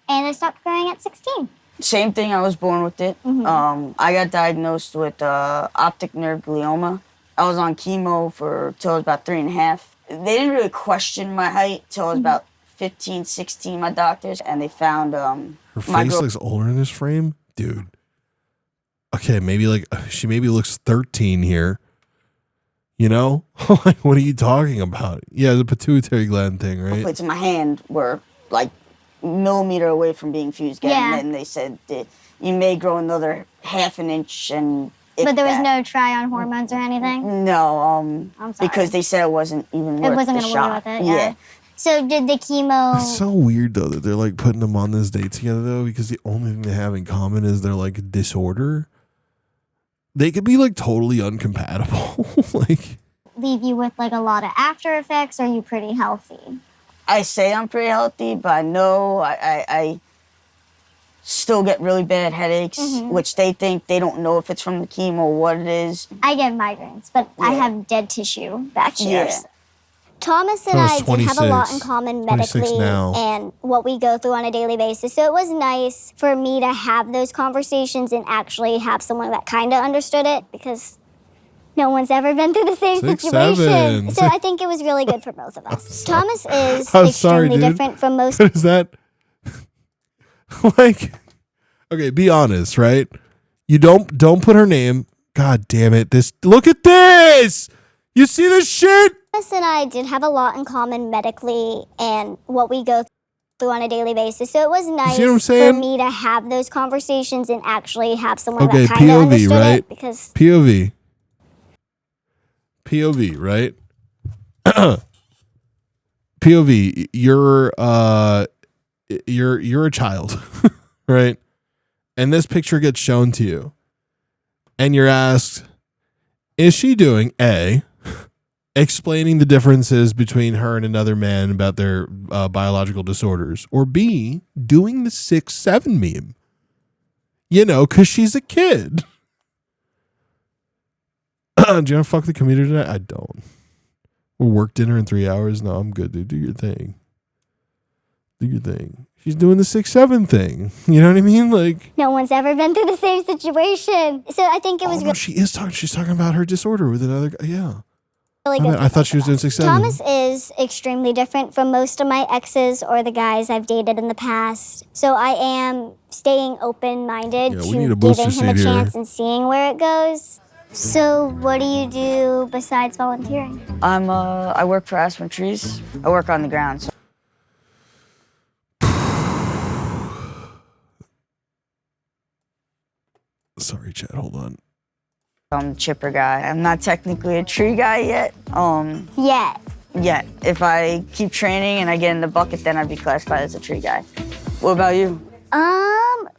And it stopped growing at 16. Same thing, I was born with it. I got diagnosed with optic nerve glioma. I was on chemo till I was about 3.5. They didn't really question my height till I was about 15, 16, my doctors, and they found Her face looks older in this frame, dude. Okay, maybe like she maybe looks 13 here. You know, like what are you talking about? Yeah, the pituitary gland thing, right? plates in my hand were like millimeter away from being fused again. Yeah. And then they said that you may grow another 1/2 inch, and But there was no try on hormones or anything? No, I'm sorry. because they said it wasn't even worth It wasn't the going to shot. work with it, yeah. So did the chemo... It's so weird though that they're like putting them on this date together though, because the only thing they have in common is their like disorder. They could be like totally uncompatible. Like leave you with like a lot of after effects, or are you pretty healthy? I say I'm pretty healthy, but I know I still get really bad headaches, which they think they don't know if it's from the chemo or what it is. I get migraines, but I have dead tissue back here. Yeah. Thomas and I did have a lot in common 26 medically now. and what we go through on a daily basis. So it was nice for me to have those conversations and actually have someone that kind of understood it, because no one's ever been through the same 6'7". situation. So I think it was really good for both of us. Thomas is I'm sorry, extremely dude. different from most. What is that? Like, okay, be honest, right? You don't put her name. God damn it! Look at this. You see this shit? Thomas and I did have a lot in common medically and what we go through on a daily basis. So it was nice see what I'm for saying? me to have those conversations and actually have someone Okay, that kind of POV, understood right? it. Because POV, right? POV, you're a child, right? And this picture gets shown to you. And you're asked, is she doing A, explaining the differences between her and another man about their biological disorders, or B, doing the 6'7" meme? You know, because she's a kid. Do you want to fuck the computer tonight? I don't. We'll work dinner in 3 hours. No, I'm good, dude. Do your thing. Do your thing. She's doing the 6'7" thing. You know what I mean? Like, no one's ever been through the same situation. So I think it was no, she is talking. She's talking about her disorder with another guy. Yeah. really good. I thought she was doing 6'7". Thomas is extremely different from most of my exes or the guys I've dated in the past. So I am staying open-minded Yeah, we need a to booster giving him a seat here. chance and seeing where it goes. So what do you do besides volunteering? I work for Aspen Trees. I work on the ground. So. Sorry, Chad. Hold on. I'm a chipper guy. I'm not technically a tree guy yet. Yet. If I keep training and I get in the bucket, then I'd be classified as a tree guy. What about you?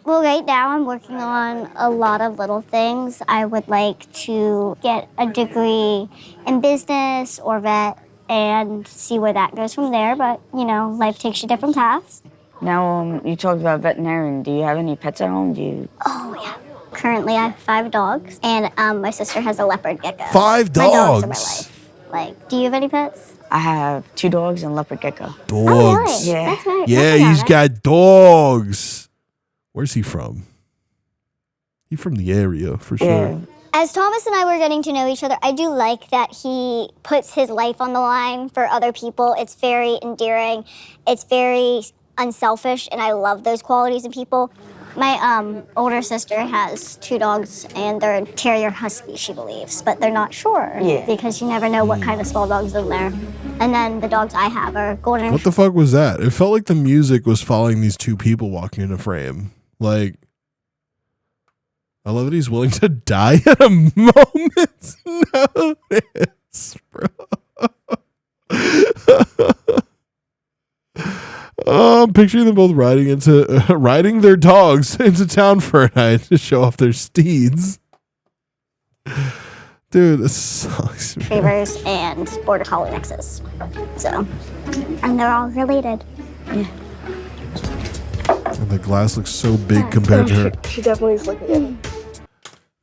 Well, right now I'm working on a lot of little things. I would like to get a degree in business or vet and see where that goes from there. But, you know, life takes you different paths. Now, you talked about veterinarian. Do you have any pets at home? Oh, yeah. Currently, I have 5 dogs, and my sister has a leopard gecko. 5 dogs? My dogs are my life. Like, do you have any pets? I have 2 dogs and a leopard gecko. Dogs. Oh, really? Yeah. That's nice. Yeah, he's got dogs. Where's he from? He's from the area, for sure. Yeah. As Thomas and I were getting to know each other, I do like that he puts his life on the line for other people. It's very endearing. It's very unselfish, and I love those qualities in people. My older sister has 2 dogs, and they're terrier husky, she believes, but they're not sure because you never know what kind of small dogs in there. And then the dogs I have are golden. What the fuck was that? It felt like the music was following these 2 people walking in a frame. Like, I love that he's willing to die at a moment's notice, bro. I'm picturing them both riding their dogs into town for a night to show off their steeds. Dude, this sucks. Retrievers and border collie mixes. So, and they're all related. And the glass looks so big compared to her. She definitely is looking good.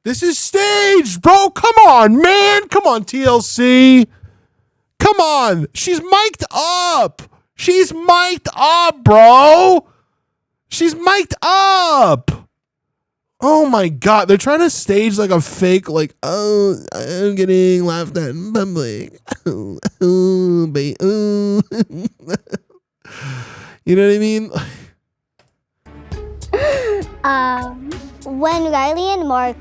This is staged, bro. Come on, man. Come on, TLC. Come on. She's mic'd up. She's mic'd up, bro. She's mic'd up. Oh my God. They're trying to stage like a fake, like, oh, I'm getting laughed at in public. You know what I mean? When Riley and Mark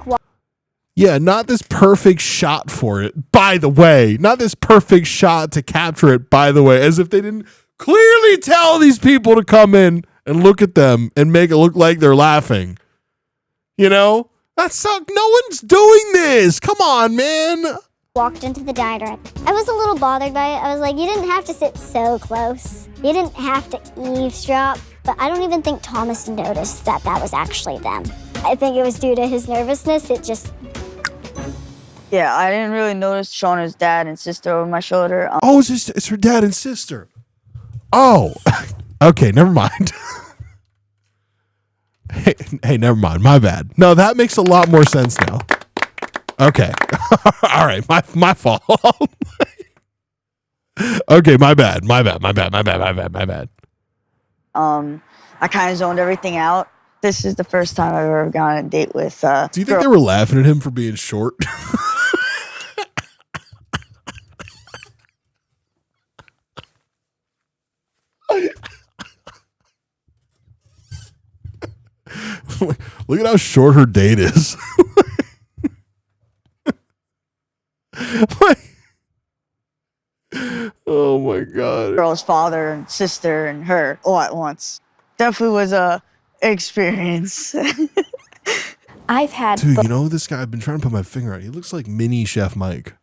Yeah, not this perfect shot for it, by the way. Not this perfect shot to capture it, by the way. As if they didn't clearly tell these people to come in and look at them and make it look like they're laughing. You know? That sucks. No one's doing this. Come on, man. walked into the diner, I was a little bothered by it. I was like, you didn't have to sit so close. You didn't have to eavesdrop. But I don't even think Thomas noticed that that was actually them. I think it was due to his nervousness. It just... Yeah, I didn't really notice Shauna's dad and sister over my shoulder. Oh, it's her dad and sister. Oh, okay, never mind. Hey, never mind. My bad. No, that makes a lot more sense now. Okay. All right, my fault. Okay, my bad. I kind of zoned everything out. This is the first time I've ever gone on a date with Do you think they were laughing at him for being short? Look at how short her date is. Oh my God. Girl's father and sister and her all at once. Definitely was a experience. I've had... Dude, you know this guy? I've been trying to put my finger on. He looks like mini Chef Mike.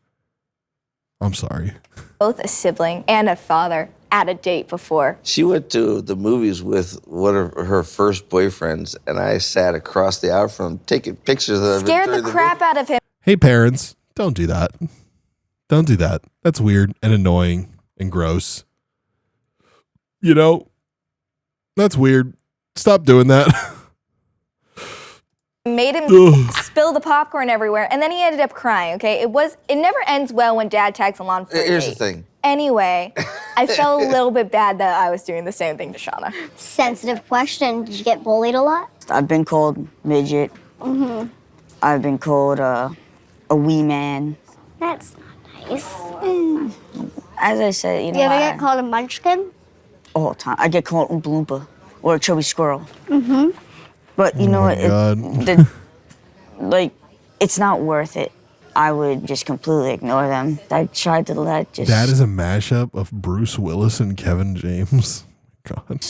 I'm sorry. both a sibling and a father at a date before. She went to the movies with one of her first boyfriends, and I sat across the aisle from him taking pictures of him. Scared the crap out of him. Hey, parents, don't do that. Don't do that. That's weird and annoying and gross. You know, that's weird. Stop doing that. Made him spill the popcorn everywhere, and then he ended up crying, okay? It never ends well when dad tags along for a Here's date. the thing. Anyway, I felt a little bit bad that I was doing the same thing to Shauna. Sensitive question. Did you get bullied a lot? I've been called midget. Mm-hmm. I've been called a wee man. That's not nice. As I said, you know, You ever get called a munchkin? all the time. I get called Oompa Loompa or a chubby squirrel. Mm-hmm. But you know what? Like, it's not worth it. I would just completely ignore them. I tried to let just That is a mashup of Bruce Willis and Kevin James. God.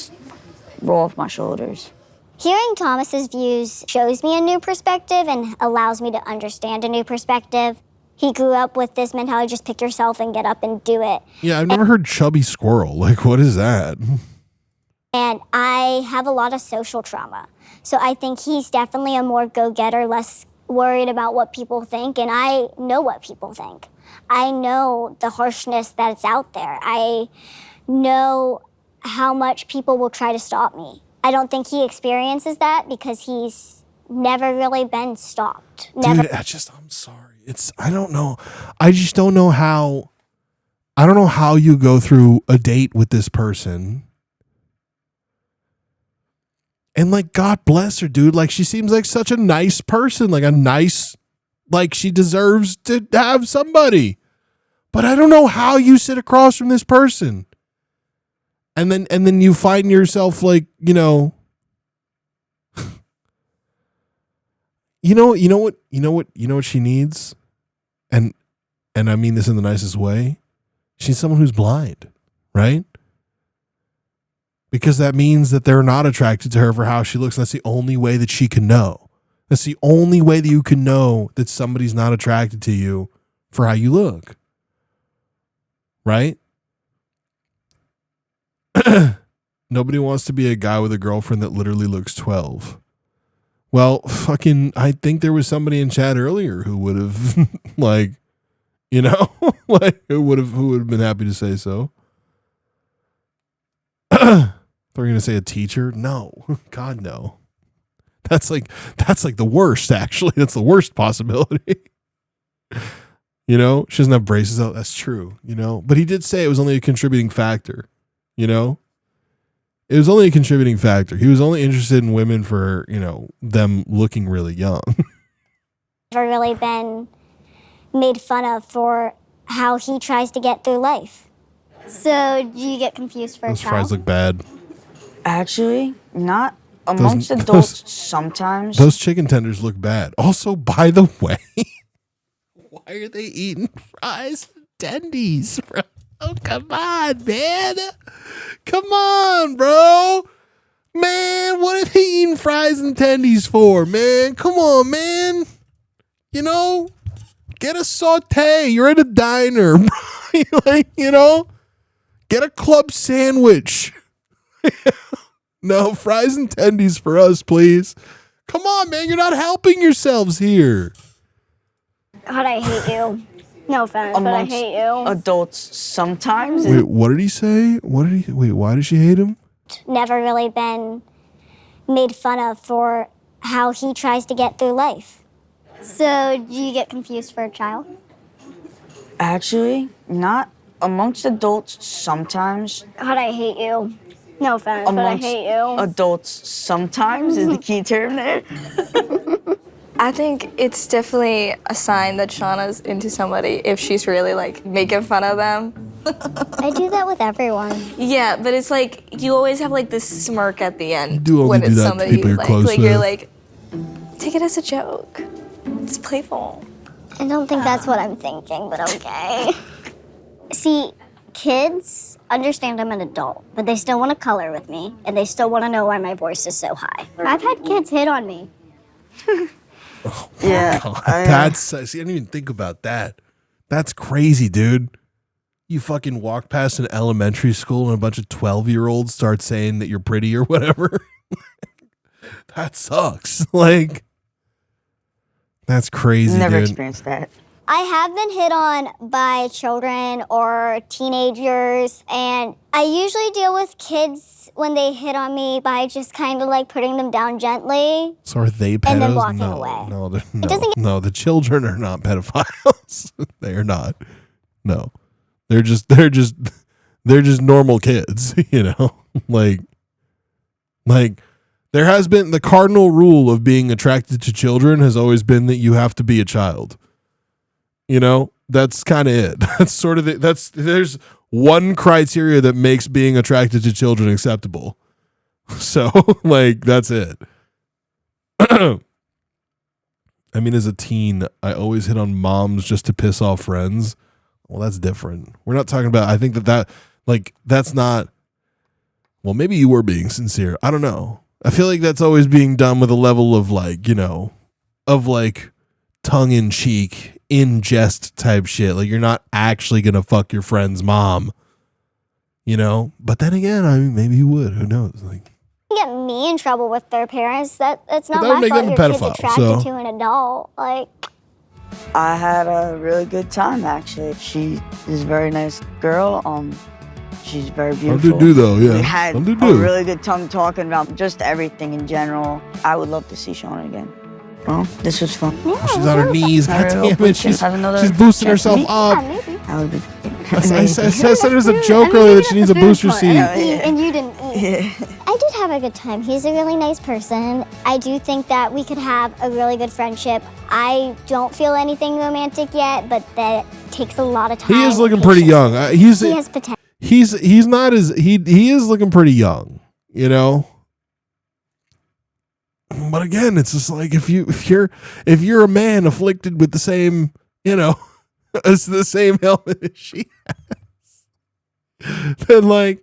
roll off my shoulders. Hearing Thomas's views shows me a new perspective and allows me to understand a new perspective. He grew up with this mentality, just pick yourself and get up and do it. Yeah, I've never heard chubby squirrel. Like, what is that? And I have a lot of social trauma. So I think he's definitely a more go-getter, less worried about what people think. And I know what people think. I know the harshness that's out there. I know how much people will try to stop me. I don't think he experiences that because he's never really been stopped. Never. Dude, I'm sorry. I don't know. I just don't know how. I don't know how you go through a date with this person. And like, God bless her, dude. Like, she seems like such a nice person. Like she deserves to have somebody. But I don't know how you sit across from this person. And then you find yourself like, you know what she needs? And I mean this in the nicest way. She's someone who's blind, right? Because that means that they're not attracted to her for how she looks. That's the only way that she can know. That's the only way that you can know that somebody's not attracted to you for how you look. Right? Nobody wants to be a guy with a girlfriend that literally looks 12. Well, I think there was somebody in chat earlier who would have who would have been happy to say so. They're going to say a teacher? No. God, no. That's like the worst, actually. That's the worst possibility. She doesn't have braces out. That's true, But he did say it was only a contributing factor, It was only a contributing factor. He was only interested in women for, them looking really young. Never really been made fun of for how he tries to get through life. So do you get confused for Those a child? fries look bad. Actually, not amongst adults sometimes. Those chicken tenders look bad. Also, by the way, why are they eating fries and tendies, bro? Oh, come on, man. Come on, bro. Man, what are they eating fries and tendies for, man? Come on, man. Get a saute. You're at a diner, bro. Get a club sandwich. No, fries and tendies for us, please. Come on, man. You're not helping yourselves here. God, I hate you. No offense, but I hate you. Adults sometimes. Wait, what did he say? Why did she hate him? Never really been made fun of for how he tries to get through life. So do you get confused for a child? Actually, not amongst adults sometimes. God, I hate you. No offense, but I hate you. Adults sometimes is the key term there. I think it's definitely a sign that Shauna's into somebody if she's really making fun of them. I do that with everyone. Yeah, but it's you always have this smirk at the end. You do only when do it's that to somebody people you you're close with. You're take it as a joke. It's playful. I don't think that's what I'm thinking, but okay. See, kids understand I'm an adult, but they still want to color with me, and they still want to know why my voice is so high. I've had kids hit on me. Yeah. I didn't even think about that. That's crazy, dude. You fucking walk past an elementary school and a bunch of 12-year-olds start saying that you're pretty or whatever. That sucks. That's crazy, Never dude. experienced that. I have been hit on by children or teenagers, and I usually deal with kids when they hit on me by just kind of putting them down gently. So are they pedos? And then walking no, away. No, the children are not pedophiles. They are not. No. They're just normal kids, there has been the cardinal rule of being attracted to children has always been that you have to be a child. That's kind of it. That's sort of it. There's one criteria that makes being attracted to children acceptable. So, that's it. I mean, as a teen, I always hit on moms just to piss off friends. Well, that's different. We're not talking about, I think that's not, well, maybe you were being sincere. I don't know. I feel like that's always being done with a level of tongue in cheek, in jest type shit. Like, you're not actually going to fuck your friend's mom, But then again, I mean, maybe you would. Who knows? Like, get me in trouble with their parents. That's not that would my make fault. them a Your kid's pedophile, attracted so- to an adult. Like, I had a really good time, actually. She is a very nice girl. She's very beautiful. do though, yeah. We had How do a do. really good time talking about just everything in general. I would love to see Shauna again. Well, this was fun. She's on her knees. God I really damn hope we it. can She's have another boosting chance to herself meet. up. That would be I said it was a joke earlier that she needs a booster seat. and you didn't eat. I did have a good time. He's a really nice person. I do think that we could have a really good friendship. I don't feel anything romantic yet, but that takes a lot of time. He is and looking pretty patience. young. He has potential. He's not as he is looking pretty young, But again, it's just like if you're a man afflicted with the same, as the same ailment as she has, then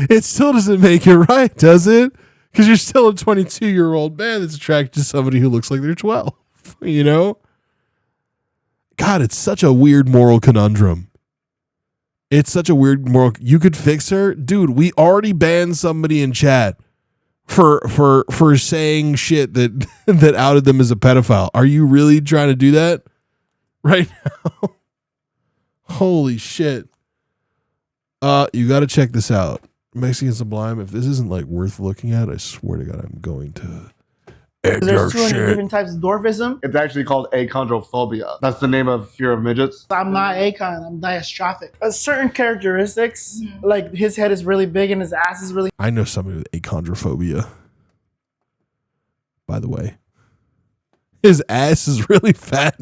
it still doesn't make it right, does it? Because you're still a 22-year-old man that's attracted to somebody who looks like they're 12. God, it's such a weird moral conundrum. It's such a weird moral. You could fix her, dude. We already banned somebody in chat for saying shit that outed them as a pedophile. Are you really trying to do that right now? Holy shit. You got to check this out. Mexican Sublime. If this isn't worth looking at, I swear to God, I'm going to egg your There's 200 shit. different types of dwarfism. It's actually called achondrophobia. That's the name of fear of midgets. I'm not achon, I'm diastrophic. Certain characteristics, like his head is really big and his ass is really I know somebody with achondrophobia. By the way, his ass is really fat.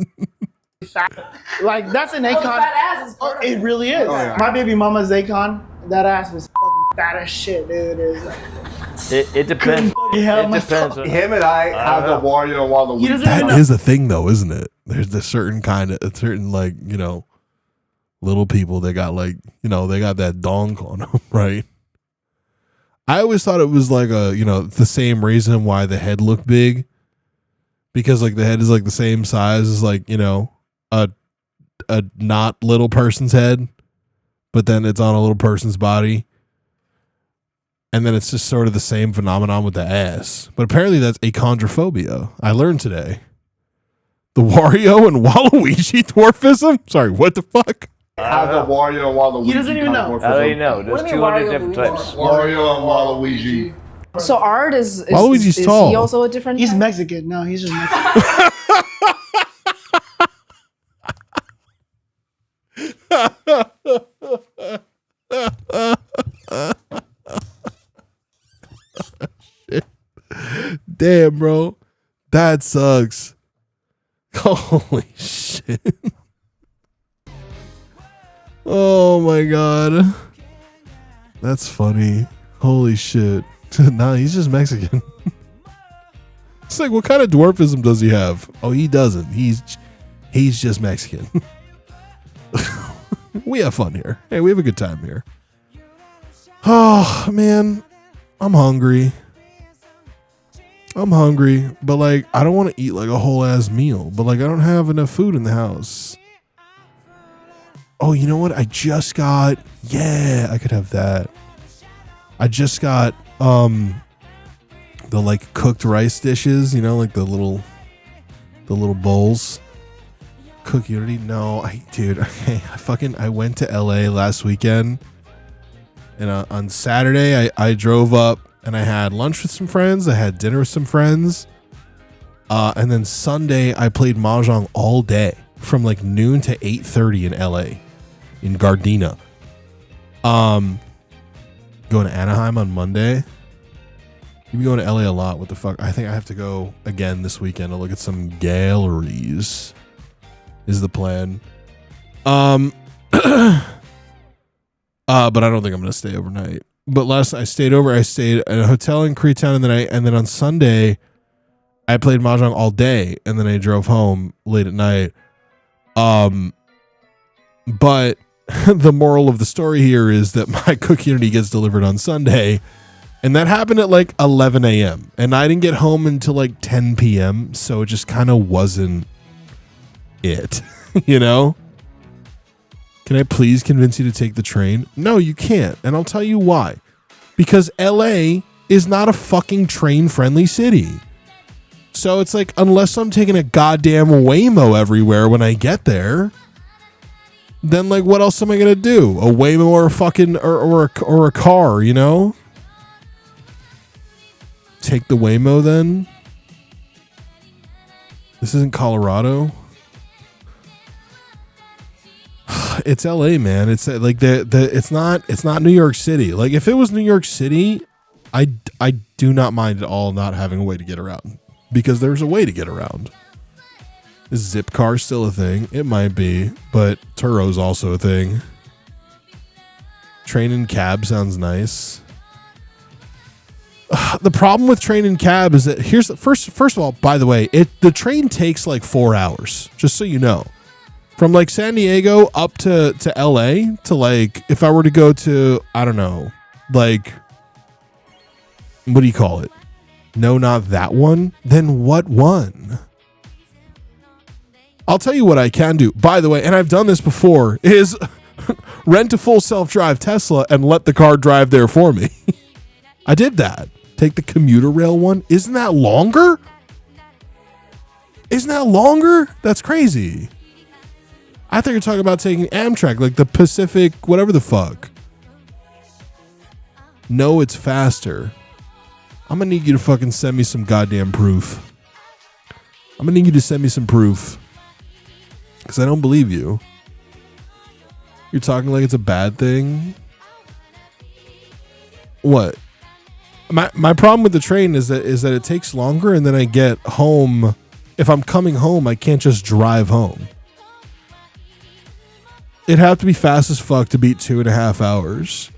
fat. Like, that's an achon. fat ass is part of it really is. Oh, yeah. My baby mama's achon, that ass was fucking fat as shit, dude. It was like, It depends. It depends. Him and I have the Wario and Waluigi. That is a thing, though, isn't it? There's a certain little people that got they got that donk on them, right? I always thought it was the same reason why the head looked big, because the head is the same size as a not little person's head, but then it's on a little person's body. And then it's just sort of the same phenomenon with the ass. But apparently that's achondrophobia. I learned today. The Wario and Waluigi dwarfism? Sorry, what the fuck? Have the Wario and Waluigi. He doesn't even know. I don't even know. There's What do you 200 mean, different Wario, types. Wario and Waluigi. So Art is Waluigi's is tall. he also a different He's type? Mexican. No, he's just Mexican. Damn, bro. That sucks. Holy shit. Oh my God. That's funny. Holy shit. Nah, he's just Mexican. It's what kind of dwarfism does he have? Oh, he doesn't. He's just Mexican. We have fun here. Hey, we have a good time here. Oh, man. I'm hungry. But I don't want to eat a whole ass meal. But I don't have enough food in the house. Oh, you know what? I just got, I could have that. I just got the cooked rice dishes, the little bowls. Cookie, you already know. I went to LA last weekend, and on Saturday I drove up and I had lunch with some friends. I had dinner with some friends, and then Sunday I played mahjong all day from noon to 8:30 in LA, in Gardena. Going to Anaheim on Monday. You be going to LA a lot. What the fuck? I think I have to go again this weekend to look at some galleries. Is the plan. But I don't think I'm gonna stay overnight. But last night I stayed at a hotel in Koreatown, and then on Sunday I played Mahjong all day and then I drove home late at night. But the moral of the story here is that my Cook Unity gets delivered on Sunday, and that happened at like 11 a.m. and I didn't get home until like 10 p.m. So it just kind of wasn't it, you know? Can I please convince you to take the train? No, you can't. And I'll tell you why. Because LA is not a fucking train-friendly city. So it's like, unless I'm taking a goddamn Waymo everywhere when I get there, then like, what else am I gonna do? A Waymo or a fucking or a car, you know? Take the Waymo then. This isn't Colorado. It's LA, man. It's like it's not New York City. Like if it was New York City, I do not mind at all not having a way to get around, because there's a way to get around. Is Zipcar still a thing? It might be, but Turo's also a thing. Train and cab sounds nice. The problem with train and cab is that here's the first of all, by the way, the train takes like 4 hours, just so you know. From like San Diego up to LA to like, if I were to go to, I don't know, like, what do you call it? No, not that one. Then what one? I'll tell you what I can do, by the way, and I've done this before, is rent a full self-drive Tesla and let the car drive there for me. I did that. Take the commuter rail one. Isn't that longer? Isn't that longer? That's crazy. I thought you were talking about taking Amtrak, like the Pacific, whatever the fuck. No, it's faster. I'm going to need you to fucking send me some goddamn proof. I'm going to need you to send me some proof. Because I don't believe you. You're talking like it's a bad thing. What? My problem with the train is that it takes longer, and then I get home. If I'm coming home, I can't just drive home. It'd have to be fast as fuck to beat 2.5 hours.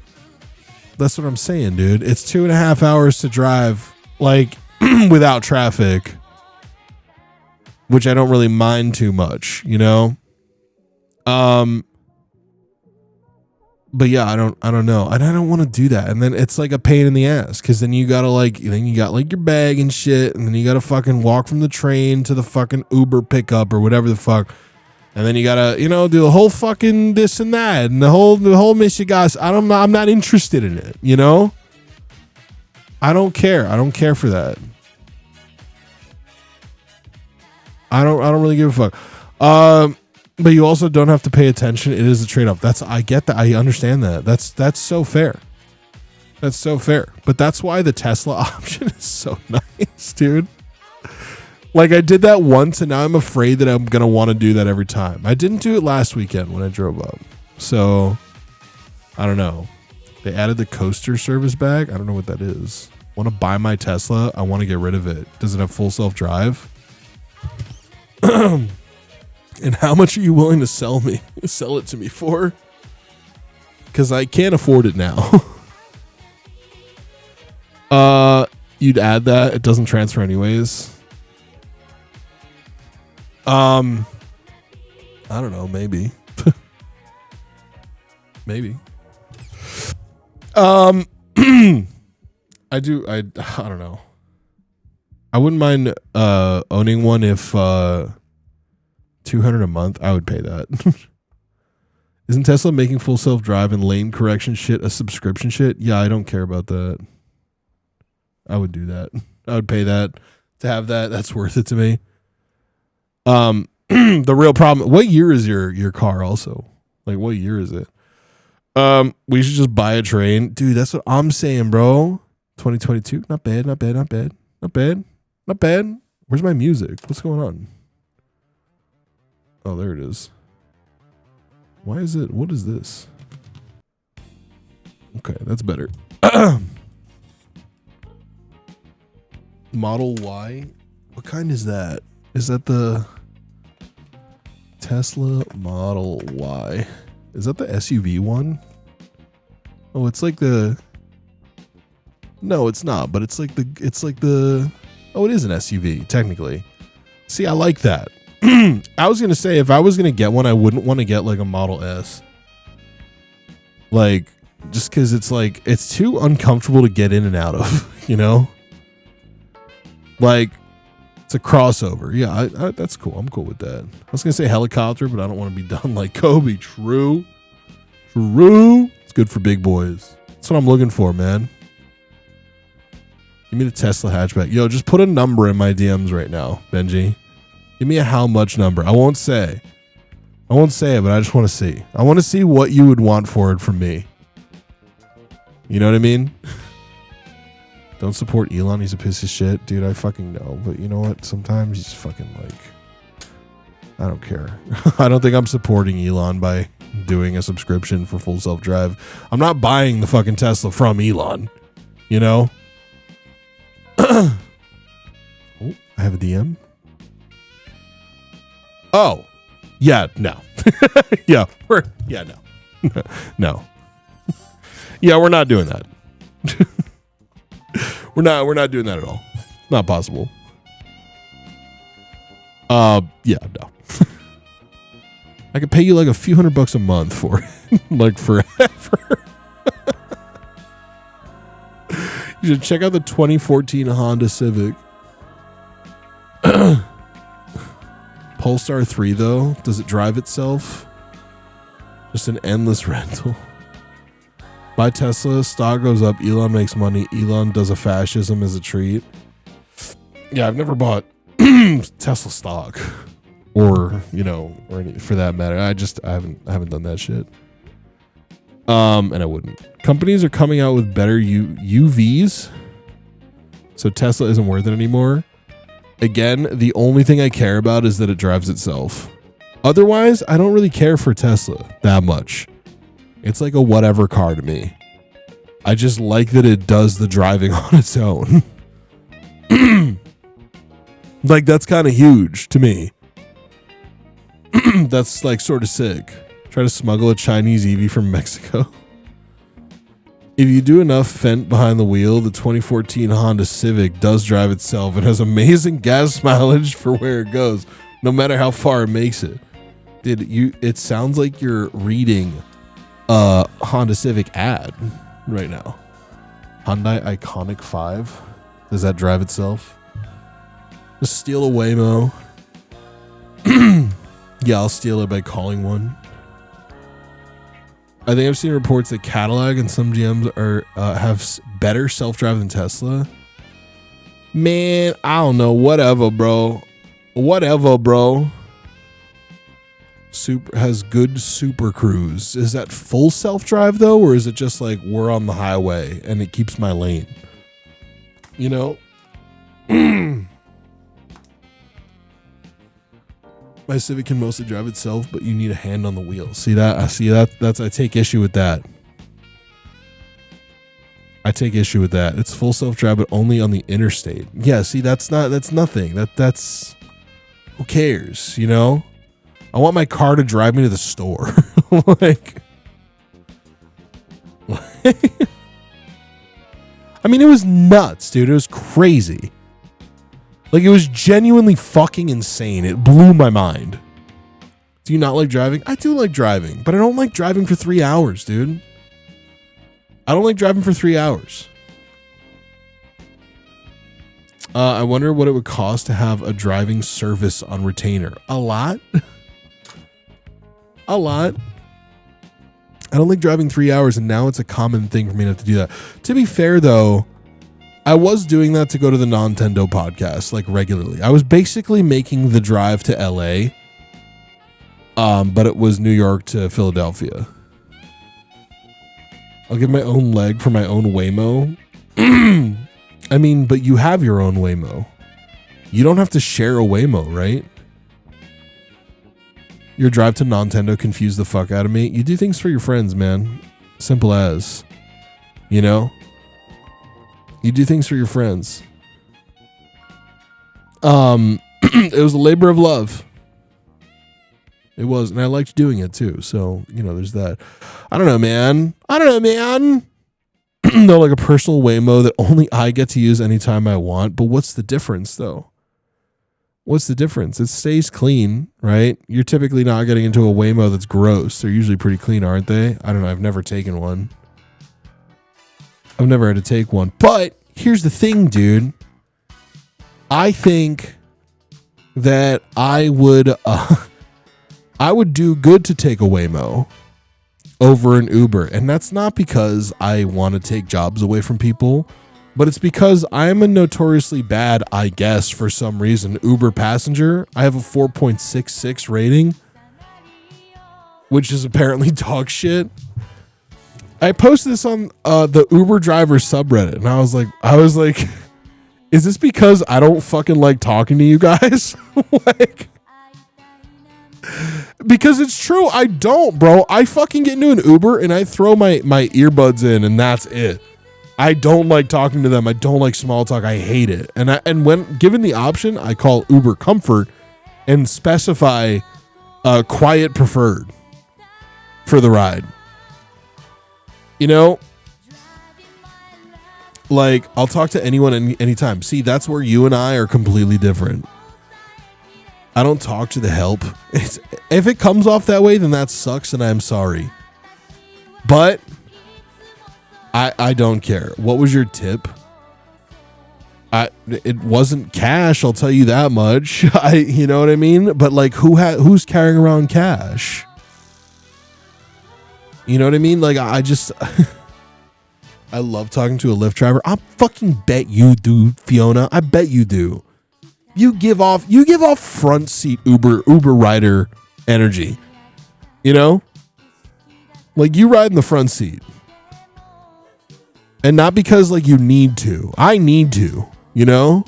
That's what I'm saying, dude. It's 2.5 hours to drive, like, without traffic, which I don't really mind too much, you know? But yeah, I don't know. And I don't want to do that. And then it's like a pain in the ass, because then you got your bag and shit, and then you got to fucking walk from the train to the fucking Uber pickup or whatever the fuck. And then you got to, do the whole fucking this and that and the whole Michigas. I'm not interested in it, you know? I don't care. I don't care for that. I don't really give a fuck. But you also don't have to pay attention. It is a trade-off. I get that. I understand that. That's so fair. That's so fair. But that's why the Tesla option is so nice, dude. Like, I did that once, and now I'm afraid that I'm going to want to do that every time. I didn't do it last weekend when I drove up. So, I don't know. They added the coaster service back. I don't know what that is. Want to buy my Tesla? I want to get rid of it. Does it have full self-drive? And how much are you willing to sell it to me for? Because I can't afford it now. You'd add that. It doesn't transfer anyways. I don't know. Maybe. Maybe. I don't know. I wouldn't mind owning one if $200 a month. I would pay that. Isn't Tesla making full self-drive and lane correction shit a subscription shit? Yeah, I don't care about that. I would do that. I would pay that to have that. That's worth it to me. The real problem, what year is your car also? Like, what year is it? We should just buy a train. Dude, that's what I'm saying, bro. 2022. Not bad, not bad, not bad. Not bad. Not bad. Where's my music? What's going on? Oh, there it is. Why is it? What is this? Okay, that's better. Model Y? What kind is that? Is that the Tesla Model Y? Is that the SUV one? Oh, it's like the... No, it's not, but it's like the Oh, it is an SUV, technically. See, I like that. I was going to say, if I was going to get one, I wouldn't want to get like a Model S. Like, just because it's like, it's too uncomfortable to get in and out of, you know? Like, it's a crossover. Yeah, that's cool. I'm cool with that. I was going to say helicopter, but I don't want to be done like Kobe. True. It's good for big boys. That's what I'm looking for, man. Give me the Tesla hatchback. Yo, just put a number in my DMs right now, Benji. Give me a how much number. I won't say it, but I just want to see. I want to see what you would want for it from me. You know what I mean? Don't support Elon. He's a piece of shit. Dude, I fucking know. But you know what? Sometimes he's fucking like, I don't care. I don't think I'm supporting Elon by doing a subscription for full self-drive. I'm not buying the fucking Tesla from Elon. You know? Oh, I have a DM. Oh, yeah, no. no. No. Yeah, we're not doing that. We're not doing that at all. Not possible. Yeah, no. I could pay you like a few $100 a month for it. Like forever. You should check out the 2014 Honda Civic. Polestar 3 though, does it drive itself? Just an endless rental. Buy Tesla, stock goes up, Elon makes money, Elon does a fascism as a treat. Yeah, I've never bought Tesla stock. Or, you know, or any, for that matter. I haven't done that shit. And I wouldn't. Companies are coming out with better UVs. So Tesla isn't worth it anymore. Again, the only thing I care about is that it drives itself. Otherwise, I don't really care for Tesla that much. It's like a whatever car to me. I just like that it does the driving on its own. Like, that's kind of huge to me. That's like sort of sick. Try to smuggle a Chinese EV from Mexico. If you do enough fent behind the wheel, the 2014 Honda Civic does drive itself and has amazing gas mileage for where it goes, no matter how far it makes it. It sounds like you're reading a Honda Civic ad right now. Hyundai Iconic 5. Does that drive itself? Just steal a Waymo. Yeah, I'll steal it by calling one. I think I've seen reports that Cadillac and some GMs have better self-drive than Tesla. Man, I don't know. Whatever, bro. Super has good Super Cruise. Is that full self-drive though, or is it just like we're on the highway and it keeps my lane? You know? My Civic can mostly drive itself, but you need a hand on the wheel. I take issue with that. It's full self-drive, but only on the interstate. Yeah, see, that's nothing. That's who cares, you know? I want my car to drive me to the store. I mean, it was nuts, dude. It was crazy. Like, it was genuinely fucking insane. It blew my mind. Do you not like driving? I do like driving, but I don't like driving for 3 hours, dude. I don't like driving for 3 hours. I wonder what it would cost to have a driving service on retainer. A lot. A lot. I don't like driving 3 hours, and now it's a common thing for me not to do that. To be fair, though, I was doing that to go to the Nintendo podcast, like, regularly. I was basically making the drive to LA, but it was New York to Philadelphia. I'll give my own leg for my own Waymo. I mean, but you have your own Waymo. You don't have to share a Waymo, right? Your drive to Nintendo confused the fuck out of me. You do things for your friends, man. Simple as. You know? You do things for your friends. It was a labor of love. It was, and I liked doing it too. So, you know, there's that. I don't know, man. No, like a personal Waymo that only I get to use anytime I want. But what's the difference, though? What's the difference? It stays clean, right? You're typically not getting into a Waymo that's gross. They're usually pretty clean, aren't they? I don't know. I've never taken one. I've never had to take one. But here's the thing, dude. I think that I would do good to take a Waymo over an Uber. And that's not because I want to take jobs away from people, but it's because I'm a notoriously bad, I guess, for some reason, Uber passenger. I have a 4.66 rating, which is apparently dog shit. I posted this on the Uber driver subreddit, and I was like, is this because I don't fucking like talking to you guys? Like, because it's true. I don't, bro. I fucking get into an Uber and I throw my earbuds in and that's it. I don't like talking to them. I don't like small talk. I hate it. And when given the option, I call Uber Comfort and specify quiet preferred for the ride. You know, like I'll talk to anyone anytime. See, that's where you and I are completely different. I don't talk to the help. If it comes off that way, then that sucks and I'm sorry. But I don't care. What was your tip? It wasn't cash, I'll tell you that much. You know what I mean? But like who's carrying around cash? You know what I mean? Like I just I love talking to a Lyft driver. I fucking bet you do, Fiona. I bet you do. You give off front seat Uber rider energy. You know? Like you ride in the front seat. And not because like you need to. I need to, you know?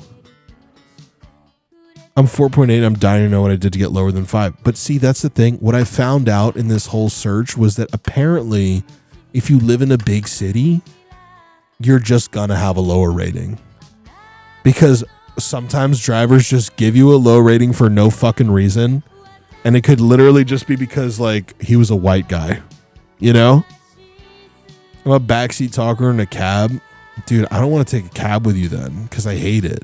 I'm 4.8. I'm dying to know what I did to get lower than 5. But see, that's the thing. What I found out in this whole search was that apparently if you live in a big city, you're just gonna have a lower rating. Because sometimes drivers just give you a low rating for no fucking reason. And it could literally just be because like he was a white guy, you know? I'm a backseat talker in a cab. Dude, I don't want to take a cab with you then because I hate it.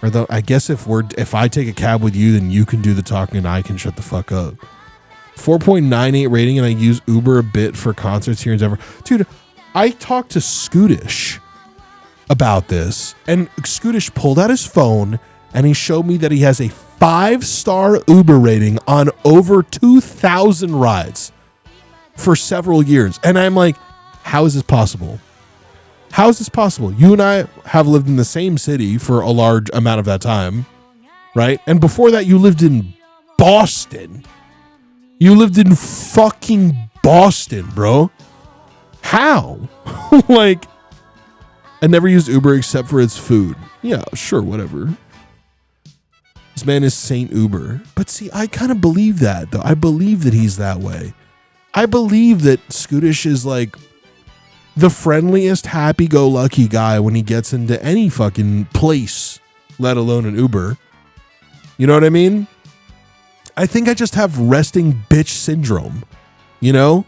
Or though I guess if I take a cab with you, then you can do the talking and I can shut the fuck up. 4.98 rating and I use Uber a bit for concerts here in Denver. Dude, I talked to Scootish about this, and Scootish pulled out his phone and he showed me that he has a 5-star Uber rating on over 2,000 rides for several years. And I'm like, how is this possible? How is this possible? You and I have lived in the same city for a large amount of that time, right? And before that, you lived in Boston. You lived in fucking Boston, bro. How? Like, I never used Uber except for its food. Yeah, sure, whatever. This man is Saint Uber. But see, I kind of believe that, though. I believe that he's that way. I believe that Scootish is like the friendliest, happy-go-lucky guy when he gets into any fucking place, let alone an Uber. You know what I mean? I think I just have resting bitch syndrome. You know?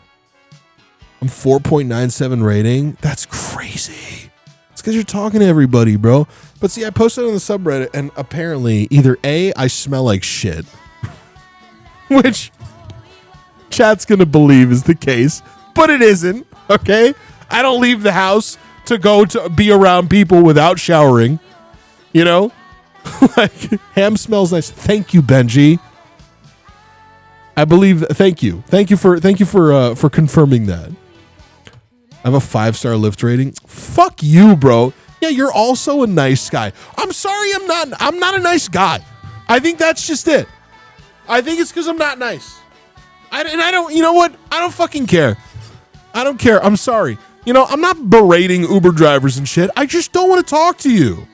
I'm 4.97 rating. That's crazy. It's because you're talking to everybody, bro. But see, I posted on the subreddit, and apparently either A, I smell like shit, which chat's gonna believe is the case, but it isn't, okay? I don't leave the house to go to be around people without showering, you know? Like, ham smells nice. Thank you, Benji. I believe, thank you for confirming that. I have a 5-star Lyft rating. Fuck you, bro. Yeah, you're also a nice guy. I'm sorry, I'm not a nice guy. I think that's just it. I think it's because I'm not nice. I don't, you know what? I don't fucking care. I don't care. I'm sorry. You know, I'm not berating Uber drivers and shit. I just don't want to talk to you.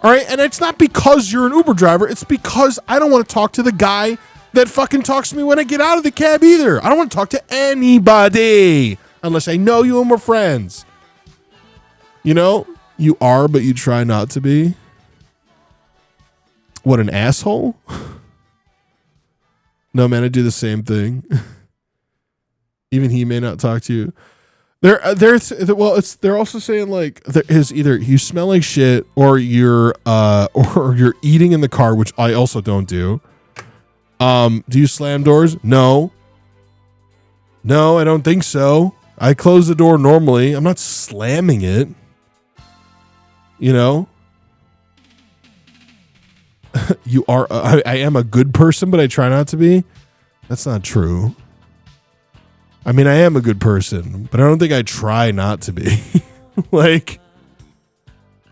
All right? And it's not because you're an Uber driver. It's because I don't want to talk to the guy that fucking talks to me when I get out of the cab either. I don't want to talk to anybody unless I know you and we're friends. You know, you are, but you try not to be. What, an asshole? No, man, I do the same thing. Even he may not talk to you. They're also saying like there is either you smell like shit or you're eating in the car, which I also don't do. Do you slam doors? No, I don't think so. I close the door normally. I'm not slamming it. You know, you are. I am a good person, but I try not to be. That's not true. I mean, I am a good person, but I don't think I try not to be. Like,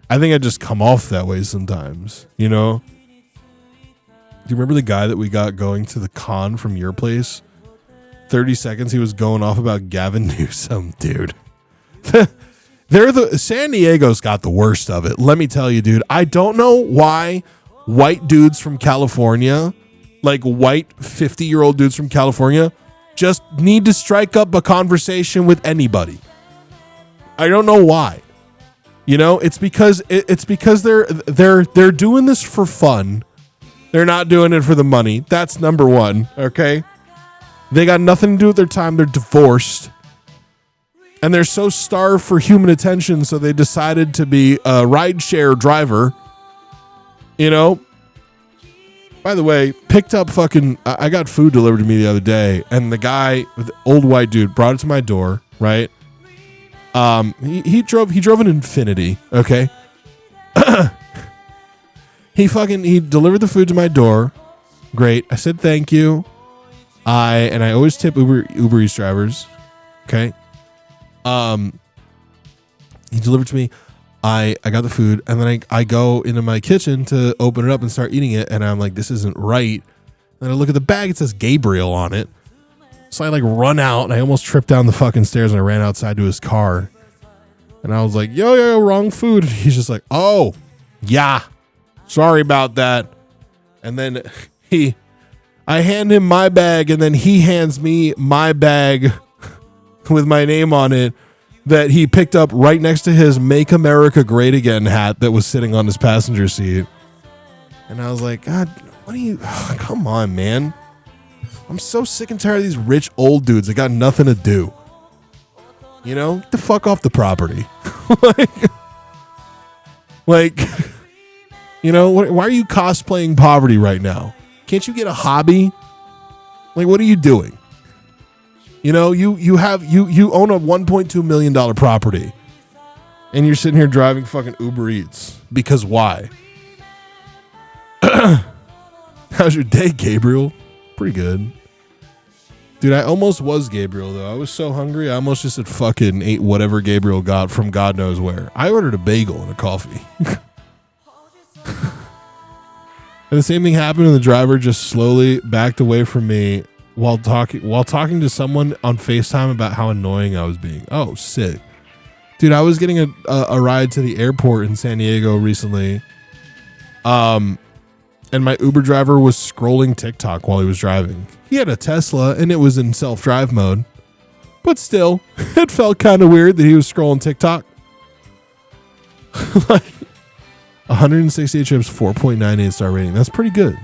I think I just come off that way sometimes, you know? Do you remember the guy that we got going to the con from your place? 30 seconds, he was going off about Gavin Newsom, dude. San Diego's got the worst of it. Let me tell you, dude. I don't know why white dudes from California, like white 50-year-old dudes from California, just need to strike up a conversation with anybody. I don't know why. You know, it's because they're doing this for fun. They're not doing it for the money. That's number one, okay? They got nothing to do with their time. They're divorced. And they're so starved for human attention, so they decided to be a rideshare driver. You know? By the way, picked up I got food delivered to me the other day, and the guy, the old white dude, brought it to my door, right? He drove an Infiniti, okay? He delivered the food to my door. Great. I said thank you. I always tip Uber Eats drivers. Okay. He delivered to me. I got the food, and then I go into my kitchen to open it up and start eating it, and I'm like, this isn't right. And I look at the bag, it says Gabriel on it. So I like run out, and I almost tripped down the fucking stairs, and I ran outside to his car. And I was like, yo, wrong food. He's just like, oh, yeah, sorry about that. And then I hand him my bag, and then he hands me my bag with my name on it that he picked up right next to his Make America Great Again hat that was sitting on his passenger seat. And I was like, God, what are you, come on, man. I'm so sick and tired of these rich old dudes that got nothing to do. You know, get the fuck off the property. like, you know, why are you cosplaying poverty right now? Can't you get a hobby? Like, what are you doing? You know, you own a $1.2 million property, and you're sitting here driving fucking Uber Eats. Because why? How's your day, Gabriel? Pretty good. Dude, I almost was Gabriel, though. I was so hungry, I almost just fucking ate whatever Gabriel got from God knows where. I ordered a bagel and a coffee. And the same thing happened, and the driver just slowly backed away from me while talking to someone on FaceTime about how annoying I was being. Oh, sick. Dude, I was getting a ride to the airport in San Diego recently. And my Uber driver was scrolling TikTok while he was driving. He had a Tesla and it was in self-drive mode. But still, it felt kind of weird that he was scrolling TikTok. Like 168 chips, 4.98 star rating. That's pretty good.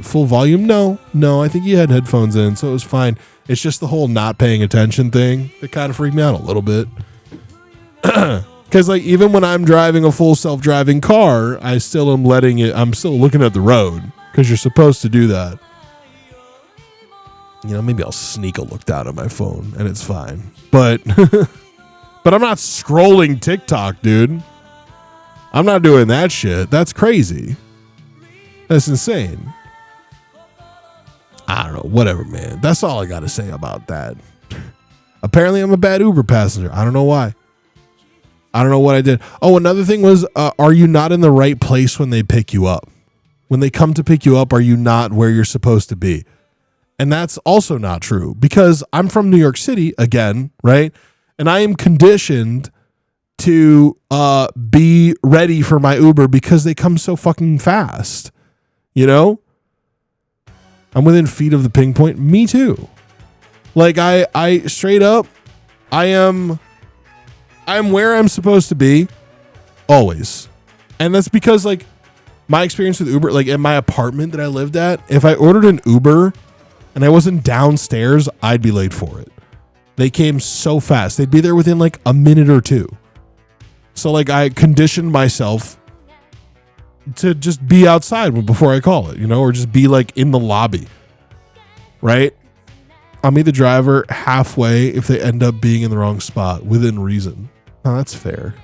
Full volume? No, I think he had headphones in, so it was fine. It's just the whole not paying attention thing that kind of freaked me out a little bit. Because like even when I'm driving a full self-driving car, I'm still looking at the road because you're supposed to do that. You know, maybe I'll sneak a look down at my phone and it's fine. But but I'm not scrolling TikTok, dude. I'm not doing that shit. That's crazy. That's insane. I don't know. Whatever, man. That's all I got to say about that. Apparently, I'm a bad Uber passenger. I don't know why. I don't know what I did. Oh, another thing was, are you not in the right place when they pick you up? When they come to pick you up, are you not where you're supposed to be? And that's also not true because I'm from New York City again, right? And I am conditioned to be ready for my Uber because they come so fucking fast. You know? I'm within feet of the ping point. Me too. Like I straight up, I'm where I'm supposed to be always. And that's because like my experience with Uber, like at my apartment that I lived at, if I ordered an Uber and I wasn't downstairs, I'd be late for it. They came so fast. They'd be there within like a minute or two. So like I conditioned myself to just be outside before I call it, you know, or just be like in the lobby, right? I'll meet the driver halfway if they end up being in the wrong spot within reason. Oh, that's fair.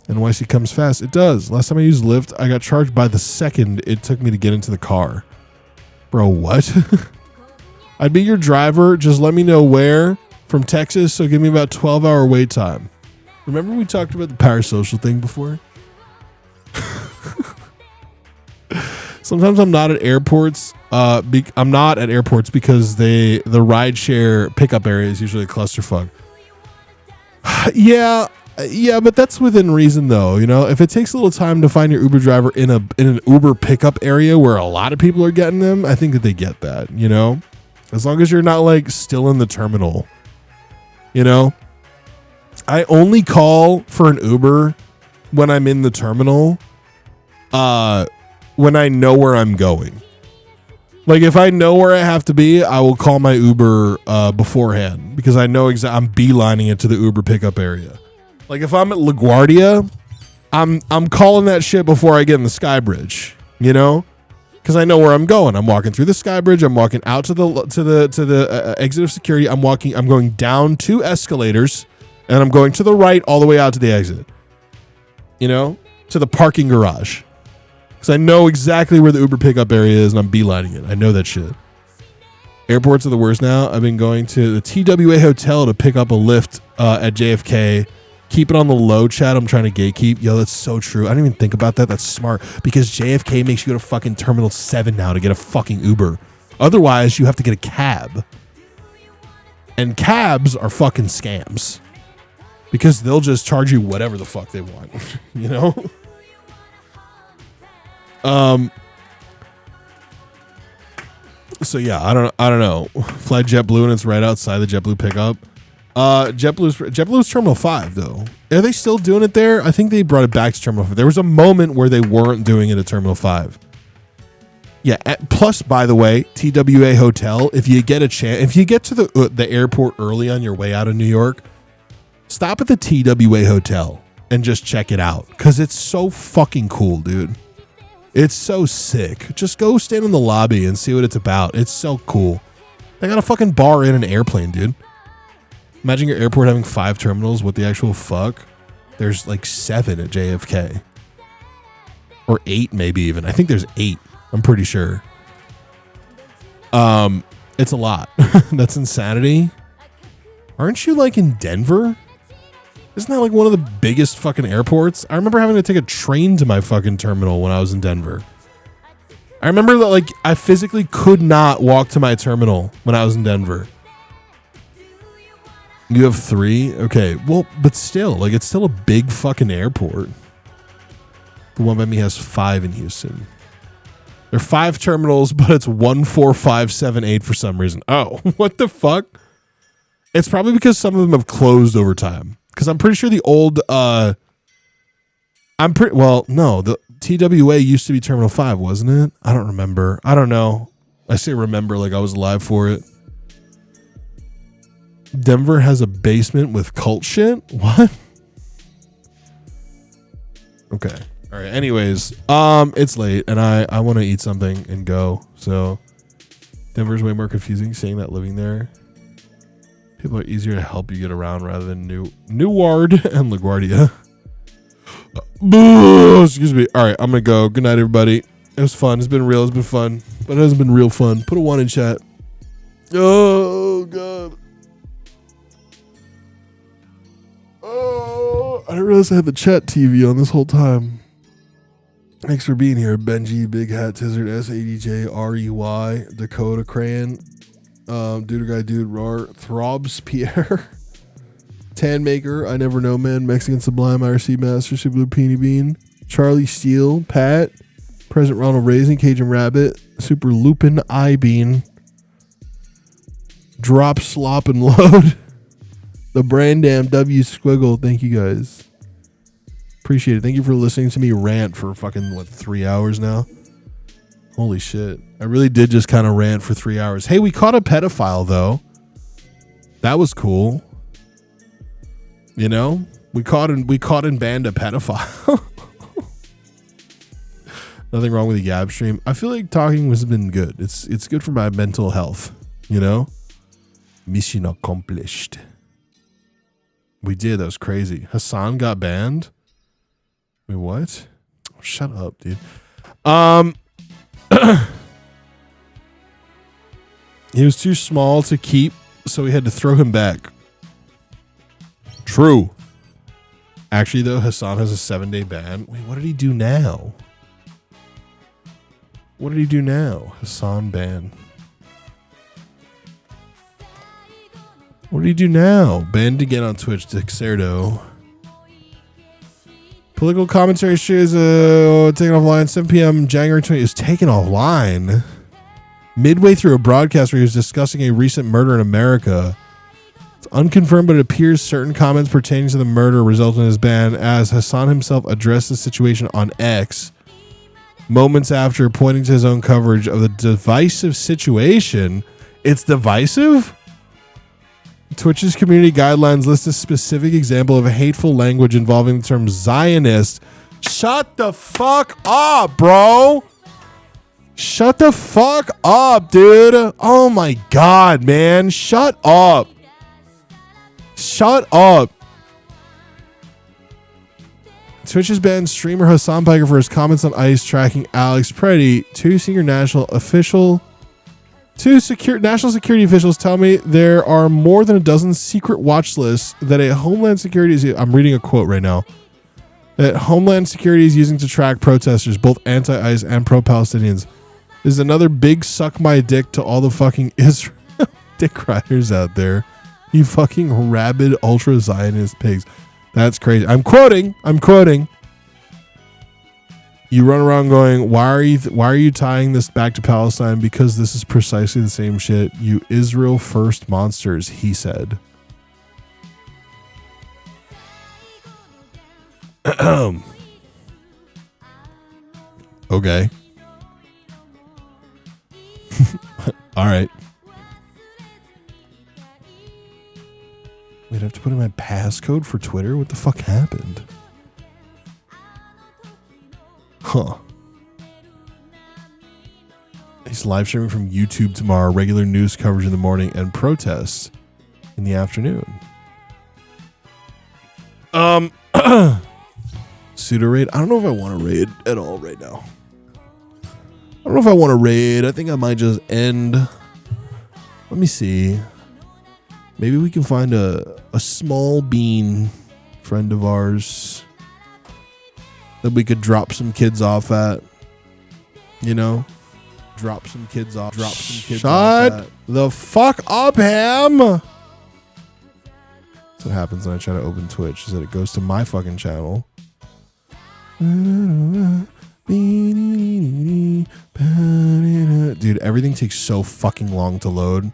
NYC comes fast. It does. Last time I used Lyft, I got charged by the second it took me to get into the car. Bro, what? I'd be your driver. Just let me know where from Texas. So give me about 12-hour wait time. Remember we talked about the parasocial thing before? Sometimes I'm not at airports. I'm not at airports because the rideshare pickup area is usually a clusterfuck. Yeah, but that's within reason though. You know, if it takes a little time to find your Uber driver in an Uber pickup area where a lot of people are getting them, I think that they get that. You know, as long as you're not like still in the terminal. You know, I only call for an Uber when I'm in the terminal. When I know where I'm going. Like if I know where I have to be, I will call my Uber beforehand because I know I'm beelining it to the Uber pickup area. Like if I'm at LaGuardia, I'm calling that shit before I get in the Sky Bridge, you know? Because I know where I'm going. I'm walking through the Sky Bridge. I'm walking out to the exit of security. I'm going down 2 escalators, and I'm going to the right all the way out to the exit. You know, to the parking garage. Because I know exactly where the Uber pickup area is, and I'm beelining it. I know that shit. Airports are the worst now. I've been going to the TWA hotel to pick up a Lyft at JFK. Keep it on the low, chat. I'm trying to gatekeep. Yo, that's so true. I didn't even think about that. That's smart. Because JFK makes you go to fucking Terminal 7 now to get a fucking Uber. Otherwise, you have to get a cab. And cabs are fucking scams. Because they'll just charge you whatever the fuck they want. You know? So yeah, I don't know. Fly JetBlue and it's right outside the JetBlue pickup. JetBlue's Terminal 5 though. Are they still doing it there? I think they brought it back to Terminal 5. There was a moment where they weren't doing it at Terminal 5. Yeah. Plus, by the way, TWA Hotel. If you get a chance, if you get to the airport early on your way out of New York, stop at the TWA Hotel and just check it out because it's so fucking cool, dude. It's so sick. Just go stand in the lobby and see what it's about. It's so cool. They got a fucking bar in an airplane, dude. Imagine your airport having 5 terminals. What the actual fuck? There's like 7 at JFK. Or 8 maybe even. I think there's 8. I'm pretty sure. It's a lot. That's insanity. Aren't you like in Denver? Isn't that like one of the biggest fucking airports? I remember having to take a train to my fucking terminal when I was in Denver. I remember that like I physically could not walk to my terminal when I was in Denver. You have 3? Okay, well, but still, like it's still a big fucking airport. The one by me has 5 in Houston. There are 5 terminals, but it's 1, 4, 5, 7, 8 for some reason. Oh, what the fuck? It's probably because some of them have closed over time. Because I'm pretty sure the old, no, the TWA used to be Terminal 5, wasn't it? I don't remember. I don't know. I say remember like I was alive for it. Denver has a basement with cult shit? What? Okay. All right. Anyways, it's late and I want to eat something and go. So Denver's way more confusing saying that living there. People are easier to help you get around rather than Newark and LaGuardia. Excuse me. All right, I'm going to go. Good night, everybody. It was fun. It's been real. It's been fun. But it hasn't been real fun. Put a 1 in chat. Oh, God. Oh, I didn't realize I had the chat TV on this whole time. Thanks for being here, Benji, Big Hat, Tizzard, SADJ, REY, Dakota Crayon. Dude Guy Dude Rar, Throbs Pierre, Tan Maker, I Never Know Man, Mexican Sublime, IRC Master, Super Blue Peony Bean, Charlie Steele, Pat, President Ronald Raisin, Cajun Rabbit, Super Lupin I Bean, Drop Slop and Load, the Brandam W Squiggle. Thank you guys. Appreciate it. Thank you for listening to me rant for fucking 3 hours now. Holy shit. I really did just kind of rant for 3 hours. Hey, we caught a pedophile, though. That was cool. You know, we caught in band a pedophile. Nothing wrong with the Gab stream. I feel like talking has been good. It's good for my mental health. You know, mission accomplished. We did. That was crazy. Hassan got banned. Wait, what? Oh, shut up, dude. He was too small to keep, so we had to throw him back. True. Actually, though, Hassan has a 7-day ban. Wait, what did he do now? What did he do now? Hassan ban. What did he do now? Banned again on Twitch. Dexerto. Political commentary shows taken offline. 7 p.m. January 20 is taken offline. Midway through a broadcast where he was discussing a recent murder in America. It's unconfirmed, but it appears certain comments pertaining to the murder resulted in his ban, as Hassan himself addressed the situation on X moments after, pointing to his own coverage of the divisive situation. It's divisive? Twitch's community guidelines list a specific example of a hateful language involving the term Zionist. Shut the fuck up, bro. Shut the fuck up, dude. Oh my God, man. Shut up. Shut up. Twitch has banned streamer Hassan Piker for his comments on ICE tracking Alex Preddy. Two national security officials tell me there are more than a dozen secret watch lists that a Homeland Security is. I'm reading a quote right now. That Homeland Security is using to track protesters, both anti-ICE and pro-Palestinians. This is another big suck my dick to all the fucking Israel dick riders out there. You fucking rabid ultra Zionist pigs. That's crazy. I'm quoting. You run around going, why are you tying this back to Palestine? Because this is precisely the same shit. You Israel first monsters, he said. Okay. All right. Wait, I have to put in my passcode for Twitter? What the fuck happened? Huh. He's live streaming from YouTube tomorrow. Regular news coverage in the morning and protests in the afternoon. Pseudo raid. I don't know if I want to raid at all right now. I don't know if I want to raid. I think I might just end. Let me see. Maybe we can find a small bean friend of ours that we could drop some kids off at. You know? Drop some kids off. Shut the fuck up, Ham! That's what happens when I try to open Twitch, is that it goes to my fucking channel. Dude, everything takes so fucking long to load.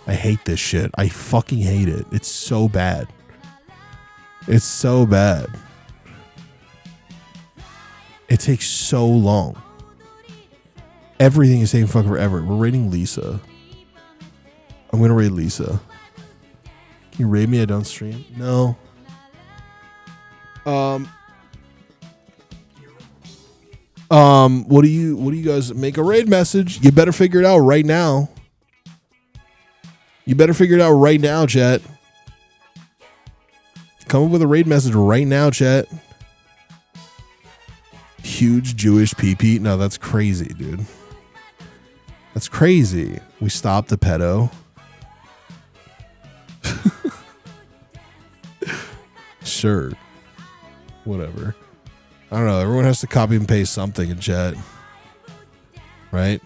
I hate this shit. I fucking hate it. It's so bad. It's so bad. It takes so long. Everything is taking fucking forever. We're raiding Lisa. I'm gonna raid Lisa. Can you raid me? I don't stream. No. What do you guys make a raid message? You better figure it out right now. You better figure it out right now, chat. Come up with a raid message right now, chat. Huge Jewish PP. No, that's crazy, dude. That's crazy. We stopped the pedo. Sure. Whatever. I don't know. Everyone has to copy and paste something in chat. Right?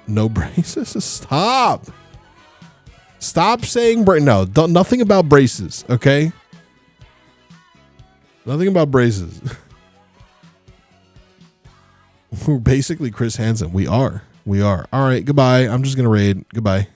No braces? Stop. Stop saying no, nothing about braces, okay? Nothing about braces. We're basically Chris Hansen. We are. All right, goodbye. I'm just going to raid. Goodbye.